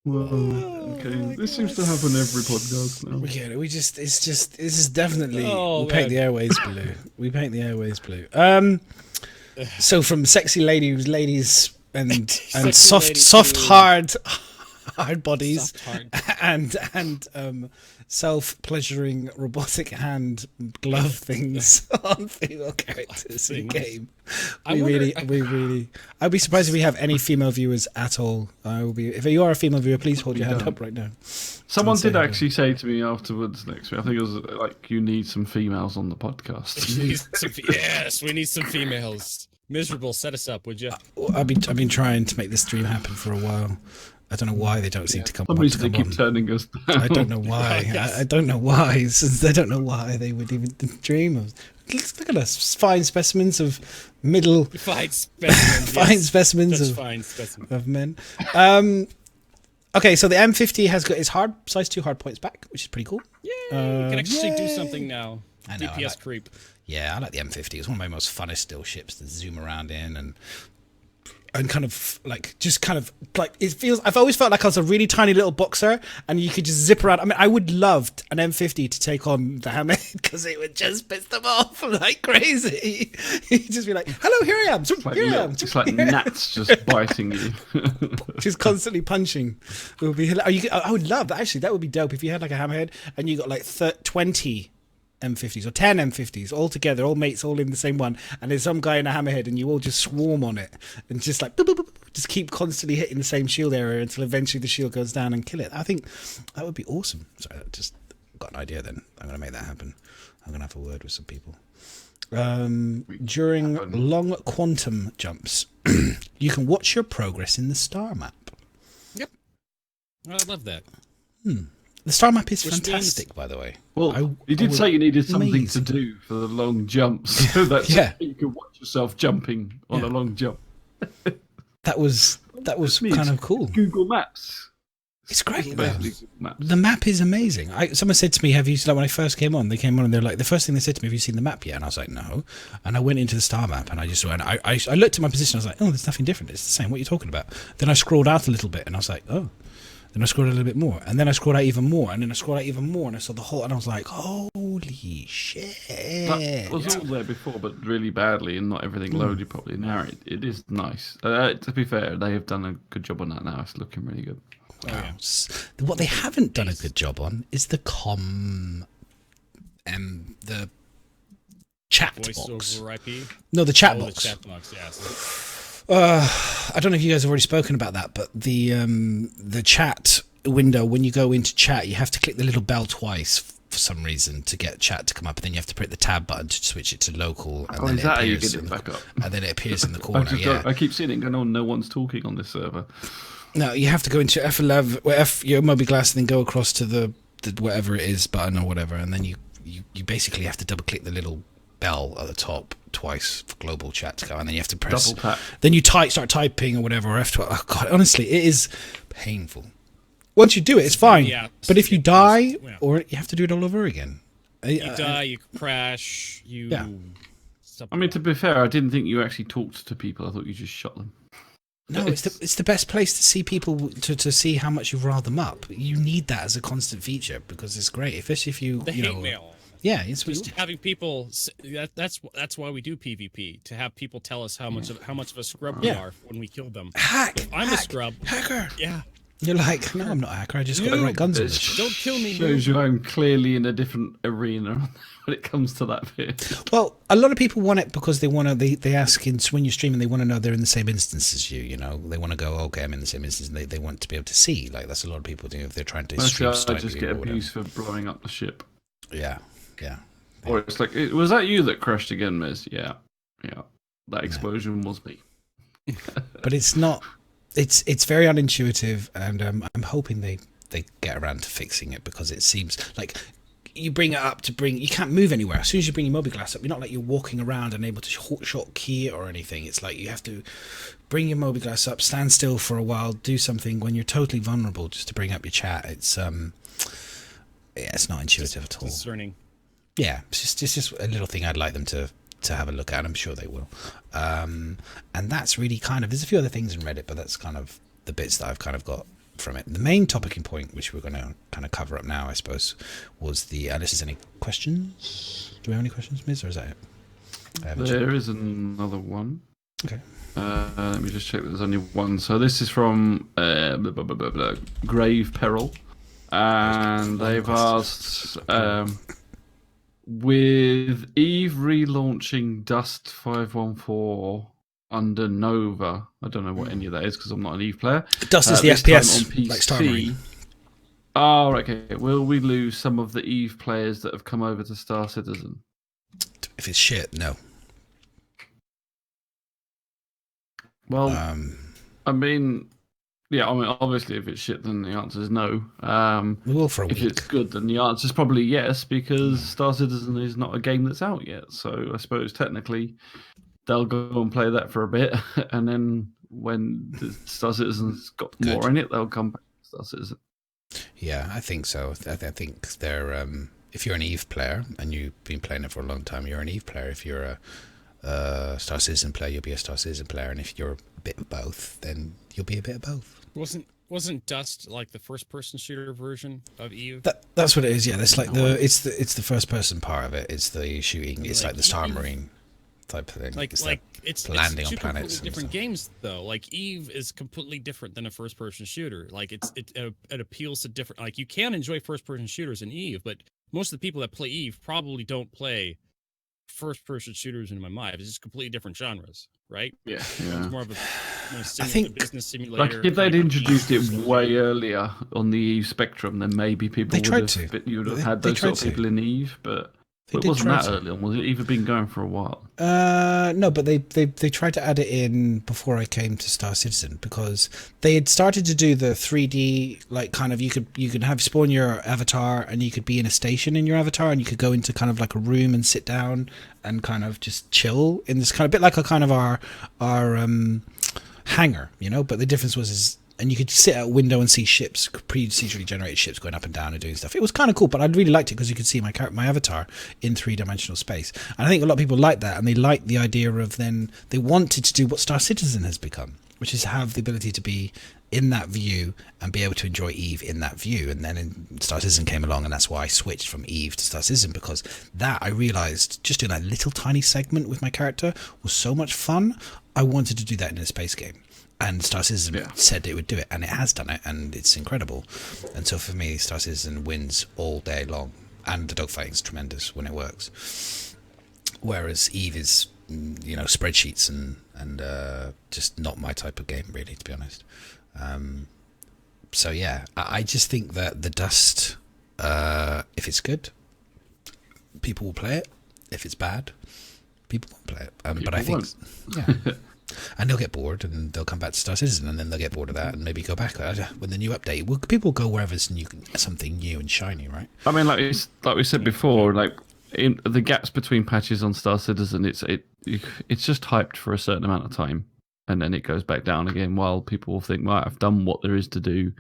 Okay. This seems to happen every podcast now. We get it. This is definitely. We paint the airways blue. We paint the airways blue. So from sexy ladies and soft hard bodies and self-pleasuring robotic hand glove things on female characters in game. I'd be surprised if we have any female viewers at all. If you are a female viewer, please hold your hand up right now. Someone did actually say to me afterwards next week, I think it was like, you need some females on the podcast. Yes, we need some females. Miserable, set us up, would you? I've been trying to make this dream happen for a while. I don't know why they don't seem to come. Some reason they keep turning us down. I don't know why. I don't know why. Since I don't know why they would even dream of. Look at us, fine specimens of specimens of men. Okay, so the M50 has got its size 2 hard points back, which is pretty cool. Yeah, you can actually do something now. I know, DPS creep. Yeah, I like the M50. It's one of my most funnest still ships to zoom around in and kind of like it feels. I've always felt like I was a really tiny little boxer, and you could just zip around. I mean, I would love an M50 to take on the Hammerhead because it would just piss them off like crazy. You'd just be like, "Hello, here I am." It's like gnats just biting you, just constantly punching. It would be. I would love that. Actually, that would be dope if you had like a Hammerhead and you got like 20 M50s or 10 M50s all together, all mates, all in the same one, and there's some guy in a Hammerhead and you all just swarm on it and just like boop, boop, boop, just keep constantly hitting the same shield area until eventually the shield goes down and kill it. I think that would be awesome. Sorry, I just got an idea then. I'm going to make that happen. I'm going to have a word with some people. During long quantum jumps, you can watch your progress in the star map. Yep. I love that. The star map is fantastic, by the way. Well, you did say you needed something to do for the long jumps, so that you could watch yourself jumping on a long jump. That was kind of cool. Google Maps. It's great. The map is amazing. Someone said to me, "Have you?" Like when I first came on, they came on and they're like, the first thing they said to me, "Have you seen the map yet?" And I was like, "No." And I went into the star map and I just went. I looked at my position. I was like, "Oh, there's nothing different. It's the same. What are you talking about?" Then I scrolled out a little bit and I was like, "Oh." Then I scrolled a little bit more, and then I scrolled out even more, and then I scrolled out even more, and I saw the whole, and I was like, "Holy shit!" That was all there before, but really badly, and not everything loaded properly. Now it is nice. To be fair, they have done a good job on that. Now it's looking really good. Wow. What they haven't done a good job on is the the chat voice box. Over IP? No, the chat box. The chat box, yes. I don't know if you guys have already spoken about that, but the chat window, when you go into chat, you have to click the little bell twice for some reason to get chat to come up, and then you have to press the tab button to switch it to local, and then is that how you get it back up? And then it appears in the corner. I keep seeing it going on. No one's talking on this server. No, you have to go into F11, your Moby Glass, and then go across to the whatever it is button or whatever, and then you basically have to double click the little bell at the top twice for global chat to go, and then you have to press double tap. Then you start typing or whatever, or F12. Oh God, honestly, it is painful. Once you do it, it's fine. Yeah, but if you die, or you have to do it all over again. You die, you crash, Yeah. I mean, to be fair, I didn't think you actually talked to people. I thought you just shot them. No, it's the best place to see people, to see how much you've riled them up. You need that as a constant feature because it's great. Especially if you hate mail. Yeah, it's just having people. That's why we do PvP, to have people tell us how much of a scrub we are when we kill them. I'm a scrub. Hacker. Yeah. You're like, no, I'm not a hacker. I just got the right guns on this. Don't kill me. Shows you I'm clearly in a different arena when it comes to that bit. Well, a lot of people want it because they want to. They ask when you're streaming, they want to know they're in the same instance as you. You know, they want to go, okay, I'm in the same instance. And they want to be able to see. Like that's a lot of people do if they're trying to stream. I just get abused for blowing up the ship. Yeah. Or it's like, was that you that crashed again, Miz? Yeah. That explosion was me. But it's not. It's very unintuitive, and I'm hoping they get around to fixing it, because it seems like you bring it up you can't move anywhere. As soon as you bring your Moby Glass up, you're not like you're walking around and able to short key it or anything. It's like you have to bring your Moby Glass up, stand still for a while, do something when you're totally vulnerable just to bring up your chat. It's it's not intuitive at all. Concerning. Yeah, it's just a little thing I'd like them to have a look at. I'm sure they will. And that's really kind of, there's a few other things in Reddit, but that's kind of the bits that I've kind of got from it. The main talking point, which we're going to kind of cover up now, I suppose, was unless there's any questions. Do we have any questions, Miz, or is that it? There is another one. Okay. Let me just check. There's only one. So this is from Grave Peril, and they've asked, with Eve relaunching Dust 514 under Nova, I don't know what any of that is because I'm not an Eve player. Dust is the FPS, on PC. Like Star Marine. Oh, okay. Will we lose some of the Eve players that have come over to Star Citizen? If it's shit, no. Well, I mean, obviously, if it's shit, then the answer is no. We will for a week. If it's good, then the answer is probably yes, because Star Citizen is not a game that's out yet. So I suppose technically they'll go and play that for a bit, and then when the Star Citizen's got more in it, they'll come back to Star Citizen. Yeah, I think so. I think they're if you're an Eve player and you've been playing it for a long time, you're an Eve player. If you're a Star Citizen player, you'll be a Star Citizen player, and if you're a bit of both, then you'll be a bit of both. Wasn't Dust like the first person shooter version of Eve? That's what it is. Yeah, that's like it's the first person part of it. It's the shooting. It's like the Star Marine type of thing. It's landing on planets. Different games though. Like Eve is completely different than a first person shooter. Like it appeals to different. Like you can enjoy first person shooters in Eve, but most of the people that play Eve probably don't play first person shooters in my mind. It's just completely different genres, right? Yeah. It's more of I think business simulator. Like if they'd introduced it way earlier on the Eve spectrum, then maybe people you would have had those sort of people in Eve, but it wasn't that early on. Was it even been going for a while? No, but they tried to add it in before I came to Star Citizen, because they had started to do the 3D, like kind of you could have spawn your avatar and you could be in a station in your avatar and you could go into kind of like a room and sit down and kind of just chill in this kind of bit like a kind of our hangar, you know. But the difference was and you could sit at a window and see ships, procedurally generated ships going up and down and doing stuff. It was kind of cool, but I really liked it because you could see my avatar in three-dimensional space. And I think a lot of people liked that, and they liked the idea of then they wanted to do what Star Citizen has become, which is have the ability to be in that view and be able to enjoy Eve in that view. And then Star Citizen came along, and that's why I switched from Eve to Star Citizen, because that I realised just doing that little tiny segment with my character was so much fun. I wanted to do that in a space game. And Star Citizen said it would do it, and it has done it, and it's incredible. And so for me, Star Citizen wins all day long, and the dogfighting is tremendous when it works. Whereas Eve is, spreadsheets and just not my type of game, really, to be honest. So yeah, I just think that the Dust, if it's good, people will play it. If it's bad, people won't play it. But I think, won't. yeah. And they'll get bored, and they'll come back to Star Citizen, and then they'll get bored of that, and maybe go back when the new update. Well, people go wherever it's something new and shiny, right? I mean, like we said before, like in the gaps between patches on Star Citizen, it's just hyped for a certain amount of time, and then it goes back down again while people think, right, I've done what there is to do.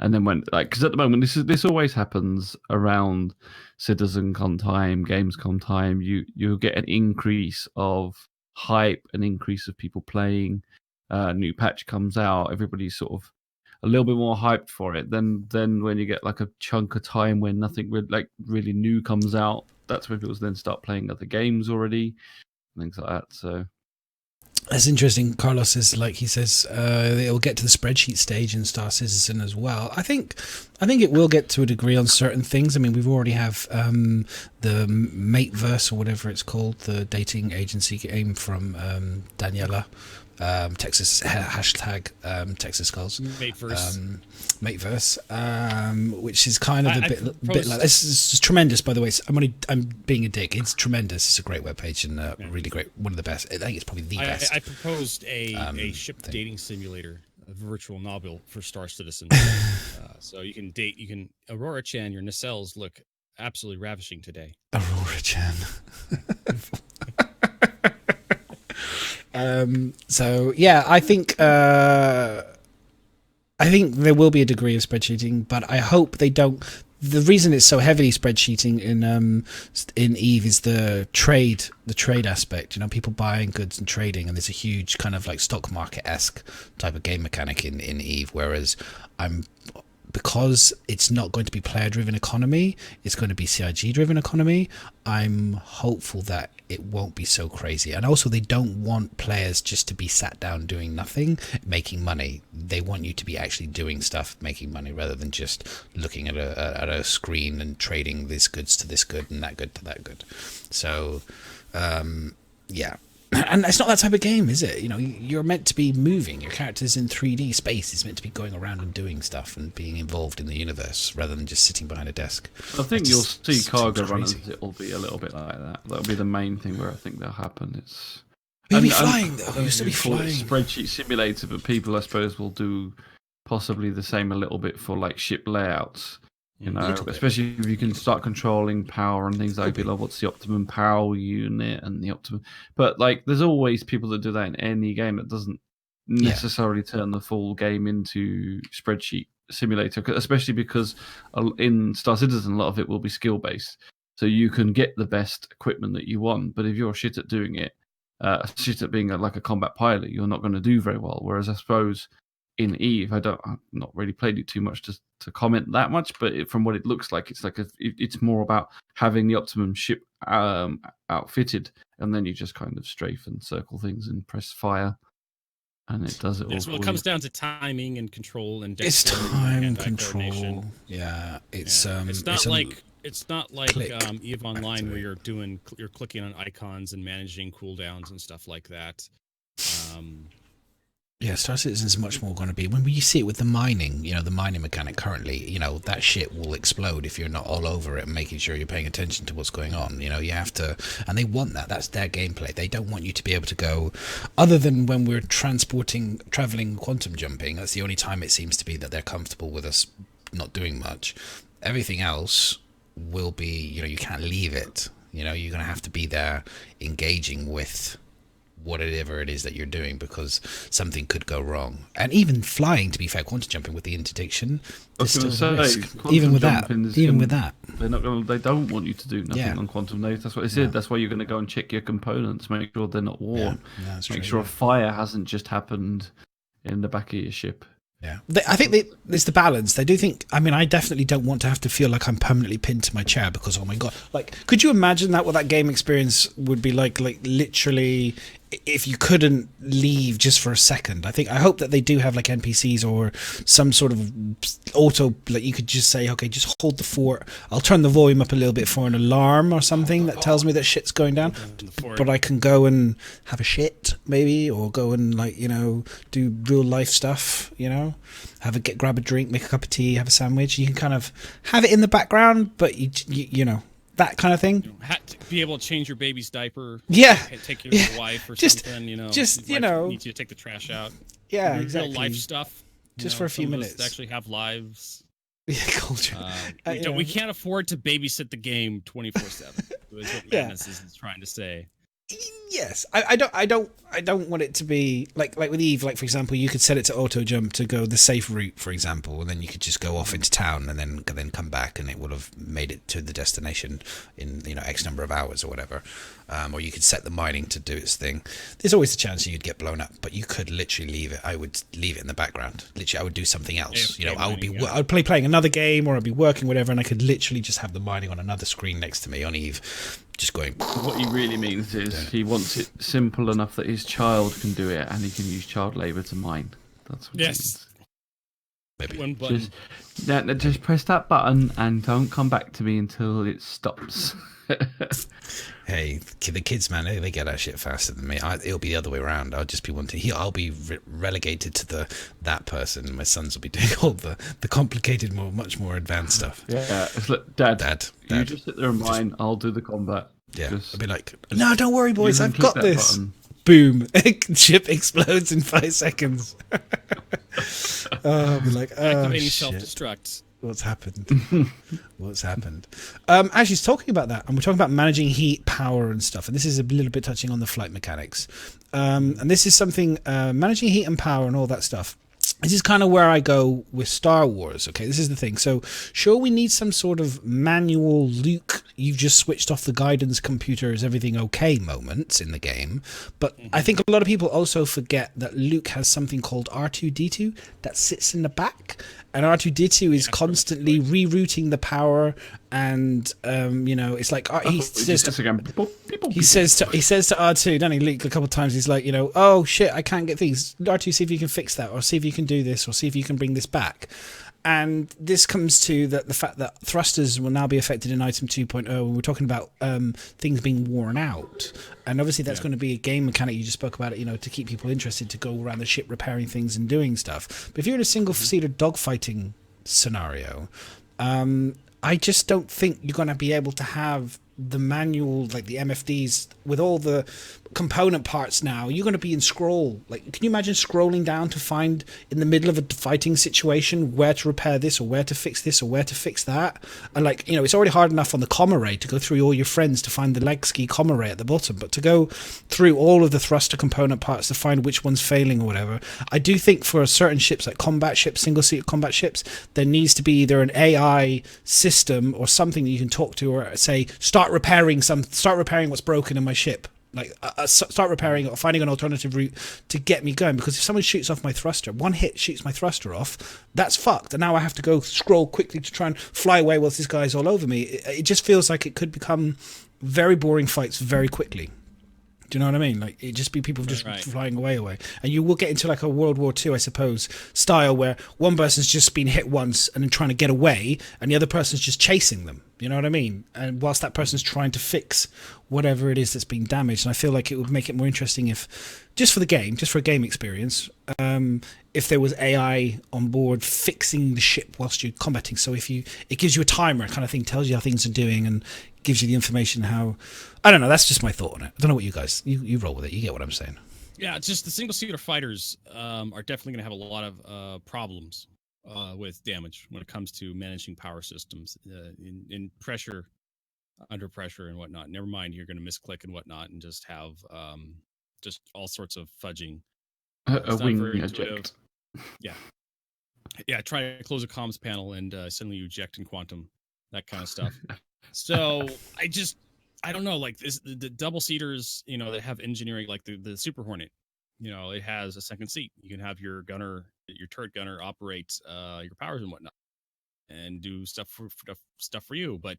And then when, like, because at the moment this always happens around CitizenCon time, Gamescom time, you'll get an increase of hype, an increase of people playing. New patch comes out, everybody's sort of a little bit more hyped for it. Then when you get like a chunk of time when nothing really new comes out, that's when people then start playing other games already, things like that. So that's interesting. Carlos says, like he says, it'll get to the spreadsheet stage in Star Citizen as well. I think it will get to a degree on certain things. I mean, we've already have the Mateverse or whatever it's called, the dating agency game from Daniela. Texas hashtag Texas Skulls. Mateverse, which is kind of a bit like this. Is tremendous, by the way. I'm being a dick. It's tremendous. It's a great webpage and really great. One of the best. I think it's probably the best. I proposed a ship dating simulator, a virtual novel for Star Citizen. So you can date. You can Aurora Chan. Your nacelles look absolutely ravishing today. Aurora Chan. So yeah, I think there will be a degree of spreadsheeting, but I hope they don't. The reason it's so heavily spreadsheeting in EVE is the trade aspect. You know, people buying goods and trading, and there's a huge kind of like stock market-esque type of game mechanic in EVE. Whereas because it's not going to be player-driven economy, it's going to be CIG-driven economy. I'm hopeful that it won't be so crazy. And also, they don't want players just to be sat down doing nothing, making money. They want you to be actually doing stuff, making money, rather than just looking at a screen and trading this goods to this good and that good to that good. So, yeah. And it's not that type of game, is it? You know, you're meant to be moving. Your character's in 3D space. It's meant to be going around and doing stuff and being involved in the universe rather than just sitting behind a desk. I think you'll see cargo runners. It'll be a little bit like that. That'll be the main thing where I think that'll happen. You'll be flying, though. You'll still be flying. Spreadsheet simulator, but people, I suppose, will do possibly the same a little bit for like ship layouts. You know, especially if you can start controlling power and things like that. Like, what's the optimum power unit and the optimum? But like, there's always people that do that in any game that doesn't necessarily turn the full game into spreadsheet simulator. Especially because in Star Citizen, a lot of it will be skill based, so you can get the best equipment that you want. But if you're shit at doing it, shit at being like a combat pilot, you're not going to do very well. Whereas I suppose in EVE, I've not really played it too much to comment that much, but from what it looks like, it's like it's more about having the optimum ship outfitted, and then you just kind of strafe and circle things and press fire, and it does it all. Well, it comes down to timing and control and it's time control. Yeah, it's not like EVE Online where you're clicking on icons and managing cooldowns and stuff like that. Yeah, Star Citizen is much more going to be, when you see it with the mining, you know, the mining mechanic currently, you know, that shit will explode if you're not all over it and making sure you're paying attention to what's going on. You know, you have to, and they want that. That's their gameplay. They don't want you to be able to go, other than when we're traveling quantum jumping, that's the only time it seems to be that they're comfortable with us not doing much. Everything else will be, you know, you can't leave it. You know, you're going to have to be there engaging with whatever it is that you're doing, because something could go wrong. And even flying, to be fair, quantum jumping with the interdiction, there's still a risk. Even with that, they don't want you to do nothing on quantum. That's what they said. That's why you're going to go and check your components, make sure they're not worn, make sure a fire hasn't just happened in the back of your ship. Yeah, I think there's the balance. They do think. I mean, I definitely don't want to have to feel like I'm permanently pinned to my chair because, oh my god, like, could you imagine what that game experience would be like? Like, literally, if you couldn't leave just for a second. I hope that they do have like NPCs or some sort of auto, like you could just say, okay, just hold the fort. I'll turn the volume up a little bit for an alarm or something that tells me that shit's going down. But I can go and have a shit maybe, or go and, like, you know, do real life stuff. You know, grab a drink, make a cup of tea, have a sandwich. You can kind of have it in the background, but you know. that kind of thing. Had to be able to change your baby's diaper. Yeah, take care of your wife or something. Just needs you to take the trash out. Yeah, exactly. Real life stuff. Just for a few minutes. Actually have lives. Yeah, culture. We can't afford to babysit the game 24/7. Is what Madness is trying to say. Yes, I don't want it to be like with Eve. Like for example, you could set it to auto jump to go the safe route, for example, and then you could just go off into town and then come back, and it would have made it to the destination in X number of hours or whatever. Or you could set the mining to do its thing. There's always a chance that you'd get blown up, but you could literally leave it. I would leave it in the background. Literally, I would do something else. I would be I would playing another game, or I'd be working whatever, and I could literally just have the mining on another screen next to me on Eve. Just going. What he really means is he wants it simple enough that his child can do it, and he can use child labour to mine. That's what he means. Maybe. One button. Just press that button and don't come back to me until it stops. Hey, the kids, man, they get that shit faster than me. It'll be the other way around. I'll just be I'll be relegated to that person. My sons will be doing all the complicated, much more advanced stuff. Yeah, it's like, Dad, you just sit there and mine. I'll do the combat. Yeah, I'll be like, no, don't worry, boys, I've got this. Button. Boom! Ship explodes in 5 seconds. I'll be like, activating self-destruct. What's happened? What's happened? Actually, talking about that, and we're talking about managing heat, power, and stuff. And this is a little bit touching on the flight mechanics. And this is something managing heat and power and all that stuff. This is kind of where I go with Star Wars. Okay, this is the thing. So, sure, we need some sort of manual Luke, you've just switched off the guidance computer, is everything okay moments in the game. But I think a lot of people also forget that Luke has something called R2-D2 that sits in the back. And R2-D2 is constantly rerouting the power, and it's like he says to R2, doesn't he, Luke, a couple of times? He's like, oh shit, I can't get things. R2, see if you can fix that, or see if you can do this, or see if you can bring this back. And this comes to the fact that thrusters will now be affected in item 2.0 when we're talking about things being worn out. And obviously that's going to be a game mechanic, you just spoke about it, to keep people interested, to go around the ship repairing things and doing stuff. But if you're in a single-seater dogfighting scenario, I just don't think you're going to be able to have the manual, like the MFDs, with all the component parts now. You're going to be in scroll. Like, can you imagine scrolling down to find in the middle of a fighting situation where to repair this, or where to fix this, or where to fix that? And it's already hard enough on the comm array to go through all your friends to find the leg ski comm array at the bottom, but to go through all of the thruster component parts to find which one's failing or whatever. I do think for certain ships, like combat ships, single-seater combat ships, there needs to be either an AI system or something that you can talk to, or say, start repairing what's broken in my ship. Like, start repairing or finding an alternative route to get me going. Because if someone shoots off my thruster, one hit shoots my thruster off, that's fucked. And now I have to go scroll quickly to try and fly away whilst this guy's all over me. It just feels like it could become very boring fights very quickly. Do you know what I mean? Like, it'd just be people just flying away. And you will get into like a World War II, I suppose, style where one person's just been hit once and then trying to get away, and the other person's just chasing them. You know what I mean? And whilst that person's trying to fix whatever it is that's been damaged. And I feel like it would make it more interesting if, just for a game experience, if there was AI on board fixing the ship whilst you're combating. So it gives you a timer kind of thing, tells you how things are doing, and gives you the information how. I don't know. That's just my thought on it. I don't know what you guys. You roll with it. You get what I'm saying. Yeah, it's just the single-seater fighters are definitely going to have a lot of problems with damage when it comes to managing power systems in pressure, under pressure, and whatnot. Never mind, you're going to misclick and whatnot, and just have just all sorts of fudging. A wing eject. Yeah. Try to close a comms panel and suddenly you eject in quantum, that kind of stuff. So I don't know, like the double seaters, that have engineering, like the Super Hornet, it has a second seat. You can have your turret gunner operate your powers and whatnot, and do stuff for you. But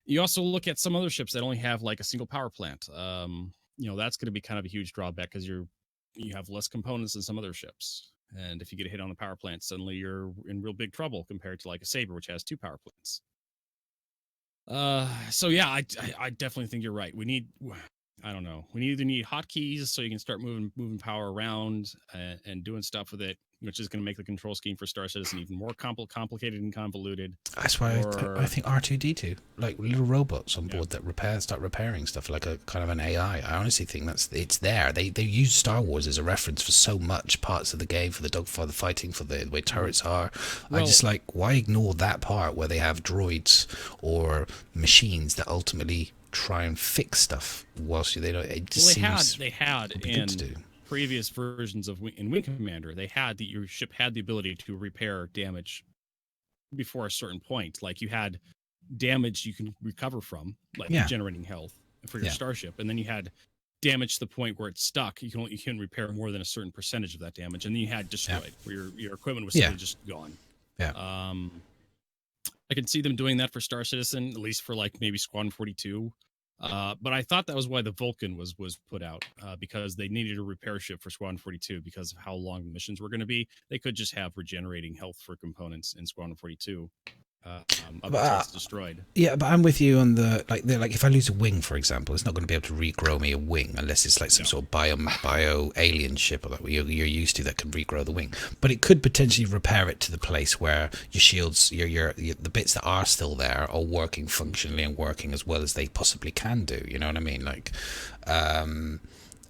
you also look at some other ships that only have like a single power plant. That's going to be kind of a huge drawback, because you have less components than some other ships. And if you get a hit on the power plant, suddenly you're in real big trouble compared to like a Saber, which has 2 power plants. So yeah, I definitely think you're right. We need I don't know. We either need hotkeys so you can start moving power around and doing stuff with it, which is going to make the control scheme for Star Citizen even more complicated and convoluted. That's why I think R2D2, like little robots on board that start repairing stuff, like a kind of an AI. I honestly think it's there. They use Star Wars as a reference for so much parts of the game, for the dogfight, the fighting, for the way turrets are. Well, I just like, why ignore that part where they have droids or machines that ultimately try and fix stuff whilst they don't. It just they had in previous versions of Wing Commander, they had your ship had the ability to repair damage before a certain point. Like you had damage you can recover from, like generating health for your starship, and then you had damage to the point where it's stuck. You can repair more than a certain percentage of that damage, and then you had destroyed, where your equipment was simply just gone. I can see them doing that for Star Citizen, at least for like maybe Squadron 42. But I thought that was why the Vulcan was put out, because they needed a repair ship for Squadron 42 because of how long the missions were going to be. They could just have regenerating health for components in Squadron 42 until it's destroyed. Yeah, but I'm with you on the like if I lose a wing, for example, it's not going to be able to regrow me a wing unless it's like some sort of bio alien ship or that you're used to that can regrow the wing. But it could potentially repair it to the place where your shields, your the bits that are still there are working functionally and working as well as they possibly can do. You know what I mean? Like,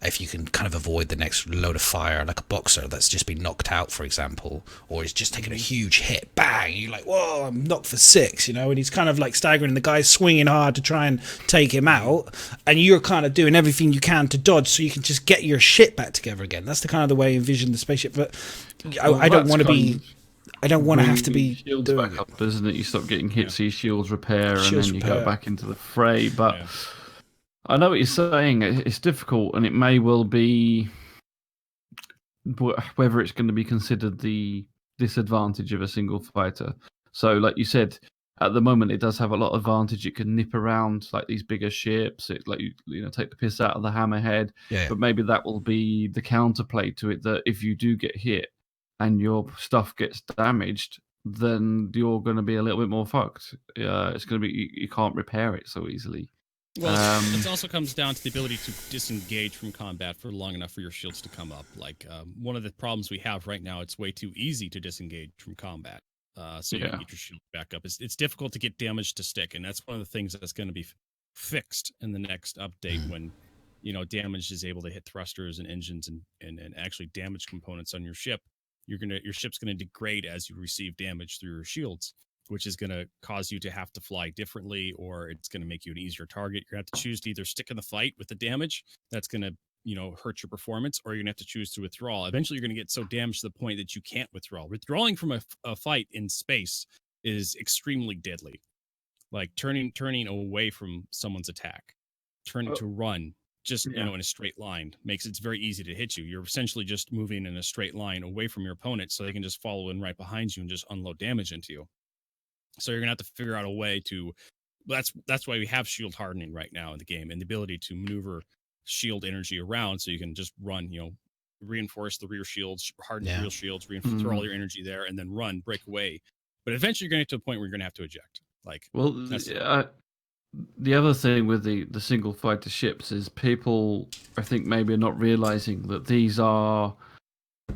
if you can kind of avoid the next load of fire, like a boxer that's just been knocked out, for example, or he's just taken a huge hit, bang, you're like, whoa, I'm knocked for 6, you know, and he's kind of like staggering, and the guy's swinging hard to try and take him out, and you're kind of doing everything you can to dodge so you can just get your shit back together again. That's the kind of the way I envision the spaceship, but I don't want to be... I don't want to have to be shields back up, isn't it? You stop getting hit, so your shields repair, and then you go back into the fray, but... Yeah. I know what you're saying. It's difficult, and it may well be whether it's going to be considered the disadvantage of a single fighter. So, like you said, at the moment it does have a lot of advantage. It can nip around like these bigger ships. It take the piss out of the hammerhead. Yeah. But maybe that will be the counterplay to it. That if you do get hit and your stuff gets damaged, then you're going to be a little bit more fucked. It's going to be you can't repair it so easily. Well, it also comes down to the ability to disengage from combat for long enough for your shields to come up. Like, one of the problems we have right now, it's way too easy to disengage from combat. So you can get your shield back up. It's difficult to get damage to stick, and that's one of the things that's going to be fixed in the next update when, damage is able to hit thrusters and engines and actually damage components on your ship. Your ship's going to degrade as you receive damage through your shields, which is going to cause you to have to fly differently, or it's going to make you an easier target. You're going to have to choose to either stick in the fight with the damage that's going to, hurt your performance, or you're going to have to choose to withdraw. Eventually, you're going to get so damaged to the point that you can't withdraw. Withdrawing from a fight in space is extremely deadly. Like turning away from someone's attack, turning to run just in a straight line makes it very easy to hit you. You're essentially just moving in a straight line away from your opponent, so they can just follow in right behind you and just unload damage into you. So you're gonna have to figure out a way to. That's why we have shield hardening right now in the game, and the ability to maneuver shield energy around, so you can just run. Reinforce the rear shields, harden the rear shields, throw all your energy there, and then run, break away. But eventually, you're gonna get to a point where you're gonna have to eject. The other thing with the single fighter ships is people, I think, maybe are not realizing that these are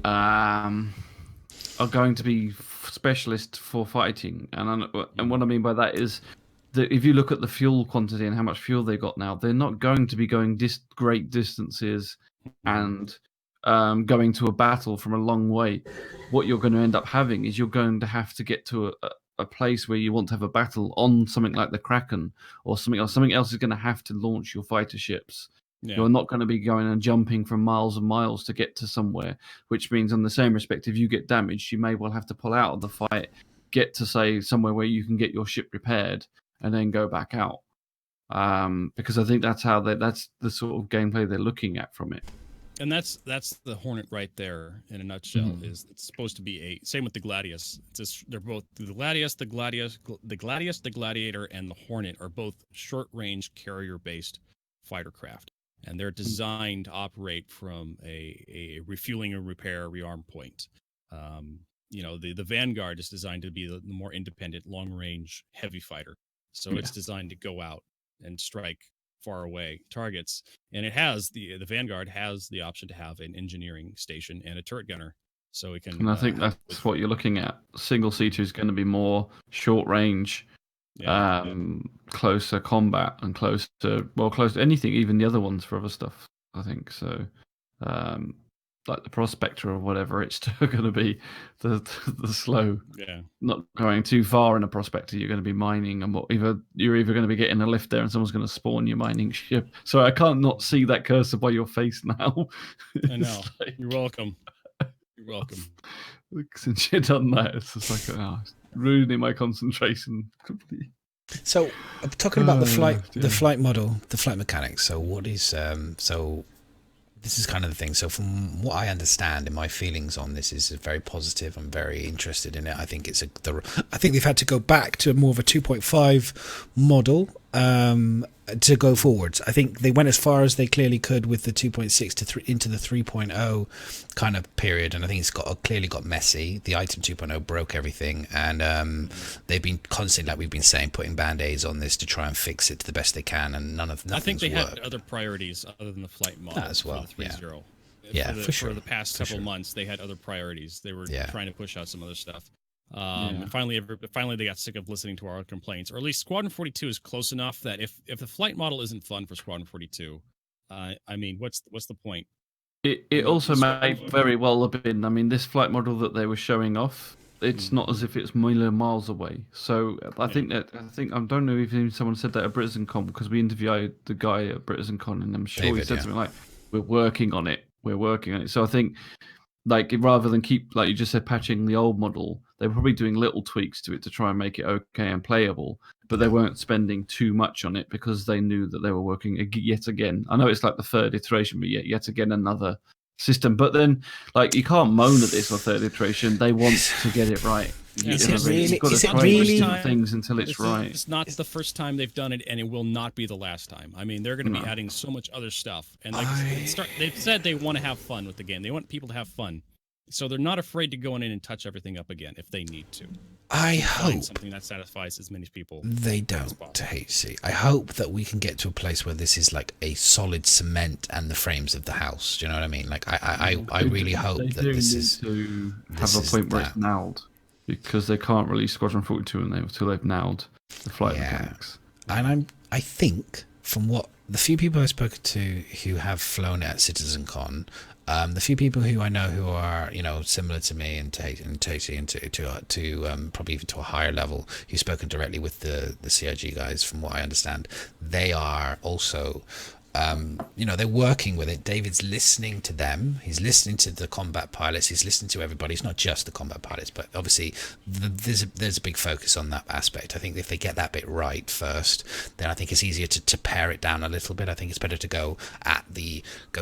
going to be specialists for fighting, and what I mean by that is that if you look at the fuel quantity and how much fuel they got now, they're not going to be going great distances and going to a battle from a long way. What you're going to end up having is you're going to have to get to a place where you want to have a battle on something like the Kraken or something else. Something else is going to have to launch your fighter ships. Yeah. You're not going to be going and jumping from miles and miles to get to somewhere, which means on the same respect, if you get damaged, you may well have to pull out of the fight, get to, say, somewhere where you can get your ship repaired and then go back out. Because I think that's the sort of gameplay they're looking at from it. And that's the Hornet right there in a nutshell. Is it's supposed to be same with the Gladius. They're both the Gladiator, and the Hornet are both short-range carrier-based fighter craft. And they're designed to operate from a refueling and repair rearm point. The Vanguard is designed to be the more independent, long-range, heavy fighter. So it's designed to go out and strike far away targets. And it has the Vanguard has the option to have an engineering station and a turret gunner, so it can. And I think that's what you're looking at. Single seater is going to be more short range, closer combat, and close to anything, even the other ones for other stuff. I think so. Like the Prospector or whatever, it's still going to be the slow. Yeah. Not going too far in a Prospector, you're going to be mining, and you're either going to be getting a lift there, and someone's going to spawn your mining ship. So I can't not see that cursor by your face now. I know. You're welcome. You're welcome. Since you've done that, it's just like it's ruining my concentration completely. So, talking about the flight model, the flight mechanics. So, what is this is kind of the thing. So from what I understand, and my feelings on this is very positive. I'm very interested in it. I think I think they've had to go back to more of a 2.5 model to go forwards. I think they went as far as they clearly could with the 2.6 into the 3.0 kind of period, and I think it's clearly got messy. The item 2.0 broke everything, and they've been constantly, like we've been saying, putting band-aids on this to try and fix it to the best they can, and nothing's I think they worked. had other priorities other than the flight model as well. For the 3.0. Yeah, for sure. For the past couple months, they had other priorities. They were trying to push out some other stuff. And finally they got sick of listening to our complaints, or at least Squadron 42 is close enough that if the flight model isn't fun for Squadron 42, I mean, what's the point? It also may very well have been. I mean, this flight model that they were showing off, it's not as if it's million miles away. So I think I don't know if even someone said that at BritainCon, because we interviewed the guy at BritainCon, and I'm sure he said something like, "We're working on it. We're working on it." So I think, like, rather than keep, like you just said, patching the old model, they were probably doing little tweaks to it to try and make it okay and playable, but they weren't spending too much on it because they knew that they were working yet again. I know it's like the third iteration, but yet again another system. But then, like, you can't moan at this on third iteration. They want to get it right. Is it really? You've got to try different things until it's right. It's not the first time they've done it, and it will not be the last time. I mean, they're going to be adding so much other stuff, and they've said they want to have fun with the game. They want people to have fun. So they're not afraid to go in and touch everything up again if they need to. I hope something that satisfies as many people. They don't, HC. I hope that we can get to a place where this is like a solid cement and the frames of the house. Do you know what I mean? Like I really hope that this is to have a point where it's nailed, because they can't release Squadron 42 until they've nailed the flight mechanics. And I think from what the few people I've spoken to who have flown at CitizenCon, the few people who I know who are, similar to me and Tati and to probably even to a higher level, who've spoken directly with the CIG guys, from what I understand, they are also, they're working with it. David's listening to them. He's listening to the combat pilots. He's listening to everybody. It's not just the combat pilots, but obviously there's a big focus on that aspect. I think if they get that bit right first, then I think it's easier to pare it down a little bit. I think it's better to go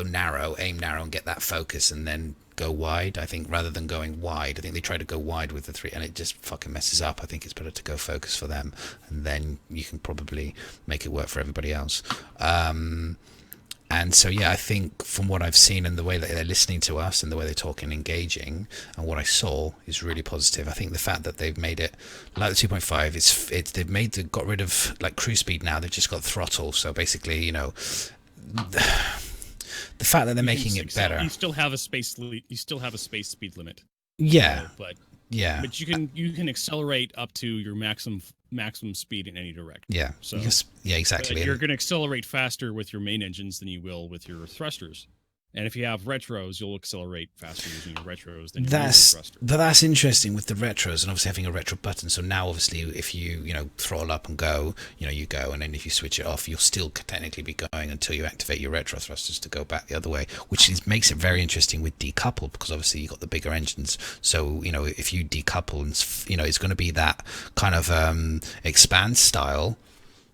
narrow, aim narrow, and get that focus, and then go wide. I think rather than going wide, I think they try to go wide with the 3, and it just fucking messes up. I think it's better to go focus for them, and then you can probably make it work for everybody else. And so, I think from what I've seen and the way that they're listening to us and the way they're talking, engaging, and what I saw is really positive. I think the fact that they've made it like the 2.5, they've got rid of like cruise speed now. They've just got throttle. So basically, the fact that they're making it better. You still have a space speed limit. Yeah, but you can accelerate up to your maximum speed in any direction. Yeah. So exactly. You're going to accelerate faster with your main engines than you will with your thrusters. And if you have retros, you'll accelerate faster using your retros than your thrusters. But that's interesting with the retros, and obviously having a retro button. So now, obviously, if you throttle up and go, you go, and then if you switch it off, you'll still technically be going until you activate your retro thrusters to go back the other way, which makes it very interesting with decouple, because obviously you've got the bigger engines. So if you decouple, and it's going to be that kind of expand style.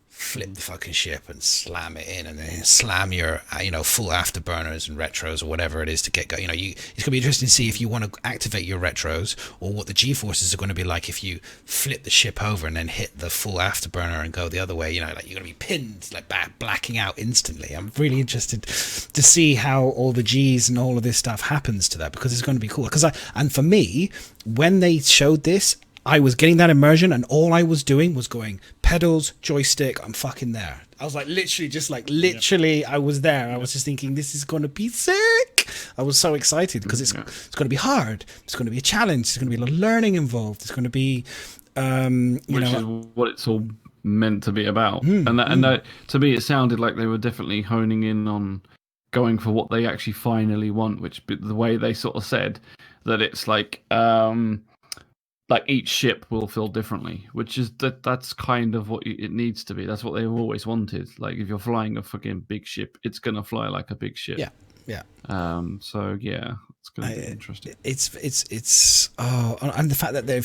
Flip the fucking ship and slam it in, and then slam your full afterburners and retros or whatever it is to get going. It's gonna be interesting to see if you want to activate your retros, or what the G-forces are going to be like if you flip the ship over and then hit the full afterburner and go the other way. Like you're gonna be pinned, like blacking out instantly. I'm really interested to see how all the G's and all of this stuff happens to that, because it's going to be cool. And for me, when they showed this, I was getting that immersion, and all I was doing was going pedals, joystick, I'm fucking there. I was like literally I was there. I was just thinking this is going to be sick. I was so excited because it's going to be hard. It's going to be a challenge. There's going to be a lot of learning involved. It's going to be which is what it's all meant to be about. And that to me it sounded like they were definitely honing in on going for what they actually finally want, which the way they sort of said that it's like each ship will feel differently, which is that's kind of what it needs to be. That's what they've always wanted. Like if you're flying a fucking big ship, it's gonna fly like a big ship. Yeah. So yeah, it's gonna be interesting. It's and the fact that they're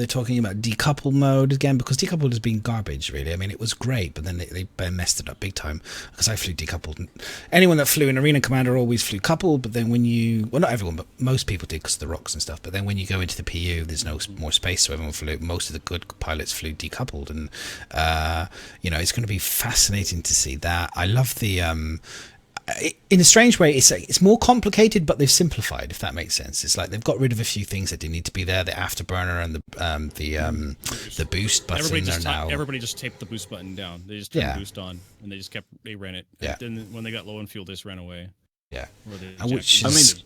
talking about decouple mode again, because decoupled has been garbage really. I mean, it was great, but then they messed it up big time because I flew decoupled. Anyone that flew in Arena Commander always flew coupled, but then when not everyone, but most people did because of the rocks and stuff. But then when you go into the PU, there's no more space, so everyone flew. Most of the good pilots flew decoupled, and it's going to be fascinating to see that. I love the. In a strange way, it's more complicated, but they've simplified. If that makes sense, it's like they've got rid of a few things that didn't need to be there. The afterburner and the boost button everybody just taped the boost button down. They just turned the boost on, and they ran it. Yeah. And then when they got low on fuel, they just ran away. Yeah. Which is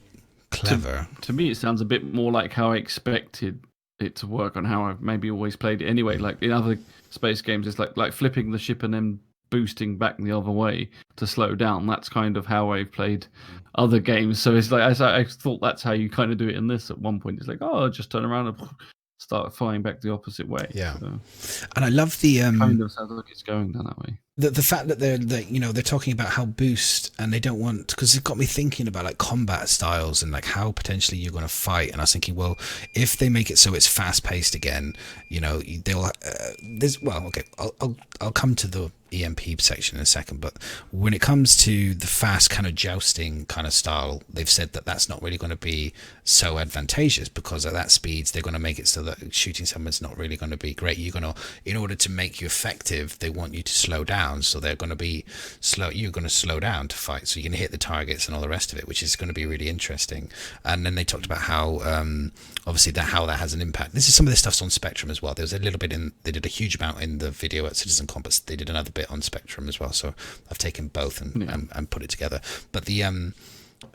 clever. To me, it sounds a bit more like how I expected it to work, on how I've maybe always played it anyway. Like in other space games, it's like flipping the ship and then boosting back the other way to slow down. That's kind of how I've played other games. So it's like I thought that's how you kind of do it in this. At one point, it's like, oh, just turn around and start flying back the opposite way. Yeah, so, and I love the kind of sounds like it's going down that way. The fact that they're talking about how boost, and they don't want, because it got me thinking about like combat styles and like how potentially you're going to fight. And I was thinking, well, if they make it so it's fast paced again, they'll I'll come to the EMP section in a second, but when it comes to the fast kind of jousting kind of style, they've said that that's not really going to be so advantageous, because at that speeds they're going to make it so that shooting someone's not really going to be great. In order to make you effective, they want you to slow down, so they're going to be slow. You're going to slow down to fight, so you can hit the targets and all the rest of it, which is going to be really interesting. And then they talked about how obviously how that has an impact. This is some of this stuff's on Spectrum as well. There was a little bit they did a huge amount in the video at CitizenCon, but they did another bit on Spectrum as well, so I've taken both and put it together. But the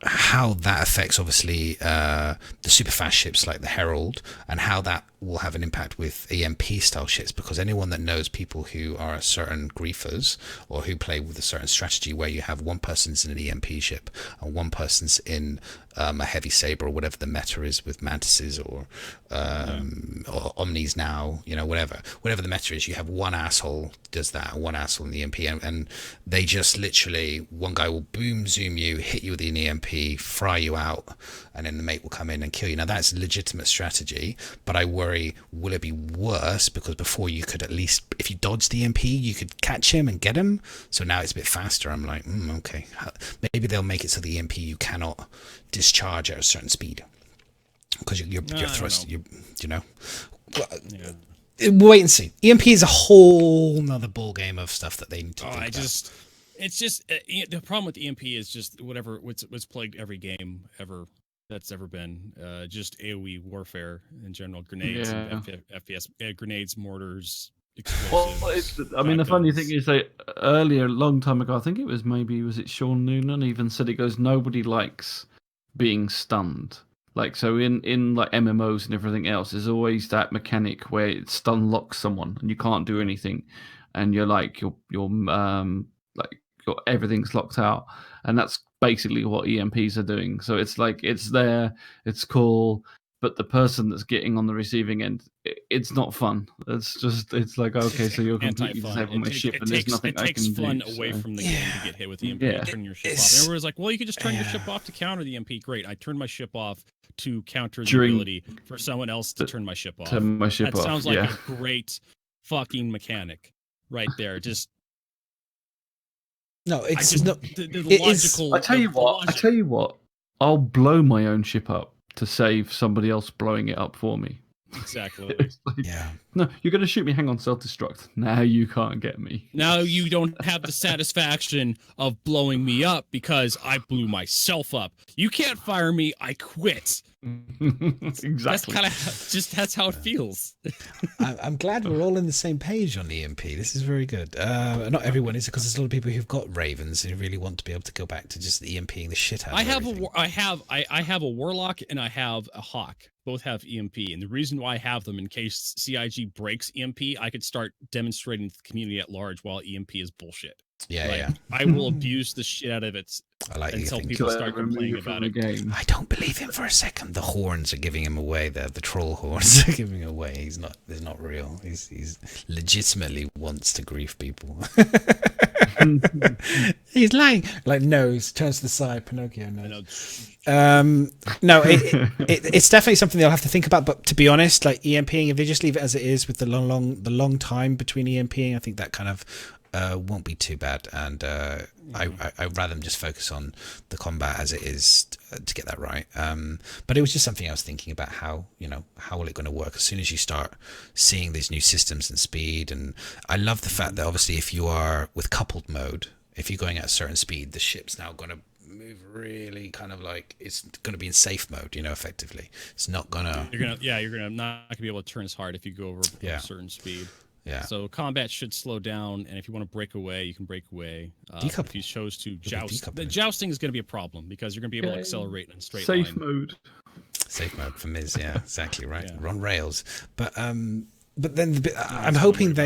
how that affects obviously the super fast ships like the Herald, and how that will have an impact with EMP style ships, because anyone that knows people who are certain griefers or who play with a certain strategy where you have one person's in an EMP ship and one person's in a heavy saber, or whatever the meta is with mantises or omnis now, whatever the meta is, you have one asshole does that, one asshole in the EMP, and they just literally, one guy will boom zoom you, hit you with an EMP, fry you out, and then the mate will come in and kill you. Now that's a legitimate strategy, but I worry, will it be worse? Because before you could at least, if you dodged the EMP, you could catch him and get him. So now it's a bit faster. I'm like, okay, maybe they'll make it so the EMP you cannot discharge at a certain speed, because your thrust, We'll wait and see. EMP is a whole nother ball game of stuff that they need to think about. It's just the problem with EMP is just what's plagued every game ever that's ever been, just AoE warfare in general, grenades, and FPS, grenades, mortars, explosives. Well, the funny thing is, earlier, a long time ago, I think it was Sean Noonan even said, it goes, nobody likes being stunned. Like, so in like MMOs and everything else, there's always that mechanic where it stun locks someone and you can't do anything, and you're like everything's locked out, and that's basically what EMPs are doing. So it's like, it's there, it's cool, but the person that's getting on the receiving end, it's not fun. It's like, okay, so you're completely disabled my ship, and there's nothing I can do. It takes fun away from the game to get hit with EMP. Yeah. Turn your ship off. Everyone's like, well, you can just turn your ship off to counter the EMP. Great, I turned my ship off to counter the ability for someone else to turn my ship off. That sounds like a great fucking mechanic right there. Just no, it's logical. I tell you what. I'll blow my own ship up to save somebody else blowing it up for me. Exactly. No, you're going to shoot me. Hang on, self-destruct. Now you can't get me. Now you don't have the satisfaction of blowing me up because I blew myself up. You can't fire me. I quit. Exactly. That's kind of that's how it feels. I'm glad we're all on the same page on EMP. This is very good. Not everyone is, because there's a lot of people who've got ravens and who really want to be able to go back to just EMPing the shit out of everything. I have a warlock and I have a hawk. Both have EMP, and the reason why I have them, in case CIG breaks EMP, I could start demonstrating to the community at large while EMP is bullshit. Yeah. I will abuse the shit out of it until people start complaining about it. I don't believe him for a second. The horns are giving him away. The troll horns are giving him away. He's not real. He's legitimately wants to grief people. He's lying. Like nose turns to the side. Pinocchio nose. No, it's definitely something they'll have to think about. But to be honest, like EMPing, if they just leave it as it is with the long time between EMPing, I think that kind of won't be too bad. And I'd rather them just focus on the combat as it is to get that right. But it was just something I was thinking about, how will it going to work as soon as you start seeing these new systems and speed. And I love the fact that obviously if you are with coupled mode, if you're going at a certain speed, the ship's now going to move really kind of like it's going to be in safe mode, effectively. It's not gonna. You're not gonna be able to turn as hard if you go over a certain speed. Yeah. So combat should slow down, and if you want to break away, you can break away. If you chose to joust, the jousting is going to be a problem because you're going to be able to accelerate in a straight line. Safe mode for Miz. Yeah, exactly right. Yeah. On rails, but then I'm hoping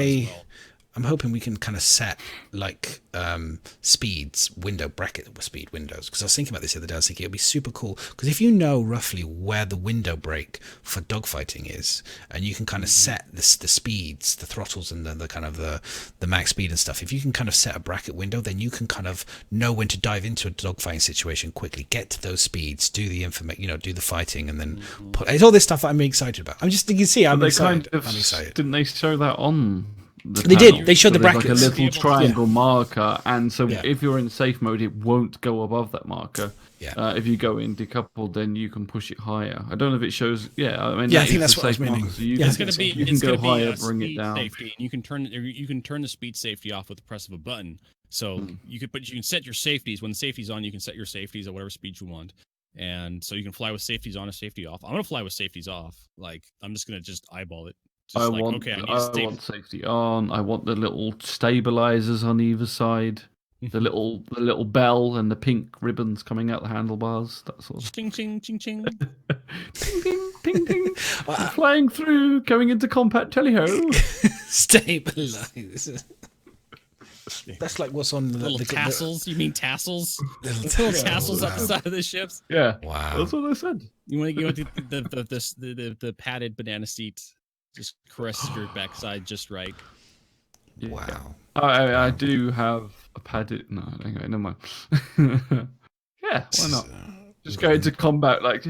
I'm hoping we can kind of set like bracket speed windows, because I was thinking about this the other day. I was thinking it'd be super cool, because if you know roughly where the window break for dogfighting is, and you can kind of set the speeds, the throttles, and the kind of the max speed and stuff. If you can kind of set a bracket window, then you can kind of know when to dive into a dogfighting situation quickly, get to those speeds, do the do the fighting, and then it's all this stuff that I'm excited about. I'm just, you can see, I'm excited. I'm excited. Didn't they show that on? They did. They showed the brackets. Like a little triangle marker, and so if you're in safe mode, it won't go above that marker. Yeah. If you go in decoupled, then you can push it higher. I don't know if it shows. I think that's what I was meaning. So it's going to be. You can go higher, bring it down. Safety, and you can turn the speed safety off with the press of a button. So you can set your safeties. When the safety's on, you can set your safeties at whatever speed you want. And so you can fly with safeties on or safety off. I'm gonna fly with safeties off. Like I'm just gonna eyeball it. I want safety on. I want the little stabilizers on either side. The little bell and the pink ribbons coming out the handlebars. That sort of. Ching ching ching ching. Ting ting ting ting. Flying through, going into combat teleho. Stabilizers. That's like what's on the little tassels. You mean tassels? Little tassels up the side of the ships. Yeah. Wow. That's what I said. You want the padded banana seat. Just caress your backside just right. Yeah. Wow. I do have a padded. No, anyway, never mind. Yeah, why not? Just go into combat like.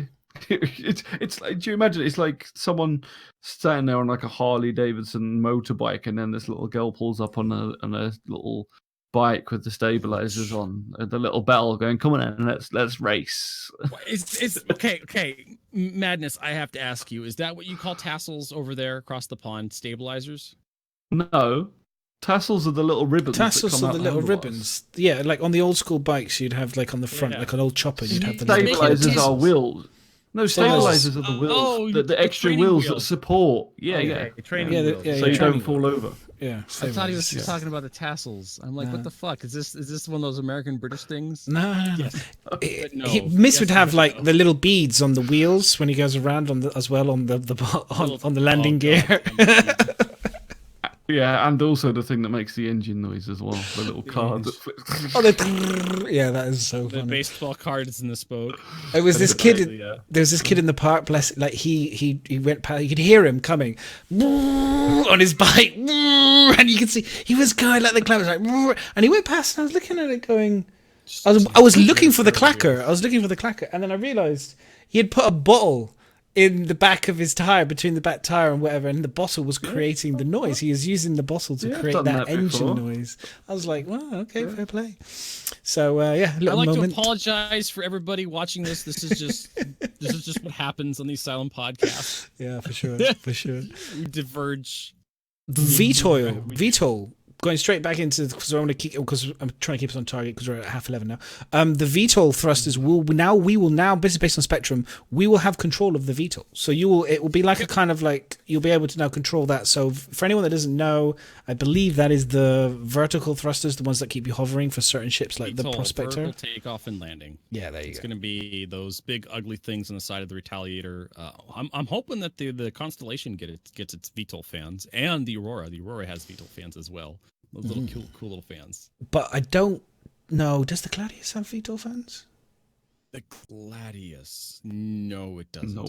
It's like, do you imagine? It's like someone standing there on like a Harley Davidson motorbike, and then this little girl pulls up on a little bike with the stabilizers on, the little bell going, "Come on in, let's race." It's okay. Madness, I have to ask you: is that what you call tassels over there across the pond? Stabilizers? No. Tassels are the little ribbons. Tassels are the little ribbons. Yeah, like on the old school bikes, you'd have like on the front, like an old chopper. You'd have the stabilizers are wheels. No, stabilizers are the wheels. The extra wheels that support. Yeah. Training wheels. So you don't fall over. Yeah. I thought he was talking about the tassels. I'm like, what the fuck? Is this one of those American British things? No. Miss would have like the little beads on the wheels when he goes around on the landing gear. Yeah, and also the thing that makes the engine noise as well. The little card that flips. Yeah, that is so funny. The baseball card is in the spoke. It was this kid. There was this kid in the park. Bless, like he went past. You could hear him coming on his bike, and you could see he was going like the cloud was like, and he went past. And I was looking at it, going. I was looking for the clacker. And then I realised he had put a bottle in the back of his tire, between the back tire and whatever, and the bottle was creating the noise. He was using the bottle to create that engine noise. I was like, wow, okay, fair play. So I'd like to apologize for everybody watching this. This is just what happens on the Asylum podcast. Yeah, for sure. We diverge. Vitol going straight back into, because I want to keep, because I'm trying to keep us on target because we're at half 11 now. The VTOL thrusters will now based on Spectrum, we will have control of the VTOL. So it will be like a kind of like, you'll be able to now control that. So for anyone that doesn't know, I believe that is the vertical thrusters, the ones that keep you hovering for certain ships like VTOL, the Prospector. Vertical takeoff and landing. Yeah, there you It's go. going to be those big ugly things on the side of the Retaliator. I'm hoping that the Constellation gets its VTOL fans, and the Aurora. The Aurora has VTOL fans as well. Those little cool little fans. But I don't know. Does the Gladius have VTOL fans? The Gladius, no, it doesn't. No.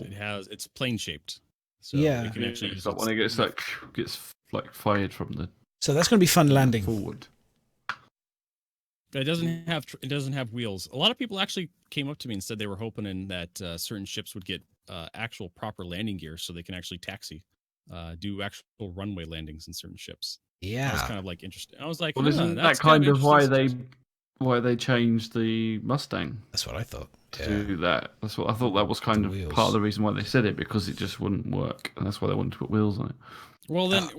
It's plane shaped. So Yeah. it can actually It's like when it gets fired from the So that's going to be fun landing. forward. It doesn't have wheels. A lot of people actually came up to me and said they were hoping that certain ships would get actual proper landing gear so they can actually taxi, do actual runway landings in certain ships. Yeah. I was kind of like interested. I was like, Well, isn't that that's kind of why interesting. they changed the Mustang That's what I thought. to do that? That's what I thought. That was kind The of wheels. part of the reason why they said it, because it just wouldn't work, and that's why they wanted to put wheels on it. Well, then,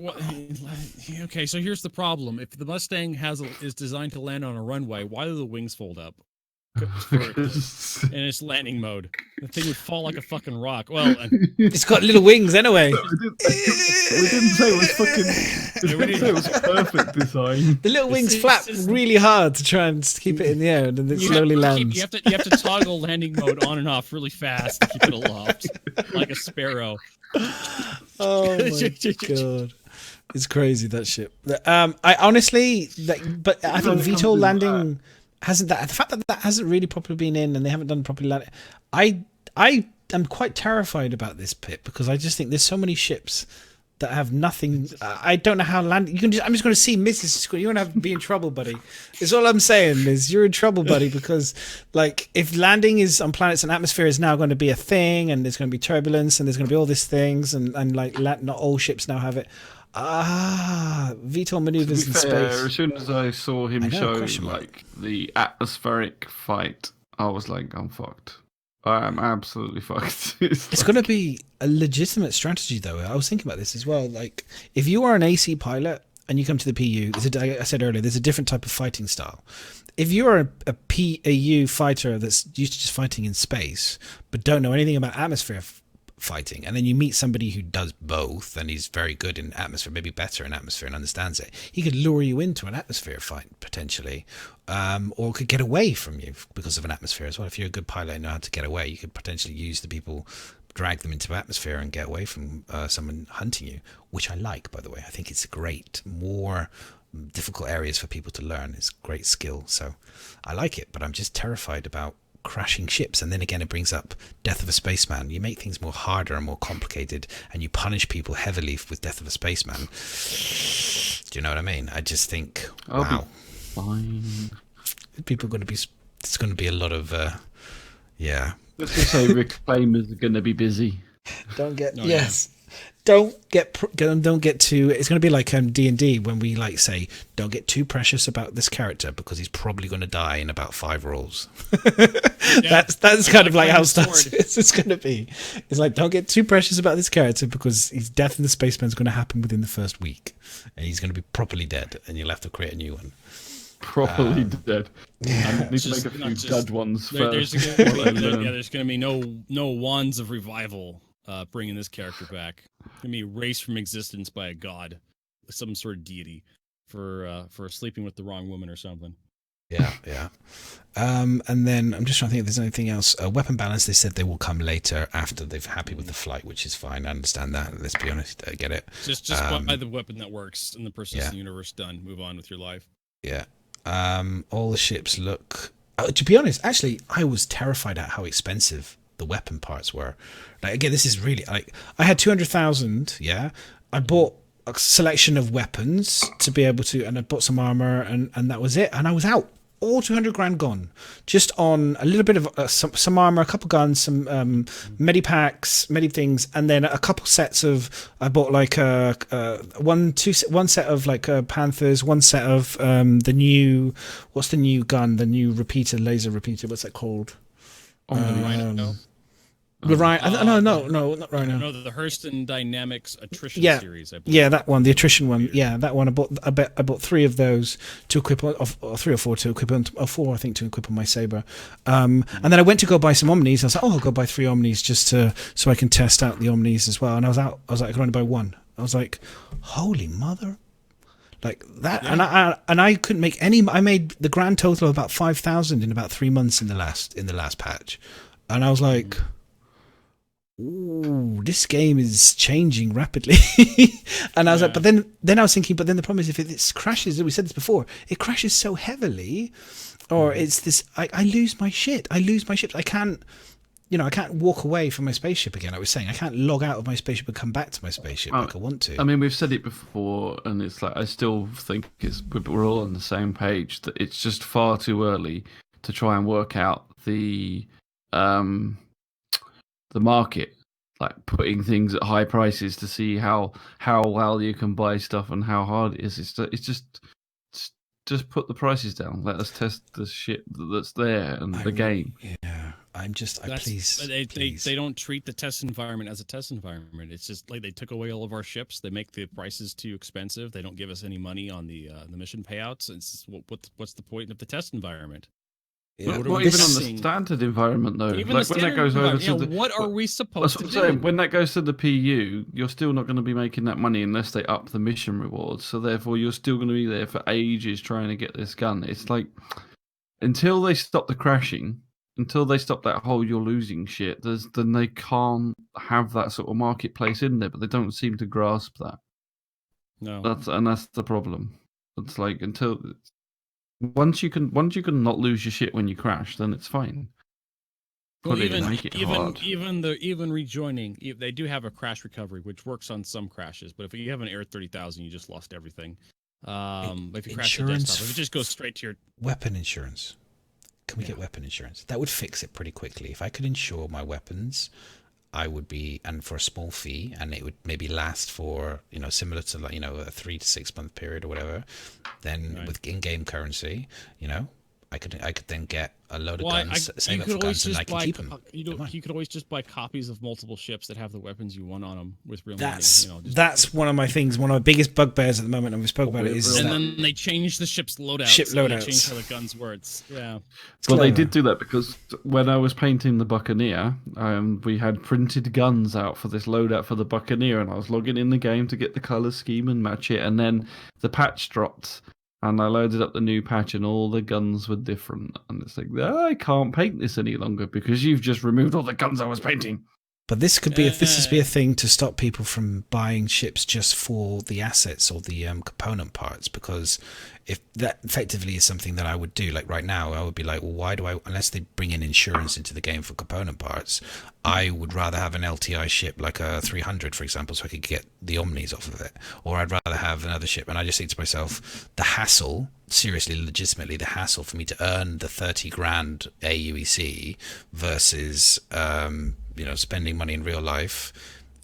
okay. So here's the problem: if the Mustang is designed to land on a runway, why do the wings fold up? In its landing mode, the thing would fall like a fucking rock. Well, It's got little wings anyway. We didn't say it was fucking. We didn't say it was perfect design. The little wings It's flap just- really hard to try and keep it in the air, and then it slowly lands. You have to toggle landing mode on and off really fast to keep it aloft, like a sparrow. Oh my god, it's crazy, that ship. I honestly, but I think VTOL landing hasn't, that the fact that hasn't really properly been in, and they haven't done properly landing. I am quite terrified about this pit, because I just think there's so many ships that have nothing. I don't know how land. I'm just going to see Mrs. You're going to have to be in trouble, buddy. It's all I'm saying is you're in trouble, buddy, because like if landing is on planets and atmosphere is now going to be a thing, and there's going to be turbulence, and there's going to be all these things, and like not all ships now have it. VTOL maneuvers in space. As soon as I saw him I know, show question mark. like the atmospheric fight, I was like, I'm fucked. I am absolutely fucked. It's going to be a legitimate strategy, though. I was thinking about this as well. Like, if you are an AC pilot and you come to the PU, I said earlier, there's a different type of fighting style. If you are a PAU fighter that's used to just fighting in space, but don't know anything about atmosphere fighting, and then you meet somebody who does both, and he's very good in atmosphere, maybe better in atmosphere, and understands it, he could lure you into an atmosphere fight potentially, or could get away from you because of an atmosphere as well. If you're a good pilot and know how to get away, you could potentially use the people, drag them into atmosphere and get away from someone hunting you, which I like, by the way. I think it's great. More difficult areas for people to learn is great skill, so I like it, but I'm just terrified about crashing ships. And then again, it brings up Death of a Spaceman. You make things more harder and more complicated, and you punish people heavily with Death of a Spaceman. Do you know what I mean? I just think, wow, fine. People are going to be, it's going to be a lot of yeah. Let's just say reclaimers are going to be busy. Don't get No, yes. Don't get too. It's going to be like D&D when we like say, don't get too precious about this character because he's probably going to die in about 5 rolls. That's kind of like how Star Wars is going to be. It's like, don't get too precious about this character because his death in the Spaceman is going to happen within the first week, and he's going to be properly dead, and you'll have to create a new one. Properly dead. I need to make a few dud ones first. There's going to be no wands of revival bringing this character back. It's going to be erased from existence by a god, some sort of deity, for sleeping with the wrong woman or something. Yeah. And then I'm just trying to think if there's anything else. Weapon balance, they said they will come later after they're happy with the flight, which is fine. I understand that. Let's be honest, I get it. Just buy the weapon that works in the persistent universe. Done. Move on with your life. Yeah. All the ships look. To be honest, actually, I was terrified at how expensive the weapon parts were. Like, again, this is really like I had 200,000. Yeah, I bought a selection of weapons to be able to, and I bought some armor, and that was it. And I was out. All 200 grand gone, just on a little bit of some armor, a couple guns, some medipacks, medi things, and then a couple sets of. I bought like one set of like Panthers, one set of the new. What's the new gun? The new laser repeater. What's that called? Rhino. Right. No, not right now. No, the Hurston Dynamics attrition Yeah. series. I believe. Yeah, that one, the attrition one. Yeah, that one. I bought 3 of those to equip, or 3 or 4 to equip, or 4 I think to equip on my saber. And then I went to go buy some Omnis. I was like, I'll go buy 3 Omnis just so I can test out the Omnis as well. And I was like, I could only buy 1. I was like, holy mother. Like that, yeah. and I couldn't make any. I made the grand total of about 5,000 in about 3 months in the last patch, and I was like, "Ooh, this game is changing rapidly." And I was like, but then I was thinking, but then the problem is if it crashes. We said this before, it crashes so heavily, or it's this. I lose my shit. I lose my ships. I can't. I can't walk away from my spaceship again. I was saying I can't log out of my spaceship and come back to my spaceship like I want to. I mean, we've said it before, and it's like I still think we're all on the same page that it's just far too early to try and work out the market, like putting things at high prices to see how well you can buy stuff and how hard it is. It's just put the prices down. Let us test the shit that's there and the game. Yeah. Please. They don't treat the test environment as a test environment. It's just like they took away all of our ships. They make the prices too expensive. They don't give us any money on the mission payouts. It's what's the point of the test environment? Yeah, not even on the standard environment though. Even like when that goes over to what are we supposed to do? When that goes to the PU, you're still not going to be making that money unless they up the mission rewards. So therefore, you're still going to be there for ages trying to get this gun. It's like until they stop the crashing. Until they stop that whole "you're losing" shit, then they can't have that sort of marketplace in there. But they don't seem to grasp that. No, that's the problem. It's like once you can not lose your shit when you crash, then it's fine. Well, even rejoining, they do have a crash recovery, which works on some crashes. But if you have an Air 30,000, you just lost everything. If you crash the desktop, if it just goes straight to your weapon insurance. Can we get weapon insurance? That would fix it pretty quickly. If I could insure my weapons, I would be, and for a small fee, and it would maybe last for, similar to a 3 to 6 month period or whatever. Then with in-game currency, I could then get a load of guns, save up for guns, and I can keep them. You could always just buy copies of multiple ships that have the weapons you want on them with real money. That's one of my things. One of my biggest bugbears at the moment, and we spoke about it, is then they changed the ship's loadouts. They changed how the guns work. Yeah. Well, they did do that because when I was painting the Buccaneer, we had printed guns out for this loadout for the Buccaneer, and I was logging in the game to get the color scheme and match it, and then the patch dropped. And I loaded up the new patch and all the guns were different. And it's like, I can't paint this any longer because you've just removed all the guns I was painting. But this could be a thing to stop people from buying ships just for the assets or the component parts, because if that effectively is something that I would do, like right now, I would be like, well, why do I, unless they bring in insurance into the game for component parts, I would rather have an LTI ship like a 300, for example, so I could get the Omnis off of it. Or I'd rather have another ship. And I just think to myself, the hassle, seriously, legitimately, the hassle for me to earn the 30 grand AUEC versus, spending money in real life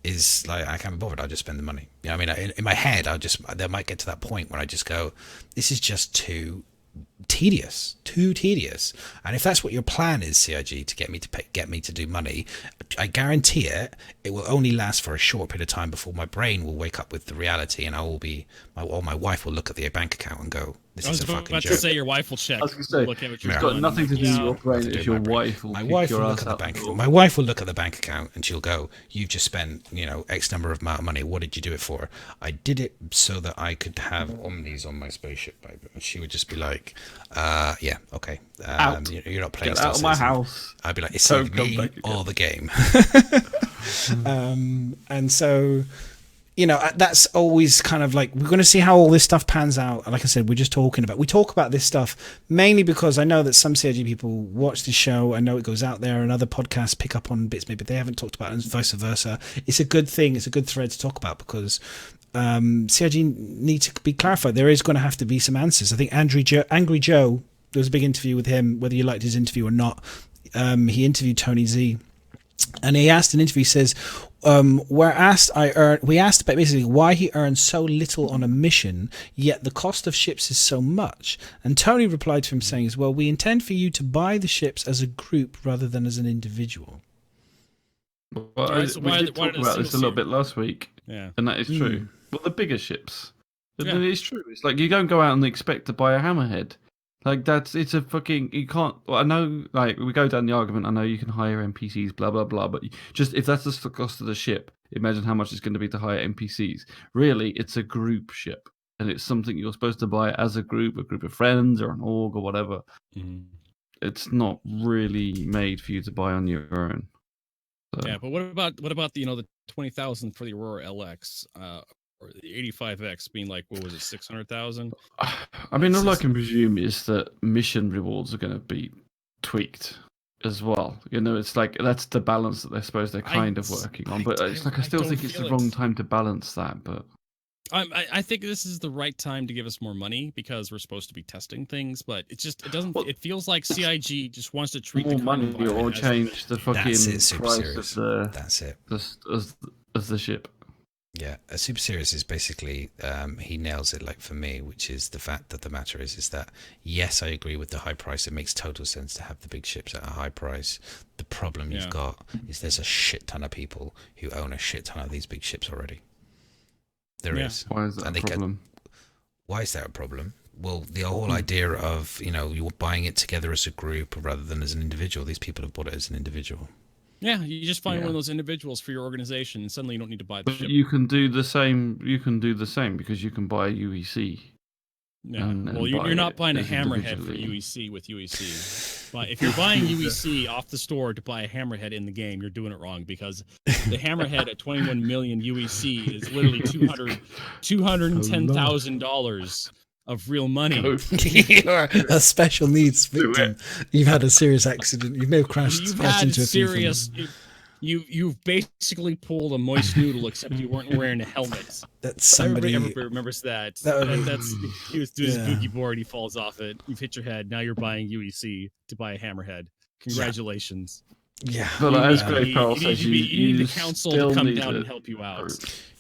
is like, I can't be bothered. I'll just spend the money. In my head, there might get to that point where I just go, this is just too tedious. And if that's what your plan is, CIG, to get me to do money, I guarantee it will only last for a short period of time before my brain will wake up with the reality, and my wife will look at the bank account and go, this is a fucking joke. I was about to say your wife will check. I was going to say, it's got nothing to do with your brain. It's your wife will look at the bank account. My wife will look at the bank account and she'll go, you've just spent, X number of amount of money. What did you do it for? I did it so that I could have Omnis on my spaceship, babe. And she would just be like, yeah, okay. You're not playing. Get out of my house. I'd be like, it's either me or the game. And so, that's always kind of like, we're going to see how all this stuff pans out. Like I said, we talk about this stuff mainly because I know that some CIG people watch the show. I know it goes out there and other podcasts pick up on bits maybe they haven't talked about, and vice versa. It's a good thing. It's a good thread to talk about because CIG need to be clarified. There is going to have to be some answers. I think Angry Joe, there was a big interview with him, whether you liked his interview or not. He interviewed Tony Z. And he asked an interview, he says, we asked about basically why he earns so little on a mission, yet the cost of ships is so much. And Tony replied to him saying, well, we intend for you to buy the ships as a group rather than as an individual. Well, So we why did why talk did about this a little single bit last week, Yeah. and that is true. Well, the bigger ships. Yeah. It's true. It's like you don't go out and expect to buy a hammerhead. Like it's a fucking, you can't. Well, I know, like we go down the argument. I know you can hire NPCs, blah blah blah. But just if that's the cost of the ship, imagine how much it's going to be to hire NPCs. Really, it's a group ship, and it's something you're supposed to buy as a group of friends or an org or whatever. Mhm. It's not really made for you to buy on your own. So. Yeah, but what about the 20,000 for the Aurora LX, or the 85X being like, what was it, 600,000? I mean, all I can presume is that mission rewards are going to be tweaked as well. You know, it's like that's the balance that they're kind of working on. But it's like I still think it's the wrong time to balance that. But I think this is the right time to give us more money because we're supposed to be testing things, but it doesn't. Well, it feels like CIG just wants to treat more the money or change the fucking price of That's it. Of the ship. Yeah, a Super Serious is basically he nails it. Like for me, which is the fact that the matter is that yes, I agree with the high price. It makes total sense to have the big ships at a high price. The problem you've got is there's a shit ton of people who own a shit ton of these big ships already. There is. Why is that a problem? Why is that a problem? Well, the whole idea of, you're buying it together as a group rather than as an individual. These people have bought it as an individual. Yeah, you just find one of those individuals for your organization, and suddenly you don't need to buy the ship. You can do the same. You can do the same because you can buy a UEC. Yeah. Well, you're not buying a hammerhead for UEC with UEC. But if you're buying UEC off the store to buy a hammerhead in the game, you're doing it wrong because the hammerhead at 21 million UEC is literally $210,000 of real money. You're a special needs victim. You've had a serious accident. You may have crashed into a serious. You've basically pulled a moist noodle, except you weren't wearing a helmet. That's somebody. Everybody remembers that. He was doing his boogie board. He falls off it. You've hit your head. Now you're buying UEC to buy a hammerhead. Congratulations. Yeah. But as Great Pearl says, you need the council to come down and help you out.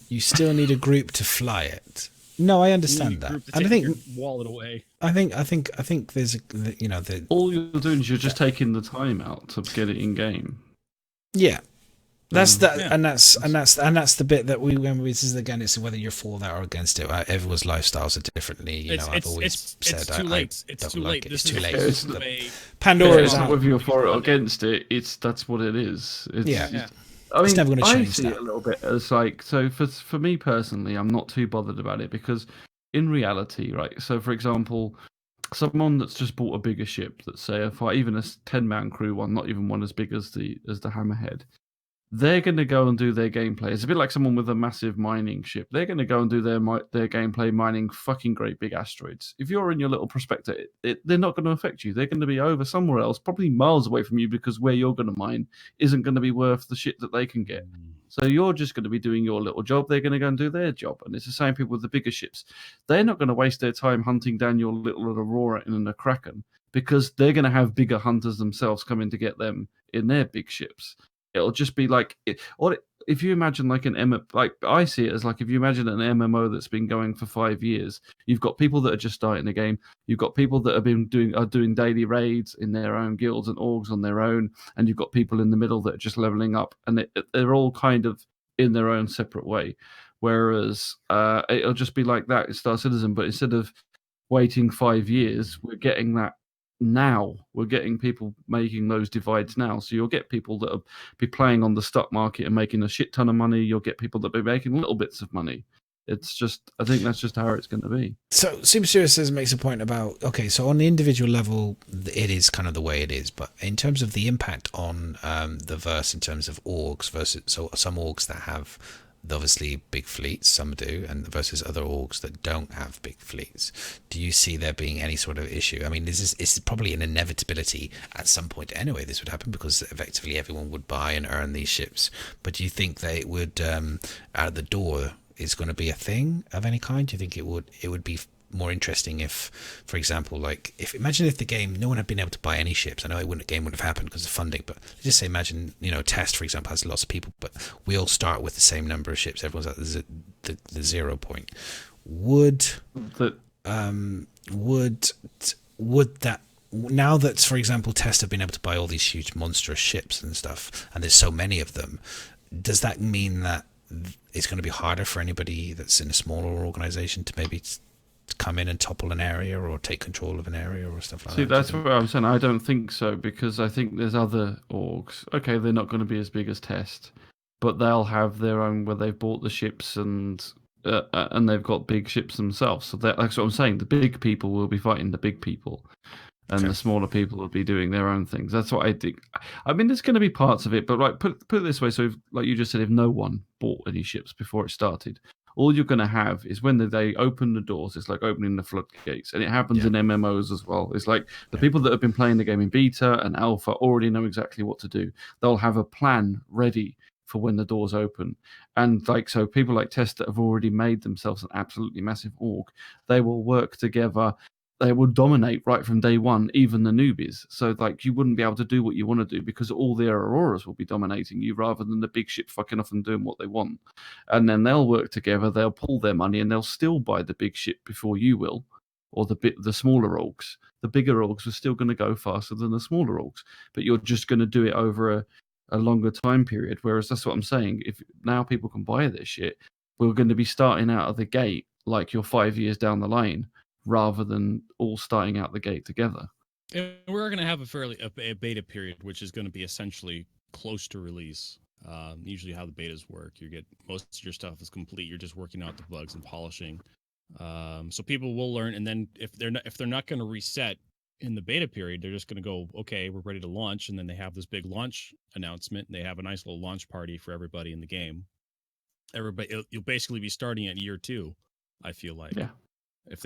You still need a group to fly it. No, I understand that. And I think your wallet away. I think there's all you're doing is you're just taking the time out to get it in game. Yeah. That's that, and that's the bit that this is again. It's whether you're for that or against it. Everyone's lifestyles are differently. I've always said it's too late. It's too late. It's too late. Pandora is out. Whether you're for it or against it, that's what it is. I mean, it's never going to change. I see it a little bit as like, so for me personally, I'm not too bothered about it because in reality, right? So for example, someone that's just bought a bigger ship, let's say even a 10-man crew one, not even one as big as the Hammerhead, they're going to go and do their gameplay. It's a bit like someone with a massive mining ship. They're going to go and do their gameplay mining fucking great big asteroids. If you're in your little prospector, they're not going to affect you. They're going to be over somewhere else, probably miles away from you, because where you're going to mine isn't going to be worth the shit that they can get. So you're just going to be doing your little job. They're going to go and do their job. And it's the same people with the bigger ships. They're not going to waste their time hunting down your little Aurora in a Kraken, because they're going to have bigger hunters themselves coming to get them in their big ships. It'll just be like, if you imagine like like I see it as like, if you imagine an MMO that's been going for 5 years, you've got people that are just starting the game, you've got people that have been doing daily raids in their own guilds and orgs on their own, and you've got people in the middle that are just leveling up, and they're all kind of in their own separate way. Whereas it'll just be like that in Star Citizen, but instead of waiting 5 years, we're getting that now. We're getting people making those divides now. So you'll get people that will be playing on the stock market and making a shit ton of money. You'll get people that will be making little bits of money. It's just, I think that's just how it's going to be. So Super Serious makes a point about, okay, so on the individual level, it is kind of the way it is. But in terms of the impact on the verse, in terms of orgs versus, so some orgs that have obviously big fleets, some do, and versus other orgs that don't have big fleets, do you see there being any sort of issue? I mean, it's probably an inevitability at some point anyway. This would happen because effectively everyone would buy and earn these ships. But do you think they would out of the door is going to be a thing of any kind? Do you think it would be more interesting if, for example, like imagine if the game, no one had been able to buy any ships. I know the game wouldn't have happened because of funding, but let's just say, imagine, Test, for example, has lots of people, but we all start with the same number of ships. Everyone's at the 0 point. Would that now that, for example, Test have been able to buy all these huge monstrous ships and stuff, and there's so many of them, does that mean that it's going to be harder for anybody that's in a smaller organization to maybe come in and topple an area or take control of an area or stuff like that? See, that's what I'm saying. I don't think so, because I think there's other orgs. Okay, they're not going to be as big as Test, but they'll have their own where they've bought the ships and they've got big ships themselves. So that's what I'm saying. The big people will be fighting the big people, and the smaller people will be doing their own things. That's what I think. I mean, there's going to be parts of it, but like put it this way. So, like you just said, if no one bought any ships before it started, all you're going to have is when they open the doors, it's like opening the floodgates. And it happens in MMOs as well. It's like the people that have been playing the game in beta and alpha already know exactly what to do. They'll have a plan ready for when the doors open. And like, so people like Test that have already made themselves an absolutely massive org, they will work together. They will dominate right from day one, even the newbies. So like, you wouldn't be able to do what you want to do because all the Auroras will be dominating you rather than the big ship fucking off and doing what they want. And then they'll work together, they'll pull their money, and they'll still buy the big ship before you will, or the smaller orgs. The bigger orgs are still going to go faster than the smaller orgs, but you're just going to do it over a longer time period. Whereas that's what I'm saying. If now people can buy this shit, we're going to be starting out of the gate like you're 5 years down the line, rather than all starting out the gate together. And we're going to have a beta period, which is going to be essentially close to release. Usually how the betas work, you get most of your stuff is complete. You're just working out the bugs and polishing. So people will learn, and then if they're not going to reset in the beta period, they're just going to go, okay, we're ready to launch, and then they have this big launch announcement, and they have a nice little launch party for everybody in the game. You'll basically be starting at year 2, I feel like. Yeah.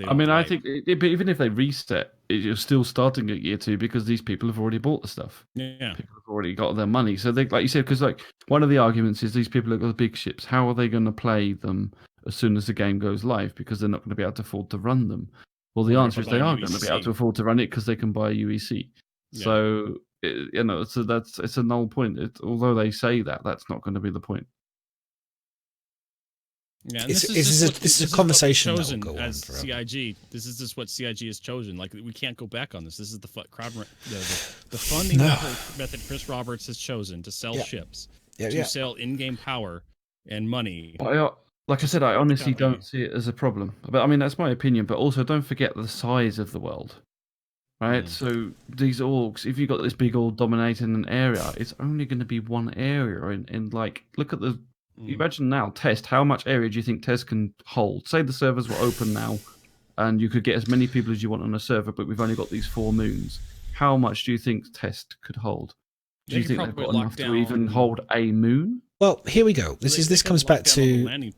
I think even if they reset, you're still starting at year 2 because these people have already bought the stuff. Yeah, people have already got their money. So they, like you said, because like one of the arguments is these people have got the big ships. How are they going to play them as soon as the game goes live? Because they're not going to be able to afford to run them. Well, the answer is they are going to be able to afford to run it because they can buy UEC. Yeah. So so it's a null point. Although they say that, that's not going to be the point. Yeah, this is a conversation that will go on as forever. CIG. This is just what CIG has chosen. Like, we can't go back on this. This is the funding method Chris Roberts has chosen to sell ships, to sell in-game power and money. But like I said, I honestly don't see it as a problem. But I mean, that's my opinion. But also, don't forget the size of the world, right? So these orgs, if you've got this big org dominating an area, it's only going to be one area. And like, look at the. Imagine now, Test. How much area do you think Test can hold? Say the servers were open now, and you could get as many people as you want on a server, but we've only got these 4 moons. How much do you think Test could hold? Do you think they've got enough to even hold a moon? Well, here we go. This comes back to.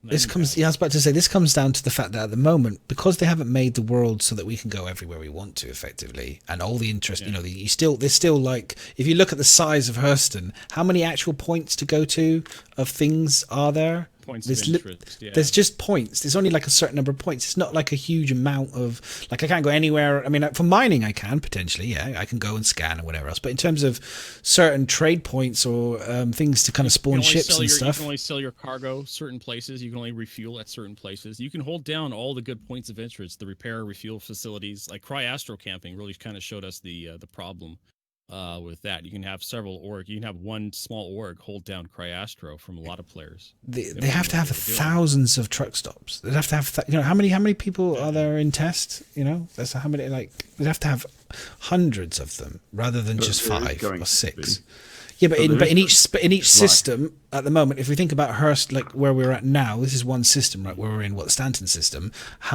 I was about to say, this comes down to the fact that at the moment, because they haven't made the world so that we can go everywhere we want to effectively, and all the interest, there's still like, if you look at the size of Hurston, how many actual points to go to of things are there? Points of interest, There's just points. There's only like a certain number of points. It's not like a huge amount of, like, I can't go anywhere. I mean, for mining, I can potentially, I can go and scan or whatever else. But in terms of certain trade points or things to kind of spawn ships and stuff. You can only sell your cargo certain places. You can only refuel at certain places. You can hold down all the good points of interest, the repair, refuel facilities. Like Cryastro camping really kind of showed us the problem. With that, you can have several org. You can have one small org hold down Cryastro from a lot of players. They have to have thousands of truck stops. They have to have how many people are there in Test? That's how many. Like, they have to have hundreds of them rather than just 5 or 6. Yeah, but in each system at the moment, if we think about Hearst, like where we're at now, this is one system, right? Where we're in the Stanton system.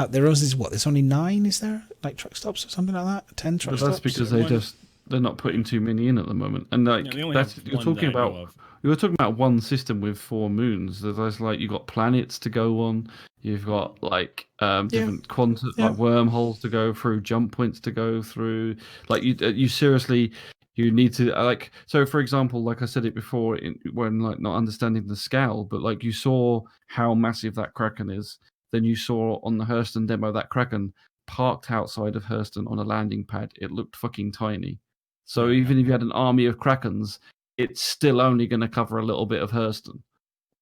There's only 9, is there? Like truck stops or something like that? 10 truck stops. That's because they're not putting too many in at the moment, and like you're talking about one system with 4 moons. There's like, you've got planets to go on, you've got like different quantum like wormholes to go through, jump points to go through. Like you seriously, you need to like. So for example, like I said it before, when like not understanding the scale, but like you saw how massive that Kraken is. Then you saw on the Hurston demo that Kraken parked outside of Hurston on a landing pad. It looked fucking tiny. So even if you had an army of Krakens, it's still only going to cover a little bit of Hurston.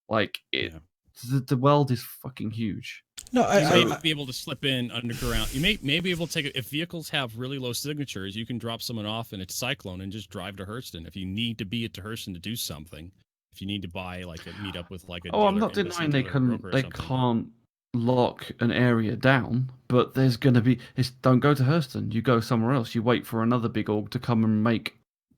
Like, the world is fucking huge. No, You may be able to slip in underground. You may be able to take it if vehicles have really low signatures. You can drop someone off in a cyclone and just drive to Hurston if you need to be at Hurston to do something. If you need to buy like a meet up with like a Oh, I'm dealer, not embassy denying dealer, broker or they something. can't lock an area down, but there's going to be. Don't go to Hurston. You go somewhere else. You wait for another big org to come and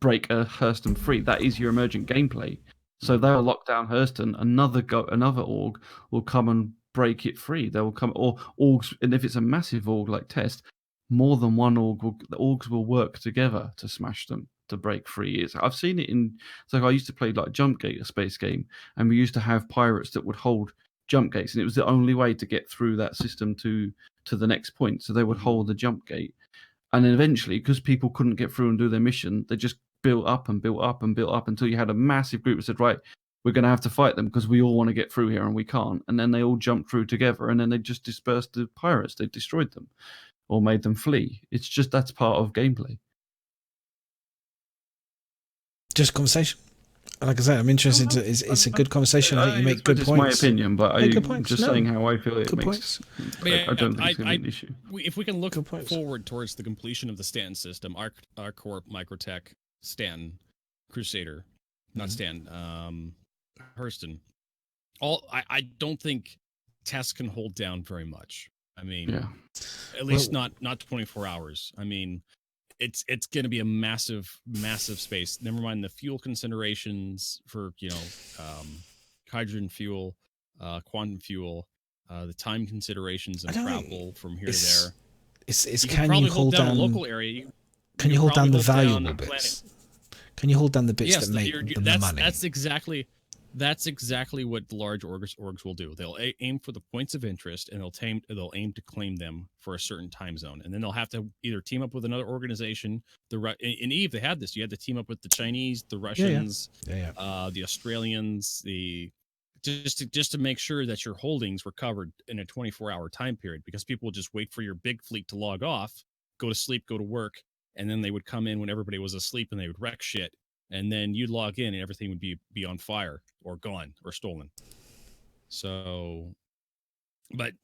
break a Hurston free. That is your emergent gameplay. So they'll lock down Hurston. Another org will come and break it free. They will come, or orgs, and if it's a massive org like Test, more than one the orgs will work together to smash them to break free. I've seen it in. So I used to play like Jumpgate, a space game, and we used to have pirates that would hold jump gates, and it was the only way to get through that system to the next point. So they would hold the jump gate, and then eventually, because people couldn't get through and do their mission, they just built up and built up and built up until you had a massive group that said, right, we're going to have to fight them because we all want to get through here and we can't. And then they all jumped through together, and then they just dispersed the pirates. They destroyed them or made them flee. It's just that's part of gameplay. Just conversation. Like I said, I'm interested. It's a good conversation. I think you make good points. It's my opinion, but I'm just saying how I feel it good makes. Points. I don't think it's an issue. If we can look forward towards the completion of the Stanton system, ArcCorp, Microtech, Stanton, Crusader, not Stanton, Hurston. I don't think Test can hold down very much. I mean, at least not 24 hours. I mean, it's going to be a massive space. Never mind the fuel considerations for hydrogen fuel, quantum fuel, the time considerations and travel from here to there. It's you can probably you hold down a local area? Can you hold down the valuable bits? Can you hold down the bits that make them the money? That's exactly what the large orgs will do. They'll aim for the points of interest, and they'll aim to claim them for a certain time zone. And then they'll have to either team up with another organization. In EVE, they had this. You had to team up with the Chinese, the Russians, the Australians, just to make sure that your holdings were covered in a 24-hour time period, because people would just wait for your big fleet to log off, go to sleep, go to work, and then they would come in when everybody was asleep and they would wreck shit. And then you'd log in and everything would be on fire or gone or stolen. So, but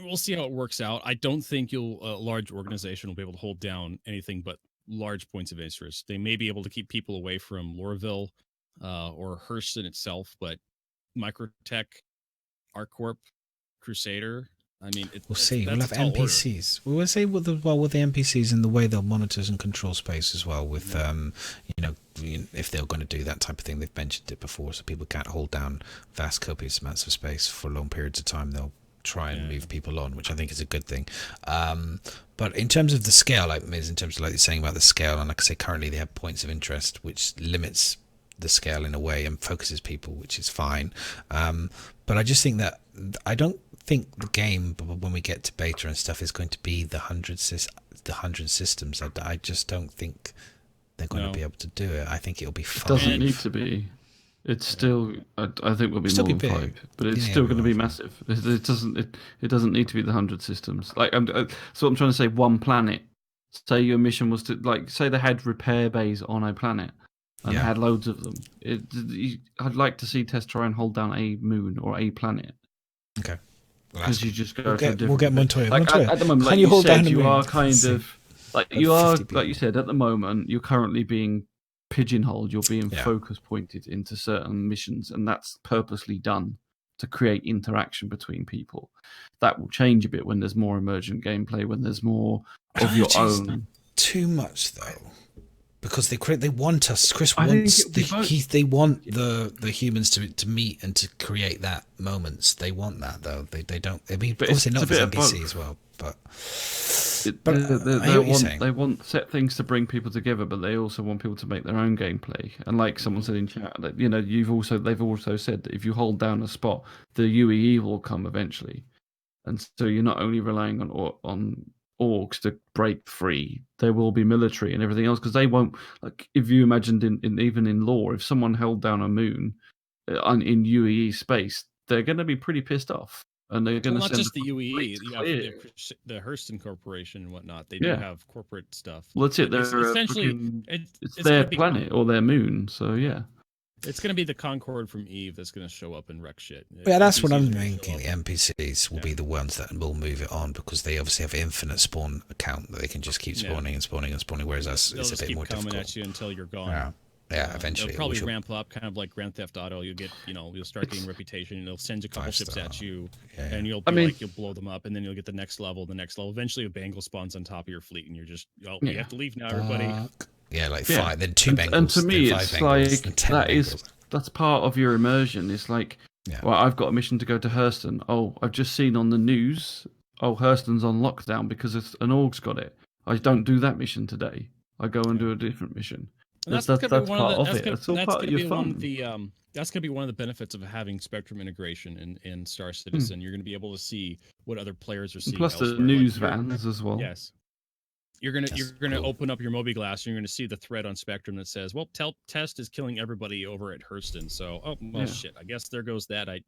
we'll see how it works out. I don't think a large organization will be able to hold down anything but large points of interest. They may be able to keep people away from Lorville or Hurston itself, but Microtech, ArcCorp, Crusader, I mean, we'll see. We'll have NPCs. Order. We'll see with the NPCs and the way they'll monitor and control space as well. With if they're going to do that type of thing, they've mentioned it before, so people can't hold down vast copious amounts of space for long periods of time. They'll try and move people on, which I think is a good thing. But in terms of the scale, like Miz, in terms of like you're saying about the scale, and like I say, currently they have points of interest, which limits the scale in a way and focuses people, which is fine. But I just think that I don't think the game, when we get to beta and stuff, is going to be the 100 systems. I just don't think they're going to be able to do it. I think it'll be fine. It doesn't need to be. It's still, I think, will be more than 5, but it's still going to be massive. It doesn't need to be the 100 systems. Like, so I'm trying to say, one planet. Say your mission was to, say they had repair bays on a planet and had loads of them. I'd like to see Test try and hold down a moon or a planet. Okay. Because you just go. We'll get Montoya. At the moment, can you hold down a moon? You are kind of like you said. At the moment, you're currently being pigeonholed. You're being focus pointed into certain missions, and that's purposely done to create interaction between people. That will change a bit when there's more emergent gameplay, when there's more of your own. Too much though. Because they want us. Chris wants they want the humans to meet and to create that moments. They want that though. They don't. I mean, but obviously not for NPC as well. But they want set things to bring people together, but they also want people to make their own gameplay. And like someone said in chat, that they've also said that if you hold down a spot, the UEE will come eventually, and so you're not only relying on orgs to break free, there will be military and everything else, because they won't, like, if you imagined even in lore, if someone held down a moon in UEE space, they're going to be pretty pissed off, and they're going to not just the UEE, you have the Hurston Corporation and whatnot. They do have corporate stuff. Well, that's it. They're essentially it's their planet or their moon, so yeah. It's going to be the Concord from Eve that's going to show up and wreck shit. Yeah, that's what I'm thinking. The NPCs will be the ones that will move it on because they obviously have infinite spawn count that they can just keep spawning and spawning and spawning. Whereas us, it's a bit more difficult. They'll just keep coming at you until you're gone. Yeah, eventually. They'll probably ramp up, kind of like Grand Theft Auto. You'll get, you'll start getting reputation, and they'll send a couple ships at you, and you'll you'll blow them up, and then you'll get the next level. Eventually, a Bengal spawns on top of your fleet, and you're just, you have to leave now, everybody. Yeah, like 5, then 2 Bengals. And to me, it's Bengals, like that's part of your immersion. It's like, well, I've got a mission to go to Hurston. Oh, I've just seen on the news, Hurston's on lockdown because an org's got it. I don't do that mission today. I go and do a different mission. That's part of it. It's all part of your fun. That's going to be one of the benefits of having Spectrum integration in Star Citizen. You're going to be able to see what other players are seeing. Plus the news vans as well. Yes. You're gonna open up your Moby Glass and you're gonna see the thread on Spectrum that says, "Well, Test is killing everybody over at Hurston." So, shit. I guess there goes that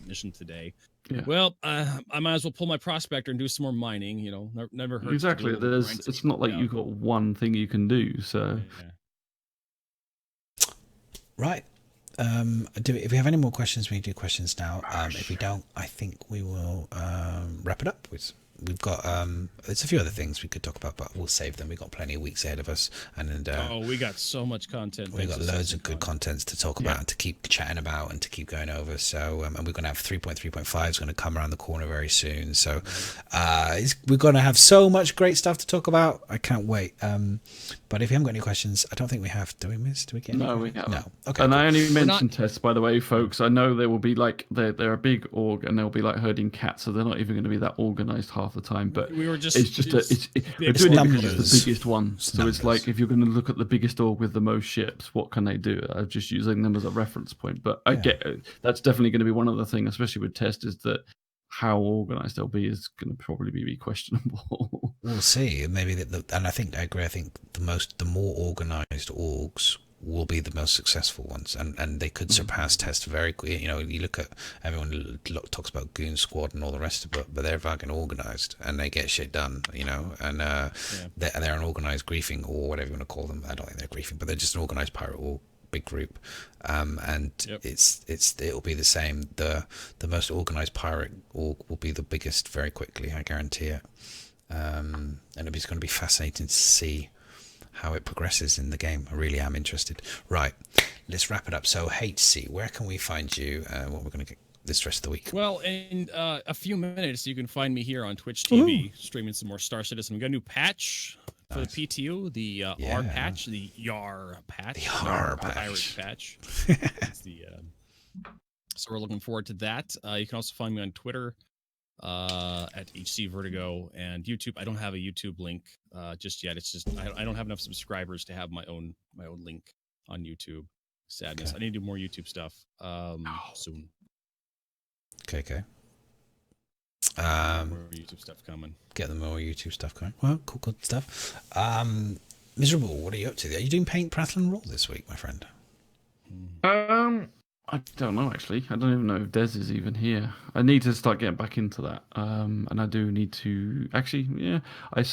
mission today. Yeah. Well, I might as well pull my prospector and do some more mining. Never hurts. Exactly. It's not like you've got one thing you can do. So. Yeah. Right. If we have any more questions, we do questions now. If we don't, I think we will wrap it up. We've got there's a few other things we could talk about, but we'll save them. We've got plenty of weeks ahead of us, and we got so much content. We've got loads of good contents to talk about and to keep chatting about and to keep going over. So, and we're going to have 3.3.5 is going to come around the corner very soon. So, we're going to have so much great stuff to talk about. I can't wait. But if you haven't got any questions, I don't think we have. Do we miss? Do we get? No, we haven't. No. Okay. And cool. I only mentioned tests, by the way, folks. I know they will be like they're a big org, and they'll be like herding cats, so they're not even going to be that organized half the time. But we're doing it because it's the biggest one. So it's like if you're going to look at the biggest org with the most ships, what can they do? I'm just using them as a reference point. But I get it. That's definitely going to be one of the things, especially with test, is that how organized they'll be is going to probably be questionable. We'll see. Maybe and I agree. I think the more organized orgs will be the most successful ones, and they could surpass test very quickly. You look at everyone talks about Goon Squad and all the rest of it, but they're fucking organized and they get shit done. And they're an organized griefing or whatever you want to call them. I don't think they're griefing, but they're just an organized pirate org. Big group, and it'll be the same. The most organized pirate org will be the biggest very quickly. I guarantee it. And it's going to be fascinating to see how it progresses in the game. I really am interested. Right, let's wrap it up. So HC, where can we find you? What we're going to get this rest of the week? Well, in a few minutes, you can find me here on Twitch TV streaming some more Star Citizen. We got a new patch. For the PTU, the R patch, the YAR patch, the YAR patch. Irish patch. So we're looking forward to that. You can also find me on Twitter at HC Vertigo and YouTube. I don't have a YouTube link just yet. It's just I don't have enough subscribers to have my own link on YouTube. Sadness. Okay. I need to do more YouTube stuff soon. Okay. More YouTube stuff coming. Get them more YouTube stuff going. Well, cool stuff. Miserable, what are you up to? Are you doing Paint, Prattle, and Roll this week, my friend? I don't know, actually. I don't even know if Des is even here. I need to start getting back into that. And I do need to... Actually, yeah. I've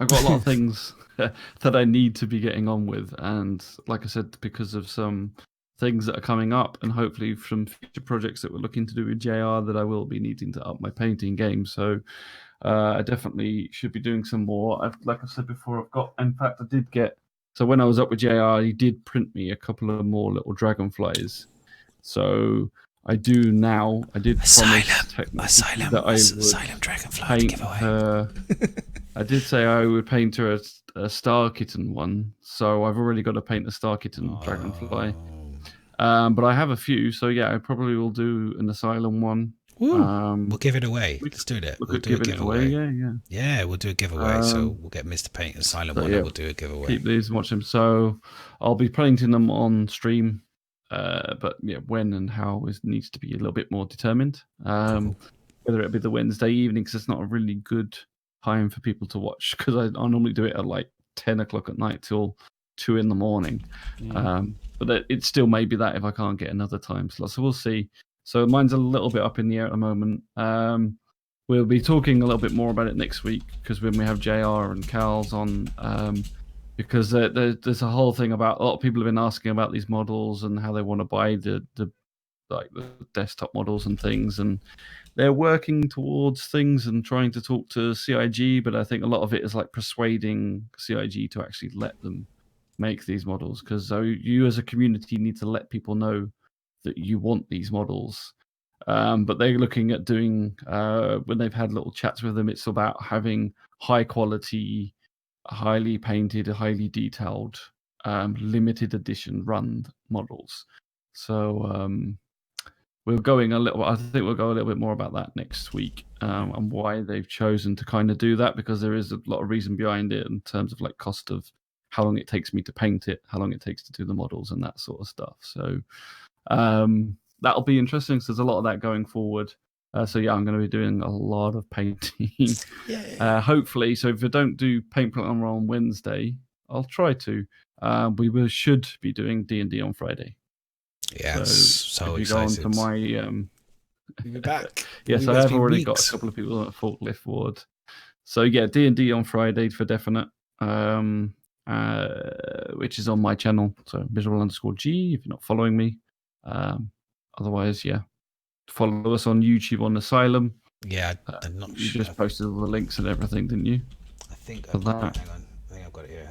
got a lot of things that I need to be getting on with. And like I said, because of some things that are coming up and hopefully some future projects that we're looking to do with JR, that I will be needing to up my painting game. So I definitely should be doing some more. Like I said before, I did get... So when I was up with JR, he did print me a couple of more little dragonflies. So I do now. I did promise that I would dragonfly giveaway. I did say I would paint her a Star Kitten one. So I've already got to paint a Star Kitten dragonfly. But I have a few. So yeah, I probably will do an Asylum one. We'll give it away. Let's do it. We'll do a giveaway. Yeah, we'll do a giveaway. So we'll get Mr. Paint Asylum one. We'll do a giveaway. Keep these and watch them. So I'll be painting them on stream. But yeah, when and how needs to be a little bit more determined. Whether it be the Wednesday evening, because it's not a really good time for people to watch. Because I normally do it at like 10 o'clock at night till 2 in the morning. But it still may be that if I can't get another time slot. So we'll see. So mine's a little bit up in the air at the moment. We'll be talking a little bit more about it next week because when we have JR and Cal's on, because there's a whole thing about a lot of people have been asking about these models and how they want to buy the desktop models and things, and they're working towards things and trying to talk to CIG, but I think a lot of it is like persuading CIG to actually let them make these models, because you as a community need to let people know that you want these models. But they're looking at doing, when they've had little chats with them, it's about having high quality, highly painted, highly detailed, limited edition run models. So we're going a little. I think we'll go a little bit more about that next week, and why they've chosen to kind of do that, because there is a lot of reason behind it in terms of like cost of how long it takes me to paint it, how long it takes to do the models, and that sort of stuff. So that'll be interesting. So there's a lot of that going forward. So yeah, I'm going to be doing a lot of painting. Hopefully, so if I don't do Paint on Wednesday, I'll try to. We should be doing D&D on Friday. Yes, so if you excited. go on to my we'll be back. yes, I have already got a couple of people on a forklift board. So yeah, D&D on Friday for definite. Which is on my channel, so miserable_G if you're not following me. Otherwise, yeah, follow us on YouTube on Asylum. Yeah, I'm not you sure. just posted all the links and everything, didn't you? I think For that. Hang on, I think I've got it here.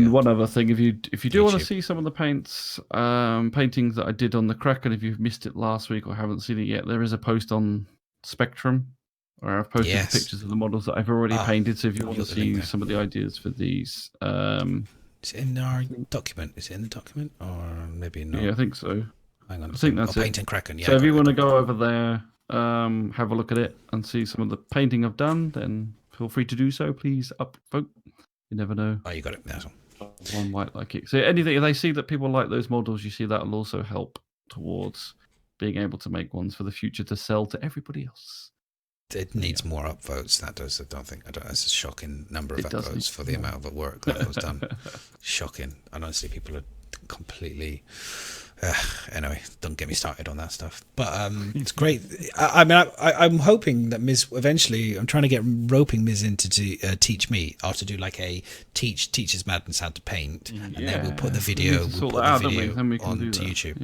One other thing, if you do want to see some of the paintings that I did on the Kraken, if you've missed it last week or haven't seen it yet, there is a post on Spectrum where I've posted pictures of the models that I've already painted. So if you want to see some of the ideas for these, is it in our document? Is it in the document, or maybe not? Yeah, I think so. Hang on, I think that's it. Painting Kraken. Yeah. So if you want to go over there, have a look at it and see some of the painting I've done, then feel free to do so. Please upvote. You never know. Oh, you got it. That's one might like it. So anything, if they see that people like those models, you see that'll also help towards being able to make ones for the future to sell to everybody else. It needs more upvotes. That does. That's a shocking number of upvotes for the amount of work that was done. Shocking. And honestly, people are completely. Anyway, don't get me started on that stuff. But it's great. I'm hoping that Ms. eventually. I'm trying to get roping Ms. in to teach me, or to do like a teaches Madness how to paint, and then we'll put the video. We'll put the video onto YouTube.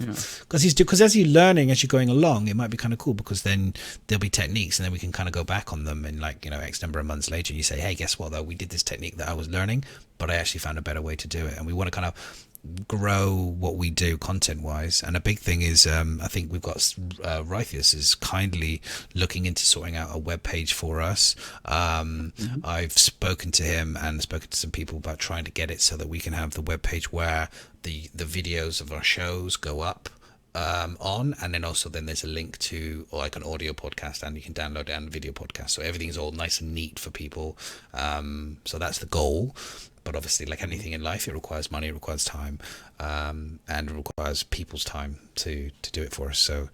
Because as you're learning, as you're going along, it might be kind of cool, because then there'll be techniques, and then we can kind of go back on them, and like X number of months later, you say, hey, guess what? Though we did this technique that I was learning, but I actually found a better way to do it, and we want to kind of grow what we do content wise. And a big thing is I think we've got Rythius is kindly looking into sorting out a web page for us. I've spoken to him and spoken to some people about trying to get it so that we can have the web page where the videos of our shows go up on, and then also there's a link to like an audio podcast, and you can download it and video podcast, so everything's all nice and neat for people. So that's the goal. But obviously, like anything in life, it requires money, it requires time, and it requires people's time to do it for us. So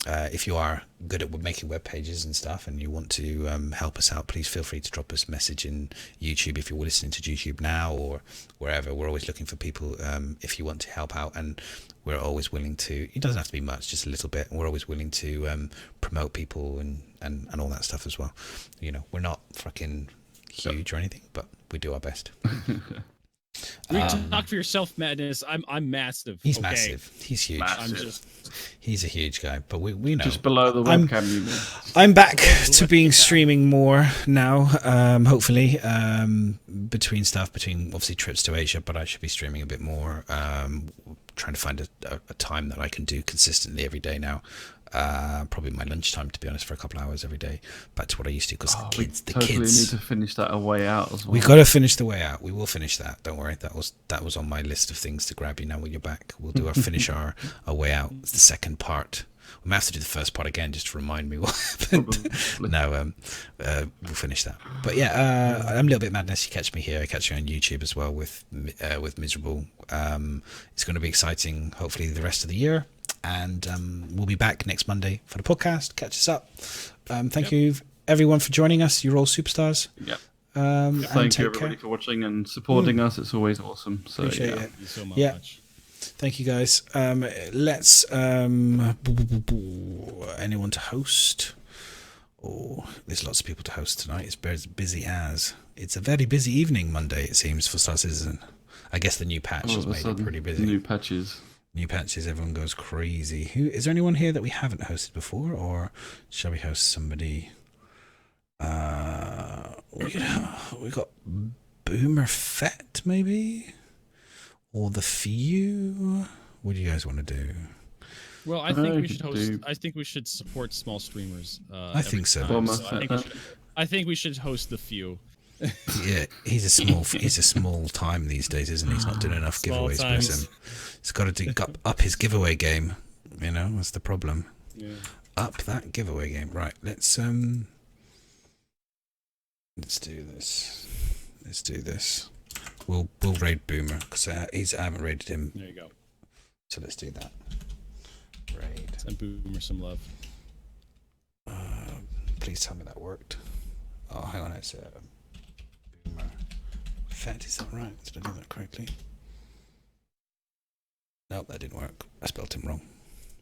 if you are good at making web pages and stuff, and you want to help us out, please feel free to drop us a message in YouTube if you're listening to YouTube now or wherever. We're always looking for people if you want to help out, and we're always willing to. It doesn't have to be much, just a little bit. We're always willing to promote people and all that stuff as well. We're not fucking huge or anything, but we do our best. Talk for yourself, Madness. I'm massive. He's massive. He's huge. He's a huge guy, but we know. Just below the webcam. I'm back to being streaming more now. Hopefully, between obviously trips to Asia, but I should be streaming a bit more. Trying to find a time that I can do consistently every day now. Probably my lunchtime, to be honest, for a couple of hours every day, back to what I used to, because the kids need to finish that A Way Out as well. We got to finish The Way Out. We will finish that, don't worry. That was on my list of things to grab you now when you're back. We'll do finish our A Way Out. It's the second part. We may have to do the first part again just to remind me what happened. No, we'll finish that. But yeah, I'm a little bit Madness. You catch me here. I catch you on YouTube as well with Miserable. It's going to be exciting, hopefully, the rest of the year. And we'll be back next Monday for the podcast. Catch us up. Thank you, everyone, for joining us. You're all superstars. Yep. Thank you, everybody, for watching and supporting us. It's always awesome. So, appreciate it. Thank you so much. Yeah. Thank you, guys. Let's... anyone to host? Oh, there's lots of people to host tonight. It's busy as. It's a very busy evening Monday, it seems, for Star Citizen. I guess the new patch All has of a made it sudden, pretty busy. new patches. New patches, everyone goes crazy. Who is there? Anyone here that we haven't hosted before, or shall we host somebody? We got Boomer Fett, maybe, or the Few. What do you guys want to do? Well, I think we should host. I think we should support small streamers. I think so. I think we should host the Few. Yeah, he's a small time these days, isn't he? He's not doing enough Small giveaways. times. Bless him. He's got to up his giveaway game. You know, that's the problem. Yeah. Up that giveaway game. Right. Let's do this. Let's do this. We'll raid Boomer because I haven't raided him. There you go. So let's do that. Raid. Send Boomer some love. Please tell me that worked. Oh, hang on. It's Boomer Fett. Is that right? Did I do that correctly? Nope, that didn't work. I spelled him wrong.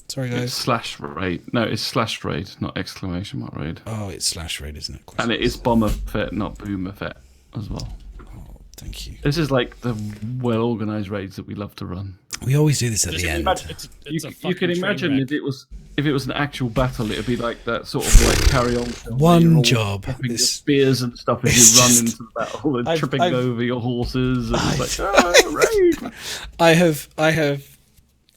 Sorry, guys. It's /raid. No, it's /raid, not exclamation mark raid. Oh, it's /raid, isn't it? And it is Bomber Fett, not Boomer Fett as well. Oh, thank you. This is like the well-organized raids that we love to run. We always do this at the end. You can imagine if it was an actual battle, it'd be like that sort of like carry on. One job. Your spears and stuff as you run into the battle and tripping over your horses. And it's like, raid.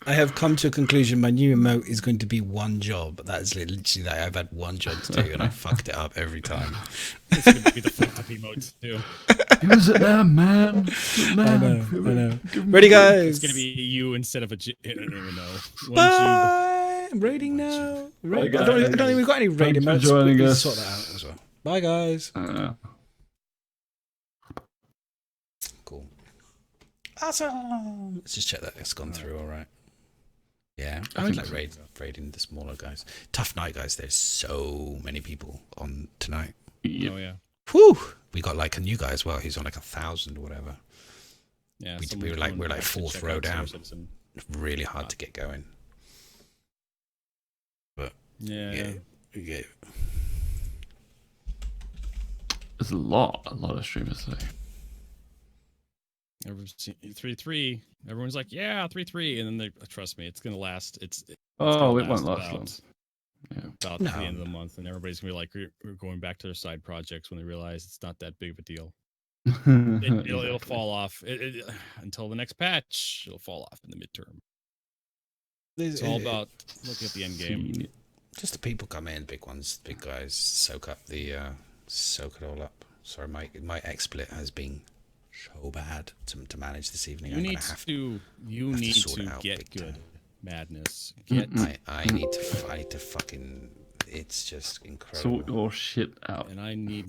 I have come to a conclusion. My new emote is going to be one job. That's literally that. I've had one job to do, and I fucked it up every time. It's going to be the FOIP emote too. Use it there, man. I know. Ready, guys? It's going to be you instead of a G. I don't even know. Bye. I'm raiding now. I don't think we've got any raid emotes. Joining We'll us. sort that out as well. Bye, guys. Cool. Awesome. Let's just check that it's gone through all right. Yeah, I feel like raiding the smaller guys. Tough night, guys. There's so many people on tonight. Yep. Oh yeah. Whew. We got like a new guy as well. He's on like 1,000 or whatever. Yeah. We're like fourth row down. Really hard to get going. But yeah. There's a lot of streamers today. 3-3. Everyone's like, yeah, 3-3, and then they trust me, it's gonna last. It won't last long. Yeah. About the end of the month, and everybody's gonna be like, we're going back to their side projects when they realize it's not that big of a deal. It'll fall off until the next patch. It'll fall off in the midterm. It's all about looking at the end game. Just the people come in, big ones, big guys, soak it all up. Sorry, my XSplit has been so bad to manage this evening. You need to get good. Madness. I need to fucking. It's just incredible. Sort your shit out. And I need